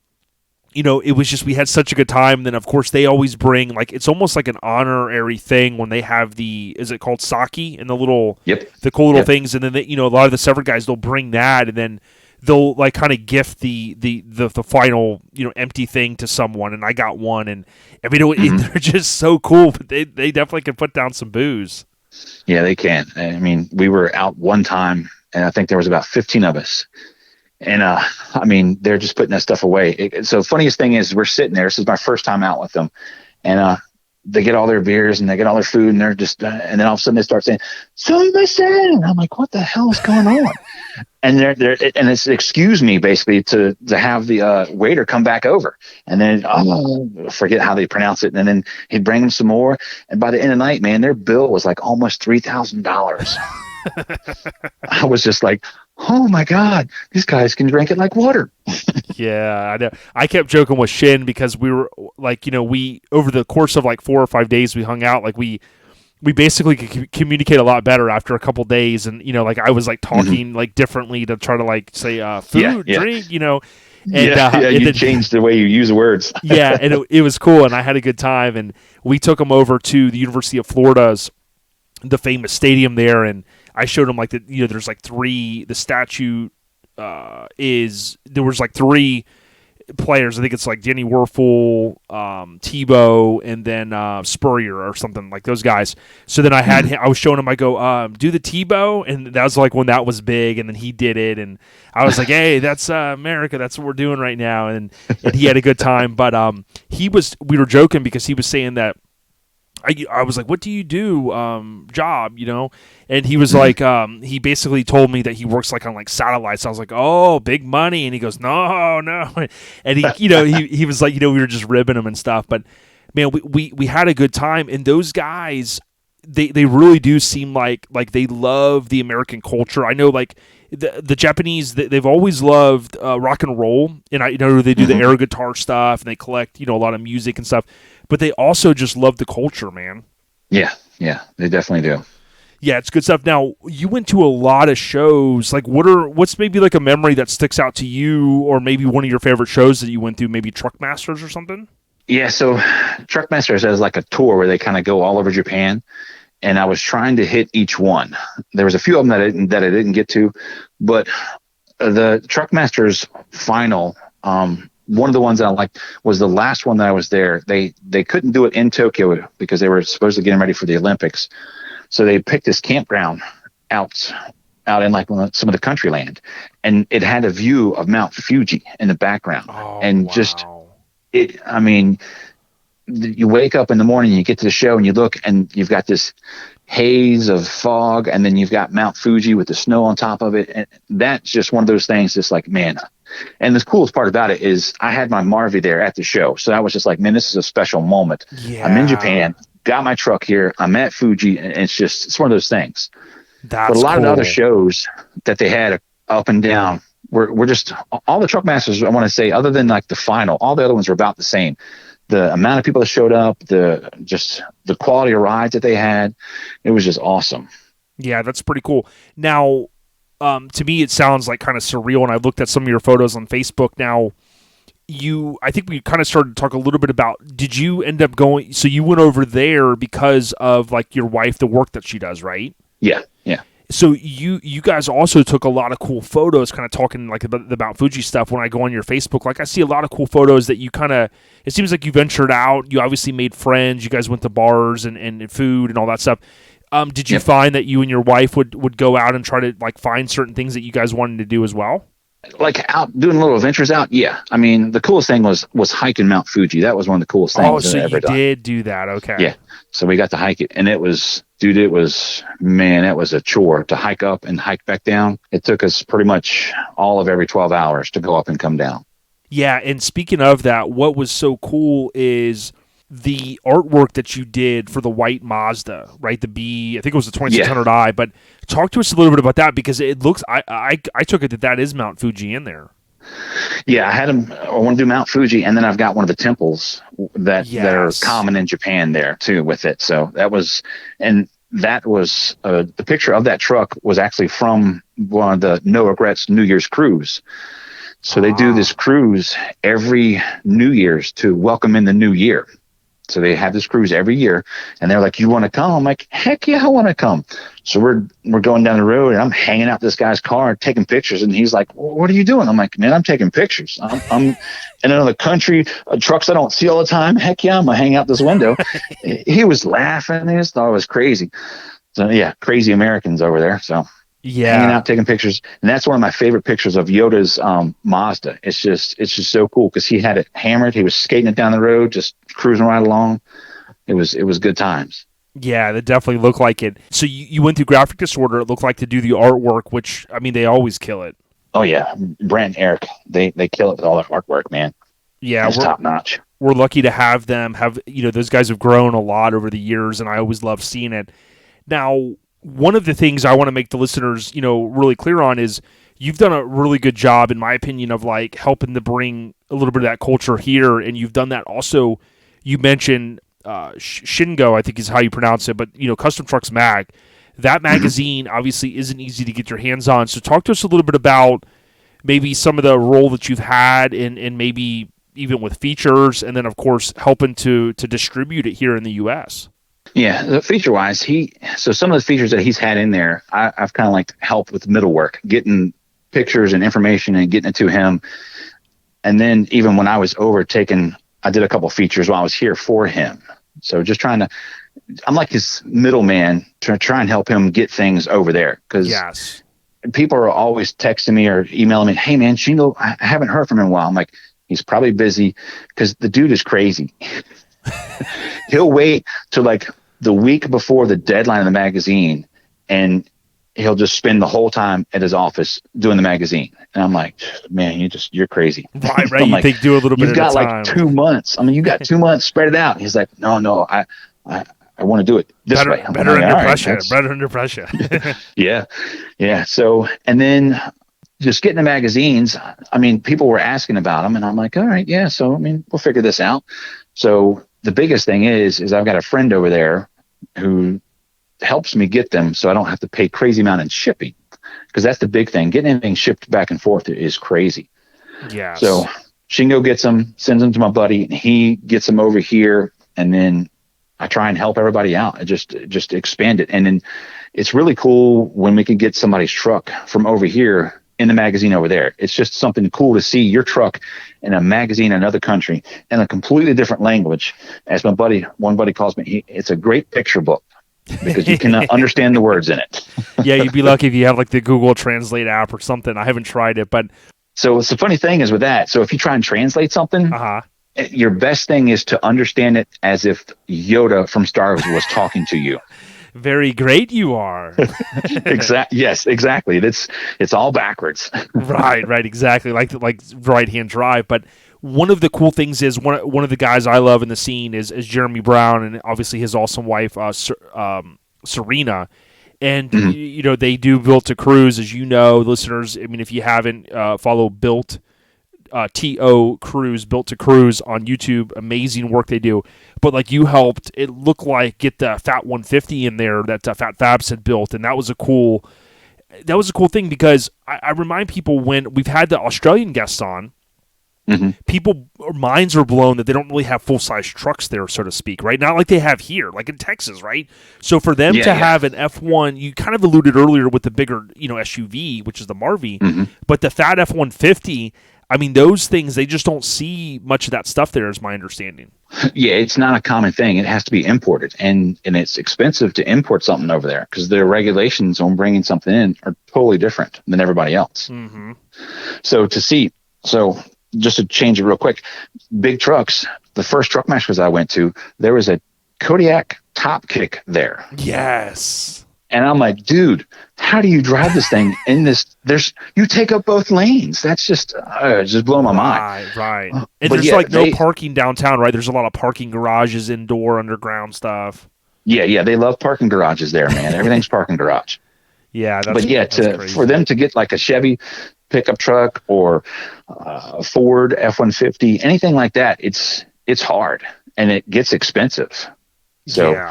B: it was just, we had such a good time. And then of course they always bring, like, it's almost like an honorary thing when they have is it called sake, and the cool little things, and then they, a lot of the Severed guys, they'll bring that, and then they'll like kind of gift the final empty thing to someone, and I got one, and I mean they're just so cool, but they definitely can put down some booze.
C: Yeah, they can. I mean, we were out one time, and I think there was about 15 of us, and I mean, they're just putting that stuff away. So funniest thing is, we're sitting there. This is my first time out with them, and they get all their beers and they get all their food, and they're just and then all of a sudden they start saying, "So listen," I'm like, "What the hell is going on?" And it's excuse me, basically, to have the waiter come back over, and then forget how they pronounce it, and then he'd bring them some more, and by the end of the night, man, their bill was like almost $3,000. I was just like, oh my God, these guys can drink it like water.
B: Yeah, I know. I kept joking with Shin, because we were like, we over the course of like 4 or 5 days we hung out, like we basically could communicate a lot better after a couple days, and like I was like talking like differently to try to like say food, drink, and
C: you changed the way you use words.
B: Yeah, and it was cool, and I had a good time, and we took them over to the University of Florida's, the famous stadium there, and I showed them like there's like 3, the statue there was like 3 players. I think it's like Danny Werfel, Tebow, and then Spurrier or something like those guys. So then I was showing him. I go, do the Tebow, and that was like when that was big, and then he did it, and I was like, hey, that's America. That's what we're doing right now, and he had a good time. But we were joking because he was saying that. I was like, what do you do, job, And he was like, he basically told me that he works like on like satellites. I was like, oh, big money. And he goes, no. And he, he was like, we were just ribbing him and stuff. But man, we had a good time. And those guys, they really do seem like they love the American culture. I know like the Japanese, they've always loved rock and roll. And I know they do the air guitar stuff and they collect, a lot of music and stuff. But they also just love the culture, man.
E: Yeah, they definitely do.
B: Yeah, it's good stuff. Now, you went to a lot of shows. Like, what's maybe like a memory that sticks out to you, or maybe one of your favorite shows that you went through, maybe Truck Masters or something?
E: Yeah, so Truck Masters has like a tour where they kind of go all over Japan, and I was trying to hit each one. There was a few of them that I didn't get to, but the Truck Masters final. One of the ones that I liked was the last one that I was there. They couldn't do it in Tokyo because they were supposedly getting ready for the Olympics. So they picked this campground out in like some of the country land, and it had a view of Mount Fuji in the background.
B: Oh,
E: and
B: wow.
E: You wake up in the morning, you get to the show and you look and you've got this haze of fog, and then you've got Mount Fuji with the snow on top of it. And that's just one of those things, just like, man. And the coolest part about it is I had my Marvie there at the show. So I was just like, man, this is a special moment.
B: Yeah.
E: I'm in Japan, got my truck here, I'm at Fuji, and it's one of those things.
B: That's
E: but a lot
B: cool.
E: of the other shows that they had up and down were just all the Truck Masters, I want to say, other than like the final, all the other ones were about the same. The amount of people that showed up, the quality of rides that they had, it was just awesome.
B: Yeah, that's pretty cool. Now, to me, it sounds like kind of surreal, and I looked at some of your photos on Facebook. Now, I think we kind of started to talk a little bit about, did you end up going, so you went over there because of like your wife, the work that she does, right?
E: Yeah.
B: So you guys also took a lot of cool photos, kind of talking like about the Mount Fuji stuff. When I go on your Facebook, like I see a lot of cool photos that you kind of, it seems like you ventured out. You obviously made friends. You guys went to bars and food and all that stuff. Did you find that you and your wife would go out and try to like find certain things that you guys wanted to do as well?
E: Like out doing little adventures out? Yeah. I mean, the coolest thing was hiking Mount Fuji. That was one of the coolest things
B: I've ever done. Oh, so you did do that. Okay.
E: Yeah. So we got to hike it, and it was a chore to hike up and hike back down. It took us pretty much all of every 12 hours to go up and come down.
B: Yeah. And speaking of that, what was so cool is the artwork that you did for the white Mazda, right? The B, I think it was the 2600i, but talk to us a little bit about that, because it looks, I took it that is Mount Fuji in there.
E: Yeah, I want to do Mount Fuji, and then I've got one of the temples that are common in Japan there too with it. So that was the picture of that truck was actually from one of the No Regrets New Year's cruise. So they do this cruise every New Year's to welcome in the new year. So they have this cruise every year, and they're like, "You want to come?" I'm like, "Heck yeah, I want to come." So we're going down the road, and I'm hanging out this guy's car, taking pictures, and he's like, well, "What are you doing?" I'm like, "Man, I'm taking pictures. I'm in another country, trucks I don't see all the time. Heck yeah, I'm gonna hang out this window." He was laughing. He just thought it was crazy. So yeah, crazy Americans over there. So hanging out, taking pictures, and that's one of my favorite pictures of Yoda's Mazda. It's just so cool because he had it hammered. He was skating it down the road, just cruising right along. It was good times.
B: Yeah, that definitely looked like it. So you went through graphic disorder. It looked like to do the artwork, which I mean they always kill it.
E: Oh yeah, Brent and Eric, they kill it with all their artwork, man.
B: Yeah,
E: it's top notch.
B: We're lucky to have them. Those guys have grown a lot over the years, and I always love seeing it. Now, one of the things I want to make the listeners, really clear on is you've done a really good job, in my opinion, of like helping to bring a little bit of that culture here, and you've done that also. You mentioned Shingo, I think is how you pronounce it, but Custom Trucks Mag. That magazine obviously isn't easy to get your hands on. So talk to us a little bit about maybe some of the role that you've had in maybe even with features, and then of course helping to distribute it here in the U.S.
E: Yeah, feature-wise, some of the features that he's had in there, I've kind of like helped with middle work, getting pictures and information and getting it to him. And then even when I was over I did a couple features while I was here for him. So just I'm like his middleman to try and help him get things over there. Because people are always texting me or emailing me, hey man, Shingo, I haven't heard from him in a while. I'm like, he's probably busy because the dude is crazy. He'll wait till like the week before the deadline of the magazine, and he'll just spend the whole time at his office doing the magazine. And I'm like, man, you're crazy.
B: Right.
E: I'm
B: You
E: like,
B: think do a little bit
E: you've
B: at
E: got
B: a time.
E: like 2 months. I mean, you got 2 months, spread it out. And he's like, no, I want to do it this way. I'm
B: Better
E: like,
B: under
E: all right,
B: pressure. Better under pressure.
E: Yeah. So, and then just getting the magazines, I mean, people were asking about them, and I'm like, all right, yeah. So, I mean, we'll figure this out. So the biggest thing is I've got a friend over there who helps me get them, so I don't have to pay crazy amount in shipping, because that's the big thing. Getting anything shipped back and forth is crazy.
B: Yeah.
E: So Shingo gets them, sends them to my buddy, and he gets them over here, and then I try and help everybody out and just expand it. And then it's really cool when we can get somebody's truck from over here in the magazine over there. It's just something cool to see your truck in a magazine in another country in a completely different language. As one buddy calls me, it's a great picture book because you can understand the words in it.
B: Yeah, you'd be lucky if you have like the Google Translate app or something. I haven't tried it, but
E: so it's the funny thing is with that. So if you try and translate something, your best thing is to understand it as if Yoda from Star Wars was talking to you.
B: Very great you are.
E: Yes, exactly. It's all backwards.
B: Right, exactly. Like right-hand drive. But one of the cool things is one of the guys I love in the scene is Jeremy Brown, and obviously his awesome wife Serena. And they do Built to Cruise, as you know, listeners. I mean, if you haven't, follow Built TO Cruise, Built to Cruise on YouTube. Amazing work they do. But like you helped, it looked like get the Fat 150 in there that Fat Fabs had built, and that was a cool thing because I remind people when we've had the Australian guests on, people minds are blown that they don't really have full size trucks there, so to speak, right? Not like they have here, like in Texas, right? So for them to have an F1, you kind of alluded earlier with the bigger, SUV, which is the Marvie, but the Fat F-150. I mean, those things, they just don't see much of that stuff there, is my understanding.
E: Yeah, it's not a common thing. It has to be imported, and it's expensive to import something over there because their regulations on bringing something in are totally different than everybody else. So just to change it real quick, big trucks, the first truck masters I went to, there was a Kodiak top kick there.
B: Yes.
E: And I'm like, dude, how do you drive this thing in this? You take up both lanes. That's just blowing my mind.
B: Right. And there's no parking downtown, right? There's a lot of parking garages, indoor, underground stuff.
E: Yeah. They love parking garages there, man. Everything's parking garage.
B: Yeah.
E: For them to get like a Chevy pickup truck or a Ford F-150, anything like that, it's hard and it gets expensive. So,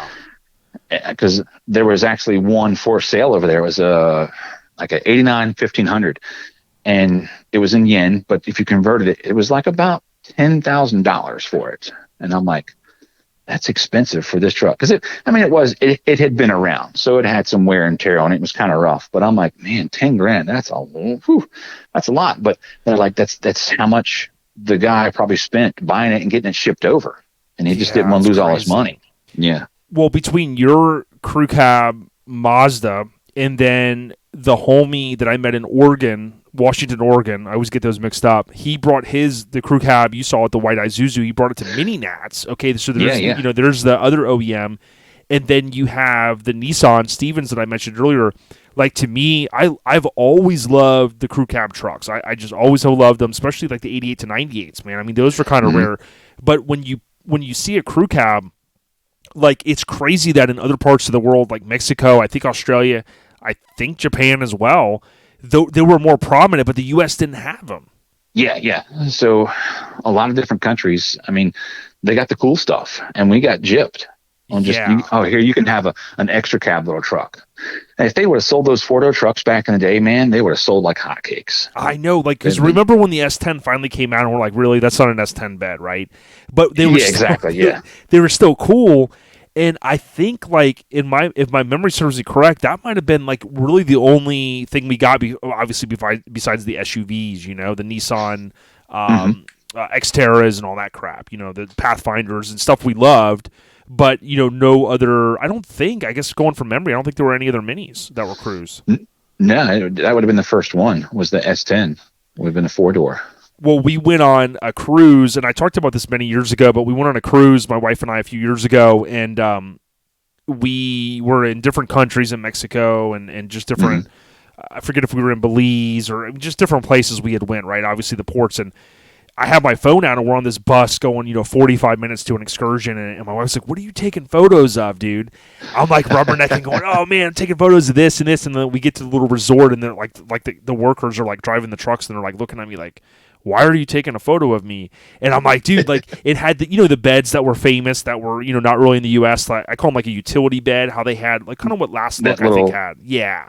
E: because there was actually one for sale over there. It was like a 89 1500, and it was in yen, but if you converted it, it was like about $10,000 for it. And I'm like, that's expensive for this truck. Because it had been around, so it had some wear and tear on it. It was kind of rough, but I'm like, man, $10,000, that's a lot. But they're like, that's how much the guy probably spent buying it and getting it shipped over, and he just didn't want to lose all his money. Yeah.
B: Well, between your crew cab Mazda and then the homie that I met in Washington, Oregon, I always get those mixed up. He brought the crew cab you saw at the White Isuzu. He brought it to Mini Nats. Okay, so there's there's the other OEM, and then you have the Nissan Stevens that I mentioned earlier. Like, to me, I've always loved the crew cab trucks. I just always have loved them, especially like the 88 to 98s, man. I mean, those are kind of rare. But when you see a crew cab, like, it's crazy that in other parts of the world, like Mexico, I think Australia, I think Japan as well, though they were more prominent, but the U.S. didn't have them. Yeah.
E: So a lot of different countries, I mean, they got the cool stuff, and we got gypped on just, here you can have an extra cab little truck. And if they would have sold those 4-door trucks back in the day, man, they would have sold like hotcakes.
B: I know, like, because remember when the S10 finally came out and we're like, really, that's not an S10 bed, right? But they were
E: exactly.
B: They were still cool. And I think like if my memory serves me correct, that might have been like really the only thing we got. Obviously, besides the SUVs, the Nissan Xterras and all that crap, the Pathfinders and stuff we loved. But no other. I don't think. I guess going from memory, I don't think there were any other minis that were cruise.
E: No, that would have been the first one. Was the S10? Would have been a 4-door.
B: Well, we went on a cruise, and I talked about this many years ago, but we went on a cruise, my wife and I, a few years ago, and we were in different countries in Mexico and just different, I forget if we were in Belize or just different places we had went, right? Obviously the ports, and I have my phone out, and we're on this bus going, 45 minutes to an excursion, and my wife's like, "What are you taking photos of, dude?" I'm like rubbernecking, going, "Oh man, I'm taking photos of this and this," and then we get to the little resort, and they're like the workers are like driving the trucks, and they're like looking at me like, "Why are you taking a photo of me?" And I'm like, dude, like it had the the beds that were famous that were not really in the U.S. Like, I call them like a utility bed. How they had like kind of what Last Look I think had,
E: Yeah,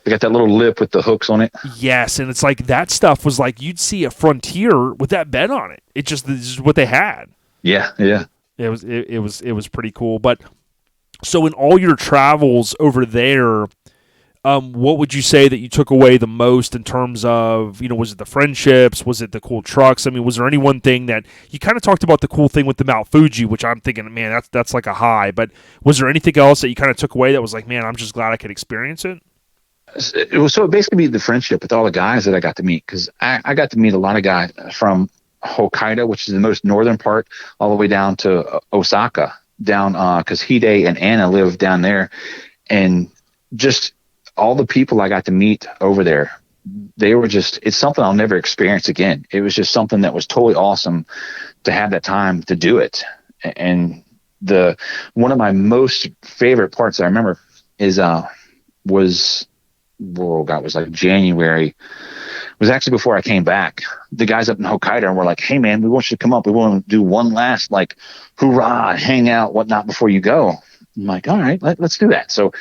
E: they got that little lip with the hooks on it.
B: Yes, and it's like that stuff was like you'd see a Frontier with that bed on it. This is what they had.
E: Yeah.
B: It was pretty cool. But so in all your travels over there, what would you say that you took away the most in terms of, was it the friendships? Was it the cool trucks? I mean, was there any one thing that you kind of talked about the cool thing with the Mount Fuji, which I'm thinking, man, that's like a high. But was there anything else that you kind of took away that was like, man, I'm just glad I could experience it?
E: It was basically the friendship with all the guys that I got to meet, because I got to meet a lot of guys from Hokkaido, which is the most northern part, all the way down to Osaka, down because Hide and Anna live down there, and just all the people I got to meet over there, they were just, it's something I'll never experience again. It was just something that was totally awesome to have that time to do it. And one of my most favorite parts I remember is was like January. It was actually before I came back. The guys up in Hokkaido and were like, "Hey man, we want you to come up. We want to do one last like hoorah, hang out, whatnot before you go." I'm like, "All right, let's do that." So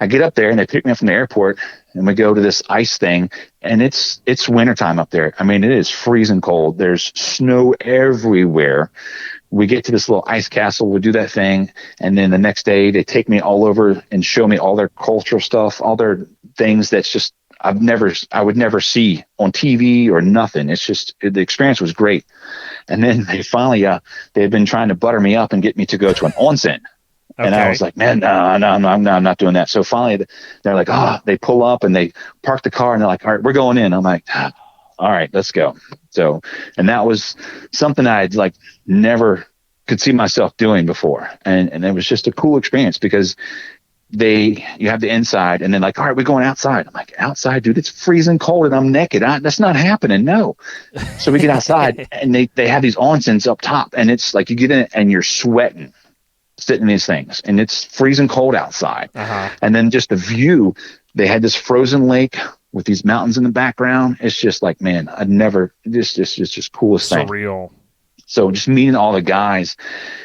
E: I get up there and they pick me up from the airport and we go to this ice thing, and it's wintertime up there. I mean, it is freezing cold. There's snow everywhere. We get to this little ice castle, we do that thing, and then the next day they take me all over and show me all their cultural stuff, all their things that's just I would never see on TV or nothing. It's just, the experience was great. And then they finally they had been trying to butter me up and get me to go to an onsen. Okay. And I was like, man, no, I'm not doing that. So finally they're like, they pull up and they park the car and they're like, all right, we're going in. I'm like, all right, let's go. So, and that was something I'd like never could see myself doing before. And it was just a cool experience because you have the inside and then like, all right, we're going outside. I'm like, outside, dude, it's freezing cold and I'm naked. That's not happening. No. So we get outside and they have these onsens up top, and it's like you get in it and you're sweating sitting in these things, and it's freezing cold outside. And then just the view, they had this frozen lake with these mountains in the background. It's just like, man, it's just coolest thing.
B: Surreal.
E: So just meeting all the guys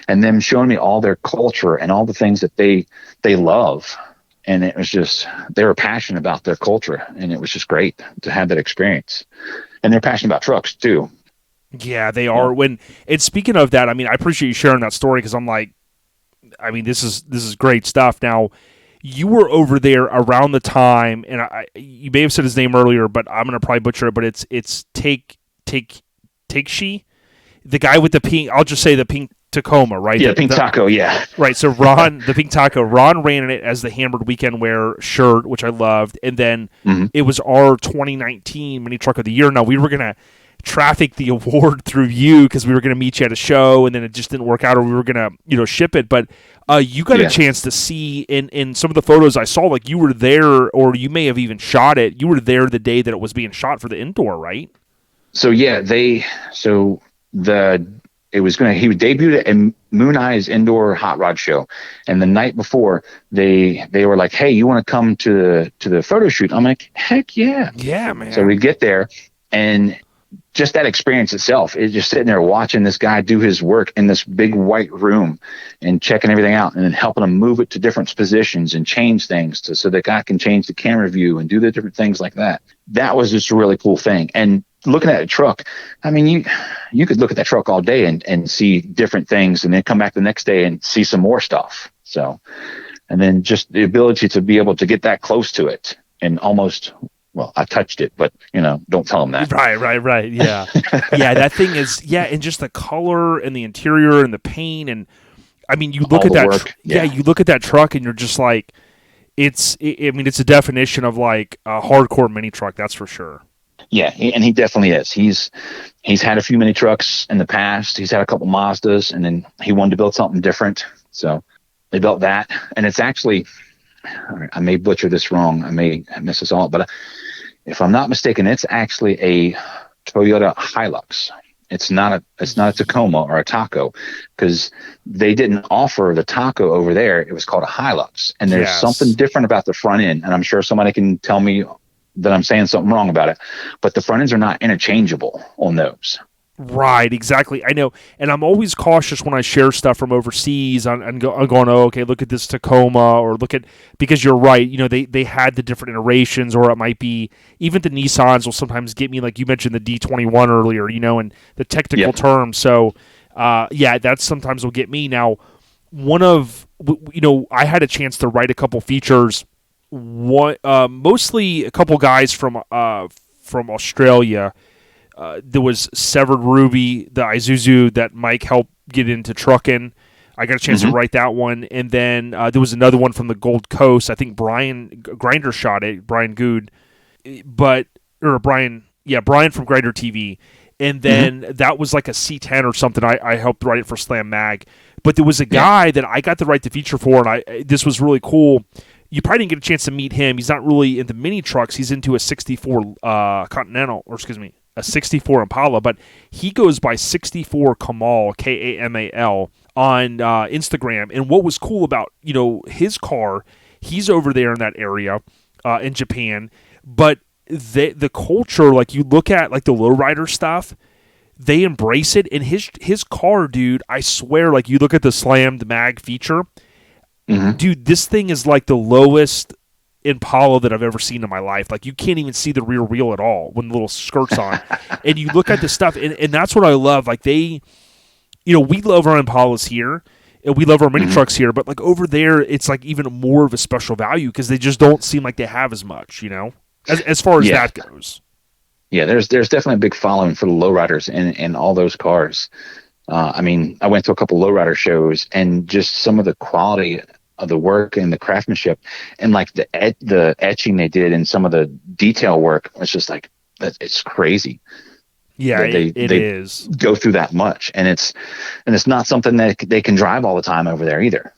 E: and them showing me all their culture and all the things that they love. And it was just, they were passionate about their culture, and it was just great to have that experience. And they're passionate about trucks too.
B: Yeah, they are. And speaking of that, I mean, I appreciate you sharing that story, because I'm like, I mean, this is great stuff. Now, you were over there around the time, and you may have said his name earlier, but I'm going to probably butcher it, but it's Takshi, the guy with the pink, I'll just say the pink Tacoma, right?
E: Yeah, pink taco, yeah.
B: Right, so the pink taco, Ron ran it as the Hammered Weekend Wear shirt, which I loved, and then it was our 2019 Mini Truck of the Year. Now, we were going to traffic the award through you because we were going to meet you at a show, and then it just didn't work out, or we were going to ship it, but you got a chance to see in some of the photos I saw, like you were there, or you may have even shot it. You were there the day that it was being shot for the indoor, right?
E: So yeah, he debuted at Moon Eye's indoor hot rod show, and the night before they were like, "Hey, you want to come to the photo shoot?" I'm like, "Heck yeah,
B: man!"
E: So we get there, and just that experience itself is just sitting there watching this guy do his work in this big white room and checking everything out, and then helping him move it to different positions and change things so the guy can change the camera view and do the different things like that. That was just a really cool thing. And looking at a truck, I mean, you could look at that truck all day and see different things, and then come back the next day and see some more stuff. So, and then just the ability to be able to get that close to it and almost, well, I touched it, but don't tell them that.
B: Right. Yeah. Yeah. That thing is, and just the color and the interior and the paint. And I mean, you look at that. You look at that truck and you're just like, it's a definition of like a hardcore mini truck. That's for sure.
E: Yeah, and he definitely is. He's had a few mini trucks in the past. He's had a couple Mazdas, and then he wanted to build something different. So they built that, and it's actually, I may butcher this wrong. I may miss this all, but if I'm not mistaken, it's actually a Toyota Hilux. It's not a Tacoma or a Taco, because they didn't offer the Taco over there. It was called a Hilux, and there's something different about the front end, and I'm sure somebody can tell me that I'm saying something wrong about it, but the front ends are not interchangeable on those.
B: Right, exactly. I know, and I'm always cautious when I share stuff from overseas. I'm going, oh, okay, look at this Tacoma, or because you're right. They had the different iterations, or it might be even the Nissans will sometimes get me, like you mentioned the D21 earlier, and the technical terms. So, that sometimes will get me. Now, I had a chance to write a couple features. Mostly a couple guys from Australia. There was Severed Ruby, the Isuzu that Mike helped get into Truckin. I got a chance to write that one, and then there was another one from the Gold Coast. I think Brian Grinder shot it, Brian Good, Brian from Grinder TV, and then that was like a C10 or something. I helped write it for Slam Mag, but there was a guy that I got to write the feature for, and this was really cool. You probably didn't get a chance to meet him. He's not really into mini trucks. He's into a 64 a 64 Impala, but he goes by 64 Kamal, Kamal, on Instagram. And what was cool about, his car, he's over there in that area in Japan, but the culture, like you look at like the lowrider stuff, they embrace it. And his car, dude, I swear, like you look at the Slammed Mag feature, dude, this thing is like the lowest Impala that I've ever seen in my life. Like you can't even see the rear wheel at all when the little skirt's on. And you look at the stuff, and that's what I love. Like we love our Impalas here, and we love our mini trucks here, but like over there, it's like even more of a special value because they just don't seem like they have as much, as far as that goes.
E: Yeah, there's definitely a big following for the lowriders in all those cars. I went to a couple lowrider shows, and just some of the quality of the work and the craftsmanship, and like the etching they did and some of the detail work, it's just like, it's crazy.
B: Yeah, it is.
E: Go through that much, and it's not something that they can drive all the time over there either.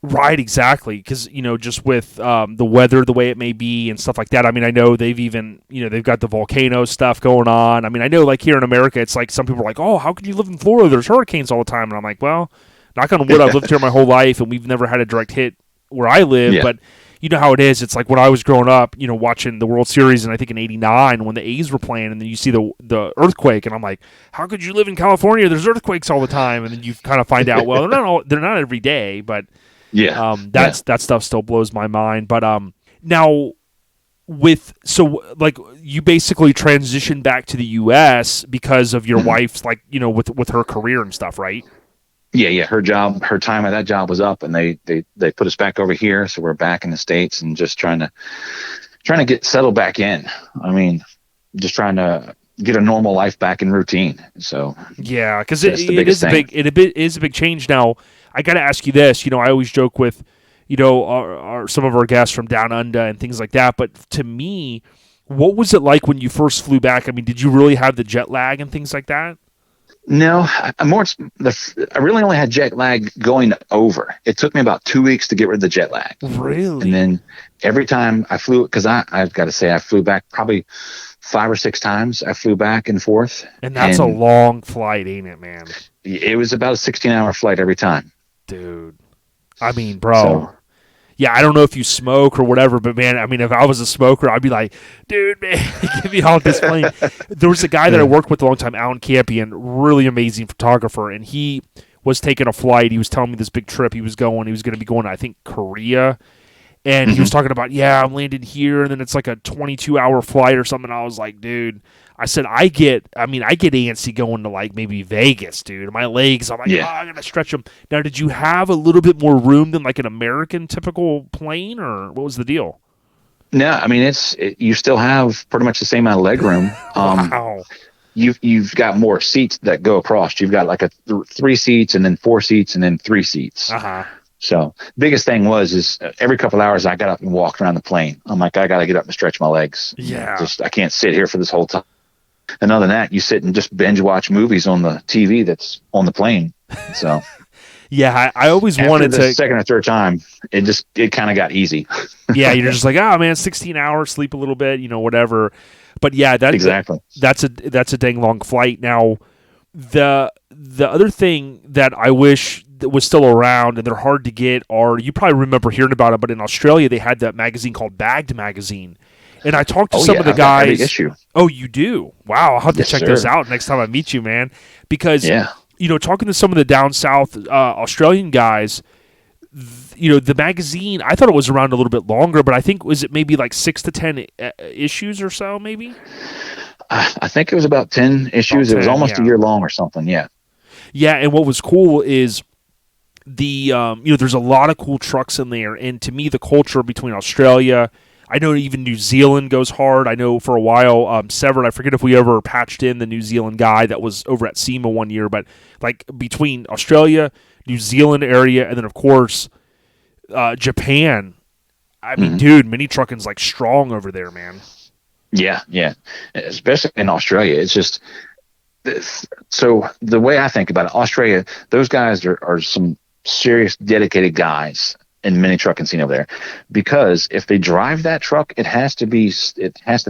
B: Right, exactly. Because just with the weather, the way it may be, and stuff like that. I know they've even they've got the volcano stuff going on. I know like here in America, it's like some people are like, oh, how can you live in Florida? There's hurricanes all the time, and I'm like, well, knock on wood, I've lived here my whole life, and we've never had a direct hit where I live. Yeah. But you know how it is. It's like when I was growing up, watching the World Series, and I think in '89 when the A's were playing, and then you see the earthquake, and I'm like, how could you live in California? There's earthquakes all the time, and then you kind of find out, well, they're not every day, but that stuff still blows my mind. But now you basically transitioned back to the U.S. because of your wife's with her career and stuff, right?
E: Yeah. Her time at that job was up, and they put us back over here. So we're back in the States and just trying to get settled back in. Just trying to get a normal life back in routine. So
B: yeah, because it is a big change. Now I got to ask you this. I always joke with, some of our guests from Down Under and things like that. But to me, what was it like when you first flew back? Did you really have the jet lag and things like that?
E: No, I really only had jet lag going over. It took me about 2 weeks to get rid of the jet lag.
B: Really?
E: And then every time I flew, because I've got to say I flew back probably 5 or 6 times. I flew back and forth.
B: And that's a long flight, ain't it, man?
E: It was about a 16-hour flight every time.
B: Dude. Bro. Yeah, I don't know if you smoke or whatever, but man, if I was a smoker, I'd be like, dude, man, give me all this plane. There was a guy that I worked with a long time, Alan Campion, really amazing photographer, and he was taking a flight. He was telling me this big trip he was going. He was going to be going to, I think, Korea. And he was talking about, I'm landing here, and then it's like a 22-hour flight or something. I was like, dude, I said, I get antsy going to like maybe Vegas, dude. My legs, I'm like, I gotta stretch them. Now, did you have a little bit more room than like an American typical plane, or what was the deal?
E: No, I mean you still have pretty much the same amount of leg room.
B: Wow.
E: You've got more seats that go across. You've got like a 3 seats, and then 4 seats, and then 3 seats. So biggest thing is every couple hours I got up and walked around the plane. I'm like, I got to get up and stretch my legs.
B: Yeah.
E: I can't sit here for this whole time. And other than that, you sit and just binge watch movies on the TV that's on the plane. So
B: yeah, I always wanted
E: the
B: to.
E: Second or third time, it kind of got easy.
B: Yeah, you're just like, oh man, 16 hours, sleep a little bit, whatever. But yeah,
E: exactly.
B: That's a dang long flight. Now, the other thing that I wish that was still around, and they're hard to get, are, you probably remember hearing about it, but in Australia they had that magazine called Bagged Magazine. And I talked to some of the guys.
E: Every issue.
B: Oh, you do? Wow, I'll have to check
E: sir.
B: those out next time I meet you, man. Because talking to some of the down south Australian guys, the magazine, I thought it was around a little bit longer, but I think was it maybe like 6 to 10 issues or so, maybe.
E: I think it was about 10 issues. 10, it was almost a year long or something. Yeah.
B: Yeah, and what was cool is the there's a lot of cool trucks in there, and to me the culture between Australia, I know even New Zealand goes hard. I know for a while Severed, I forget if we ever patched in the New Zealand guy that was over at SEMA one year, but like between Australia, New Zealand area, and then of course Japan, I mean, dude, mini trucking's like strong over there, man.
E: Yeah, especially in Australia. It's just so the way I think about it, Australia, those guys are some serious dedicated guys in mini trucking scene over there, because if they drive that truck, it has to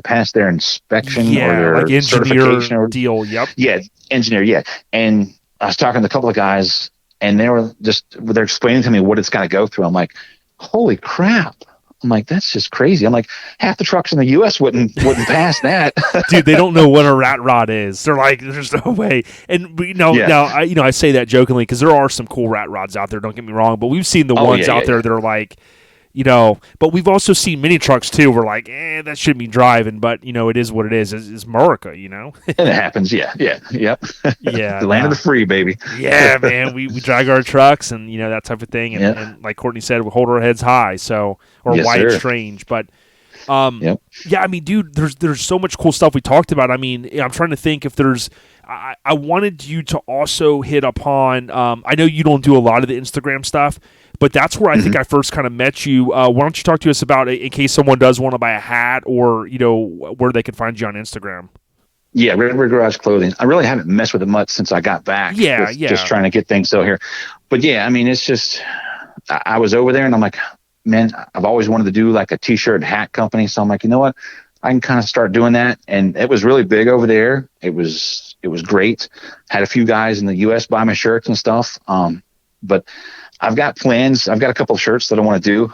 E: pass their inspection or their
B: like
E: certification or
B: deal. Yep.
E: Yeah, engineer. Yeah, and I was talking to a couple of guys, and they're explaining to me what it's got to go through. I'm like, holy crap. I'm like, that's just crazy. I'm like, half the trucks in the U.S. wouldn't pass that.
B: Dude, they don't know what a rat rod is. They're like, there's no way. And now I say that jokingly because there are some cool rat rods out there. Don't get me wrong, but we've seen the ones out there that are like, but we've also seen mini trucks too. We're like, that shouldn't be driving, but it is what it is. It's America, And
E: it happens. Yeah. Yeah. The land of the free, baby.
B: Yeah, man. We drag our trucks and that type of thing. And like Courtney said, we hold our heads high. So, or
E: yes,
B: why
E: sir.
B: it's strange, but. Yeah, I mean, dude, there's so much cool stuff we talked about. I mean, I'm trying to think if there's. I wanted you to also hit upon. I know you don't do a lot of the Instagram stuff, but that's where I think I first kind of met you. Why don't you talk to us about it in case someone does want to buy a hat, or where they can find you on Instagram?
E: Yeah, Redbird Garage Clothing. I really haven't messed with it much since I got back.
B: Yeah.
E: Just trying to get things so here, but yeah, I mean, it's just I was over there and I'm like, man, I've always wanted to do like a t-shirt and hat company. So I'm like, you know what? I can kind of start doing that. And it was really big over there. It was great. Had a few guys in the US buy my shirts and stuff. But I've got plans. I've got a couple of shirts that I want to do.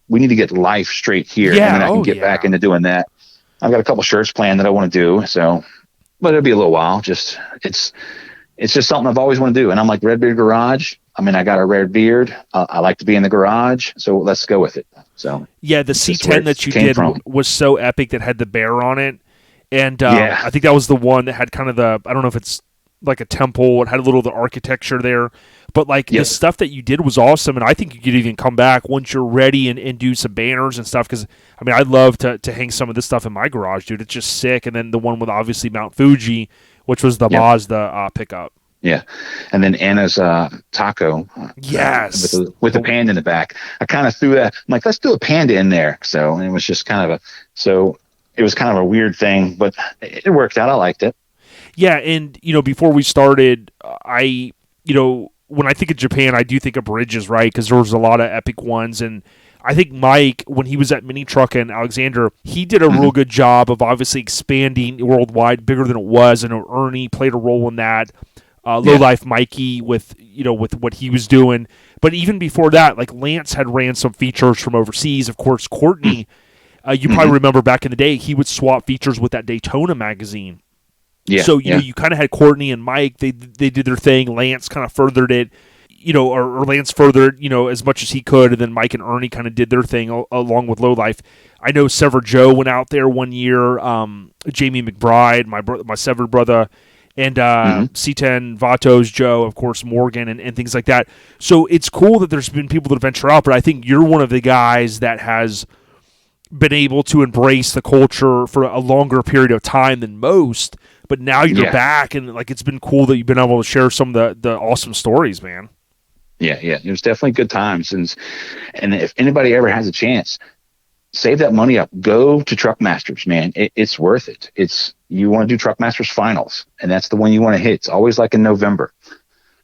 E: We need to get life straight here.
B: Yeah.
E: And then I can get back into doing that. I've got a couple of shirts planned that I want to do. So, but it'll be a little while. It's just something I've always wanted to do. And I'm like, Redbeard Garage. I mean, I got a red beard. I like to be in the garage, so let's go with it. So
B: yeah, the C10 that you did was so epic that had the bear on it, and I think that was the one that had kind of the, I don't know if it's like a temple. It had a little of the architecture there, but like the stuff that you did was awesome, and I think you could even come back once you're ready and do some banners and stuff. Because I mean, I'd love to hang some of this stuff in my garage, dude. It's just sick. And then the one with obviously Mount Fuji, which was the Mazda pickup.
E: Yeah, and then Anna's taco.
B: Yes,
E: with the panda in the back. I kind of threw that. I'm like, let's do a panda in there. So it was just kind of it was kind of a weird thing, but it worked out. I liked it.
B: Yeah, and before we started, when I think of Japan, I do think of bridges, right? Because there was a lot of epic ones, and I think Mike, when he was at Mini Truck in Alexander, he did a real good job of obviously expanding worldwide, bigger than it was, and Ernie played a role in that. Low Life Mikey with what he was doing. But even before that, like Lance had ran some features from overseas. Of course, Courtney, you probably remember back in the day, he would swap features with that Daytona magazine. Yeah. So, you kind of had Courtney and Mike, they did their thing. Lance kind of furthered it. or Lance furthered, as much as he could, and then Mike and Ernie kind of did their thing along with Low Life. I know Sever Joe went out there one year, Jamie McBride, my severed brother, and C10 Vatos Joe, of course, Morgan, and things like that. So it's cool that there's been people that venture out, but I think you're one of the guys that has been able to embrace the culture for a longer period of time than most. But now you're back, and like it's been cool that you've been able to share some of the awesome stories, man.
E: Yeah. It was definitely good times, and if anybody ever has a chance, save that money up. Go to Truck Masters, man. It's worth it. You want to do Truck Masters finals, and that's the one you want to hit. It's always like in November,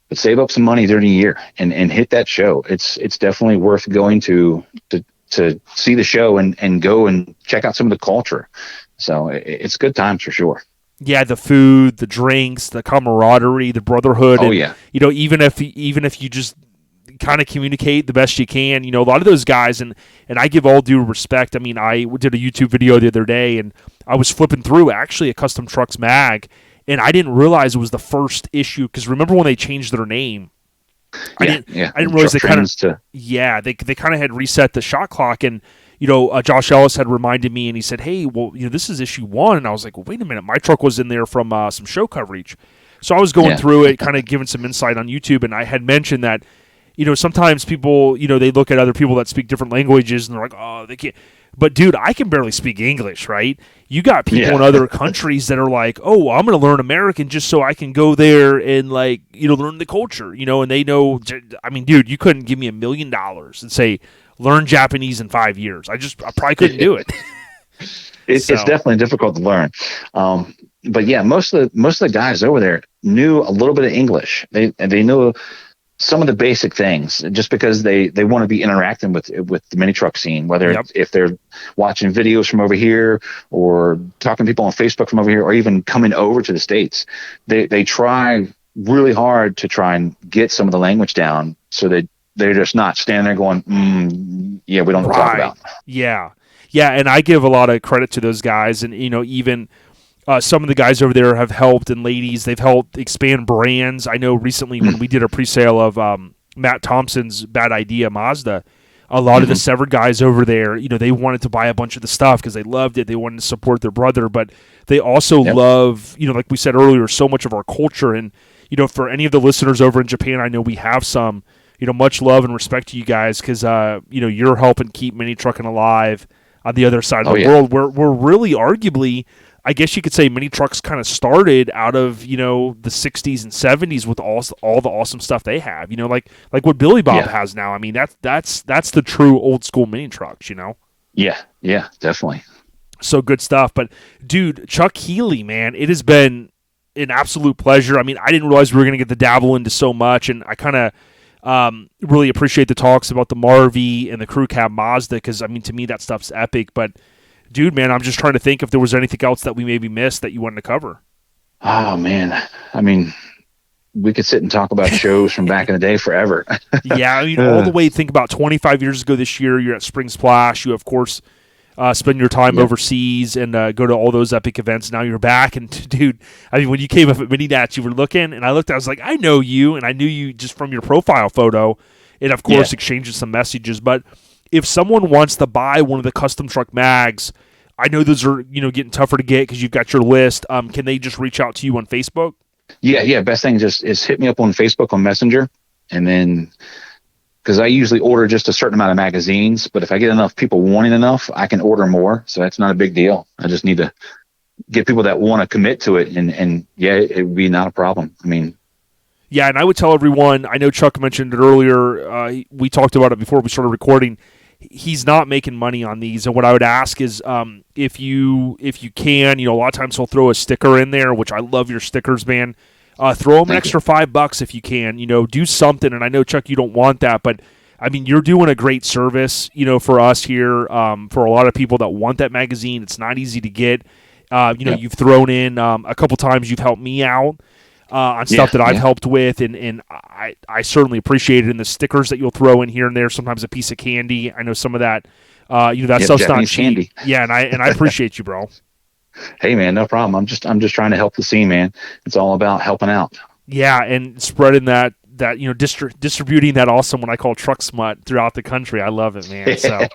E: but save up some money during the year and hit that show. It's definitely worth going to see the show and go and check out some of the culture. So it's good times for sure.
B: Yeah, the food, the drinks, the camaraderie, the brotherhood.
E: Oh,
B: and,
E: yeah.
B: Even if you just kind of communicate the best you can, a lot of those guys, and I give all due respect. I mean, I did a YouTube video the other day, and I was flipping through actually a Custom Trucks mag, and I didn't realize it was the first issue, because remember when they changed their name? I didn't realize they kind of had reset the shot clock, and Josh Ellis had reminded me, and he said, hey, well, this is issue 1. And I was like, well, wait a minute. My truck was in there from some show coverage. So I was going through it, kind of giving some insight on YouTube. And I had mentioned that, sometimes people, they look at other people that speak different languages and they're like, oh, they can't. But, dude, I can barely speak English, right? You got people in other countries that are like, oh, I'm going to learn American just so I can go there and, learn the culture, and they know. I mean, dude, you couldn't give me $1 million and say, learn Japanese in 5 years. I probably couldn't do it.
E: It's definitely difficult to learn. But yeah, most of the guys over there knew a little bit of English. They knew some of the basic things just because they want to be interacting with the mini truck scene, whether if they're watching videos from over here or talking to people on Facebook from over here, or even coming over to the States. They try really hard to try and get some of the language down so that they're just not standing there going, we don't know what to talk about. Yeah,
B: and I give a lot of credit to those guys, and even some of the guys over there have helped, and ladies, they've helped expand brands. I know recently when we did a pre-sale of Matt Thompson's Bad Idea Mazda, a lot of the Severed guys over there, they wanted to buy a bunch of the stuff because they loved it. They wanted to support their brother, but they also love, like we said earlier, so much of our culture. And, for any of the listeners over in Japan, I know we have some. Much love and respect to you guys because, you're helping keep mini trucking alive on the other side of the world. We're really arguably, I guess you could say mini trucks kind of started out of, the 60s and 70s with all the awesome stuff they have, like what Billy Bob has now. I mean, that's the true old school mini trucks,
E: Yeah, definitely.
B: So good stuff. But, dude, Chuck Healy, man, it has been an absolute pleasure. I mean, I didn't realize we were going to get to dabble into so much, and I kind of really appreciate the talks about the Marvie and the Crew Cab Mazda because, I mean, to me, that stuff's epic. But, dude, man, I'm just trying to think if there was anything else that we maybe missed that you wanted to cover.
E: Oh, man. I mean, we could sit and talk about shows from back in the day forever.
B: Yeah, I mean, all the way, think about 25 years ago this year, you're at Spring Splash. You, of course, spend your time overseas and go to all those epic events. Now you're back. And, dude, I mean, when you came up at Mini Nats, you were looking, and I looked, I was like, I know you, and I knew you just from your profile photo, and, of course, exchanging some messages. But if someone wants to buy one of the custom truck mags, I know those are, getting tougher to get because you've got your list. Can they just reach out to you on Facebook?
E: Yeah. Best thing is hit me up on Facebook on Messenger, and then because I usually order just a certain amount of magazines, but if I get enough people wanting enough, I can order more. So that's not a big deal. I just need to get people that want to commit to it, and it would be not a problem. I mean,
B: yeah, and I would tell everyone. I know Chuck mentioned it earlier. We talked about it before we started recording. He's not making money on these, and what I would ask is if you can, a lot of times he'll throw a sticker in there, which I love your stickers, man. Throw him an extra $5 if you can. Do something. And I know, Chuck, you don't want that, but I mean, you're doing a great service, for us here. For a lot of people that want that magazine, it's not easy to get. You've thrown in a couple times. You've helped me out on stuff that I've helped with, and I certainly appreciate it. And the stickers that you'll throw in here and there, sometimes a piece of candy. I know some of that, that stuff's not cheap. Candy. Yeah, and I appreciate you, bro.
E: Hey, man, no problem. I'm just trying to help the scene, man. It's all about helping out.
B: Yeah, and spreading that that distributing that awesome what I call truck smut throughout the country. I love it, man. So,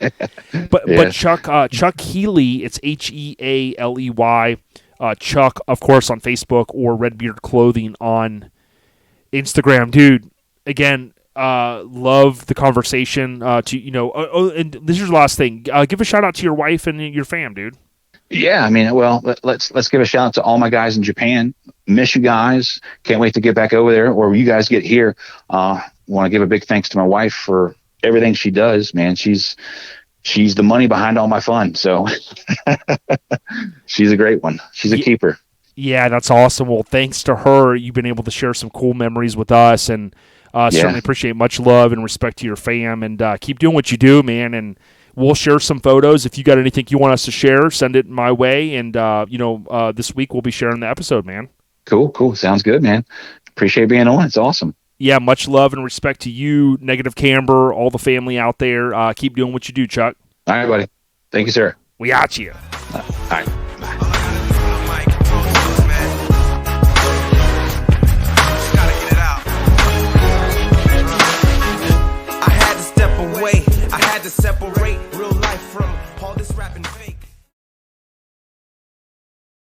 B: but Chuck Healy, it's Healey. Chuck, of course, on Facebook, or Redbeard Clothing on Instagram, dude. Again, love the conversation. And this is the last thing. Give a shout out to your wife and your fam, dude.
E: Yeah, I mean, well, let's give a shout out to all my guys in Japan. Miss you guys. Can't wait to get back over there, or you guys get here. Want to give a big thanks to my wife for everything she does, man. She's the money behind all my fun. So she's a great one. She's a keeper. Yeah,
B: that's awesome. Well, thanks to her, you've been able to share some cool memories with us, and certainly appreciate much love and respect to your fam, and keep doing what you do, man. And we'll share some photos. If you got anything you want us to share, send it my way. And, this week we'll be sharing the episode, man.
E: Cool. Sounds good, man. Appreciate being on. It's awesome.
B: Yeah, much love and respect to you, Negative Camber, all the family out there. Keep doing what you do, Chuck.
E: All right, buddy. Thank you, sir.
B: We got you.
E: All right.
F: I had to step away. I had to separate.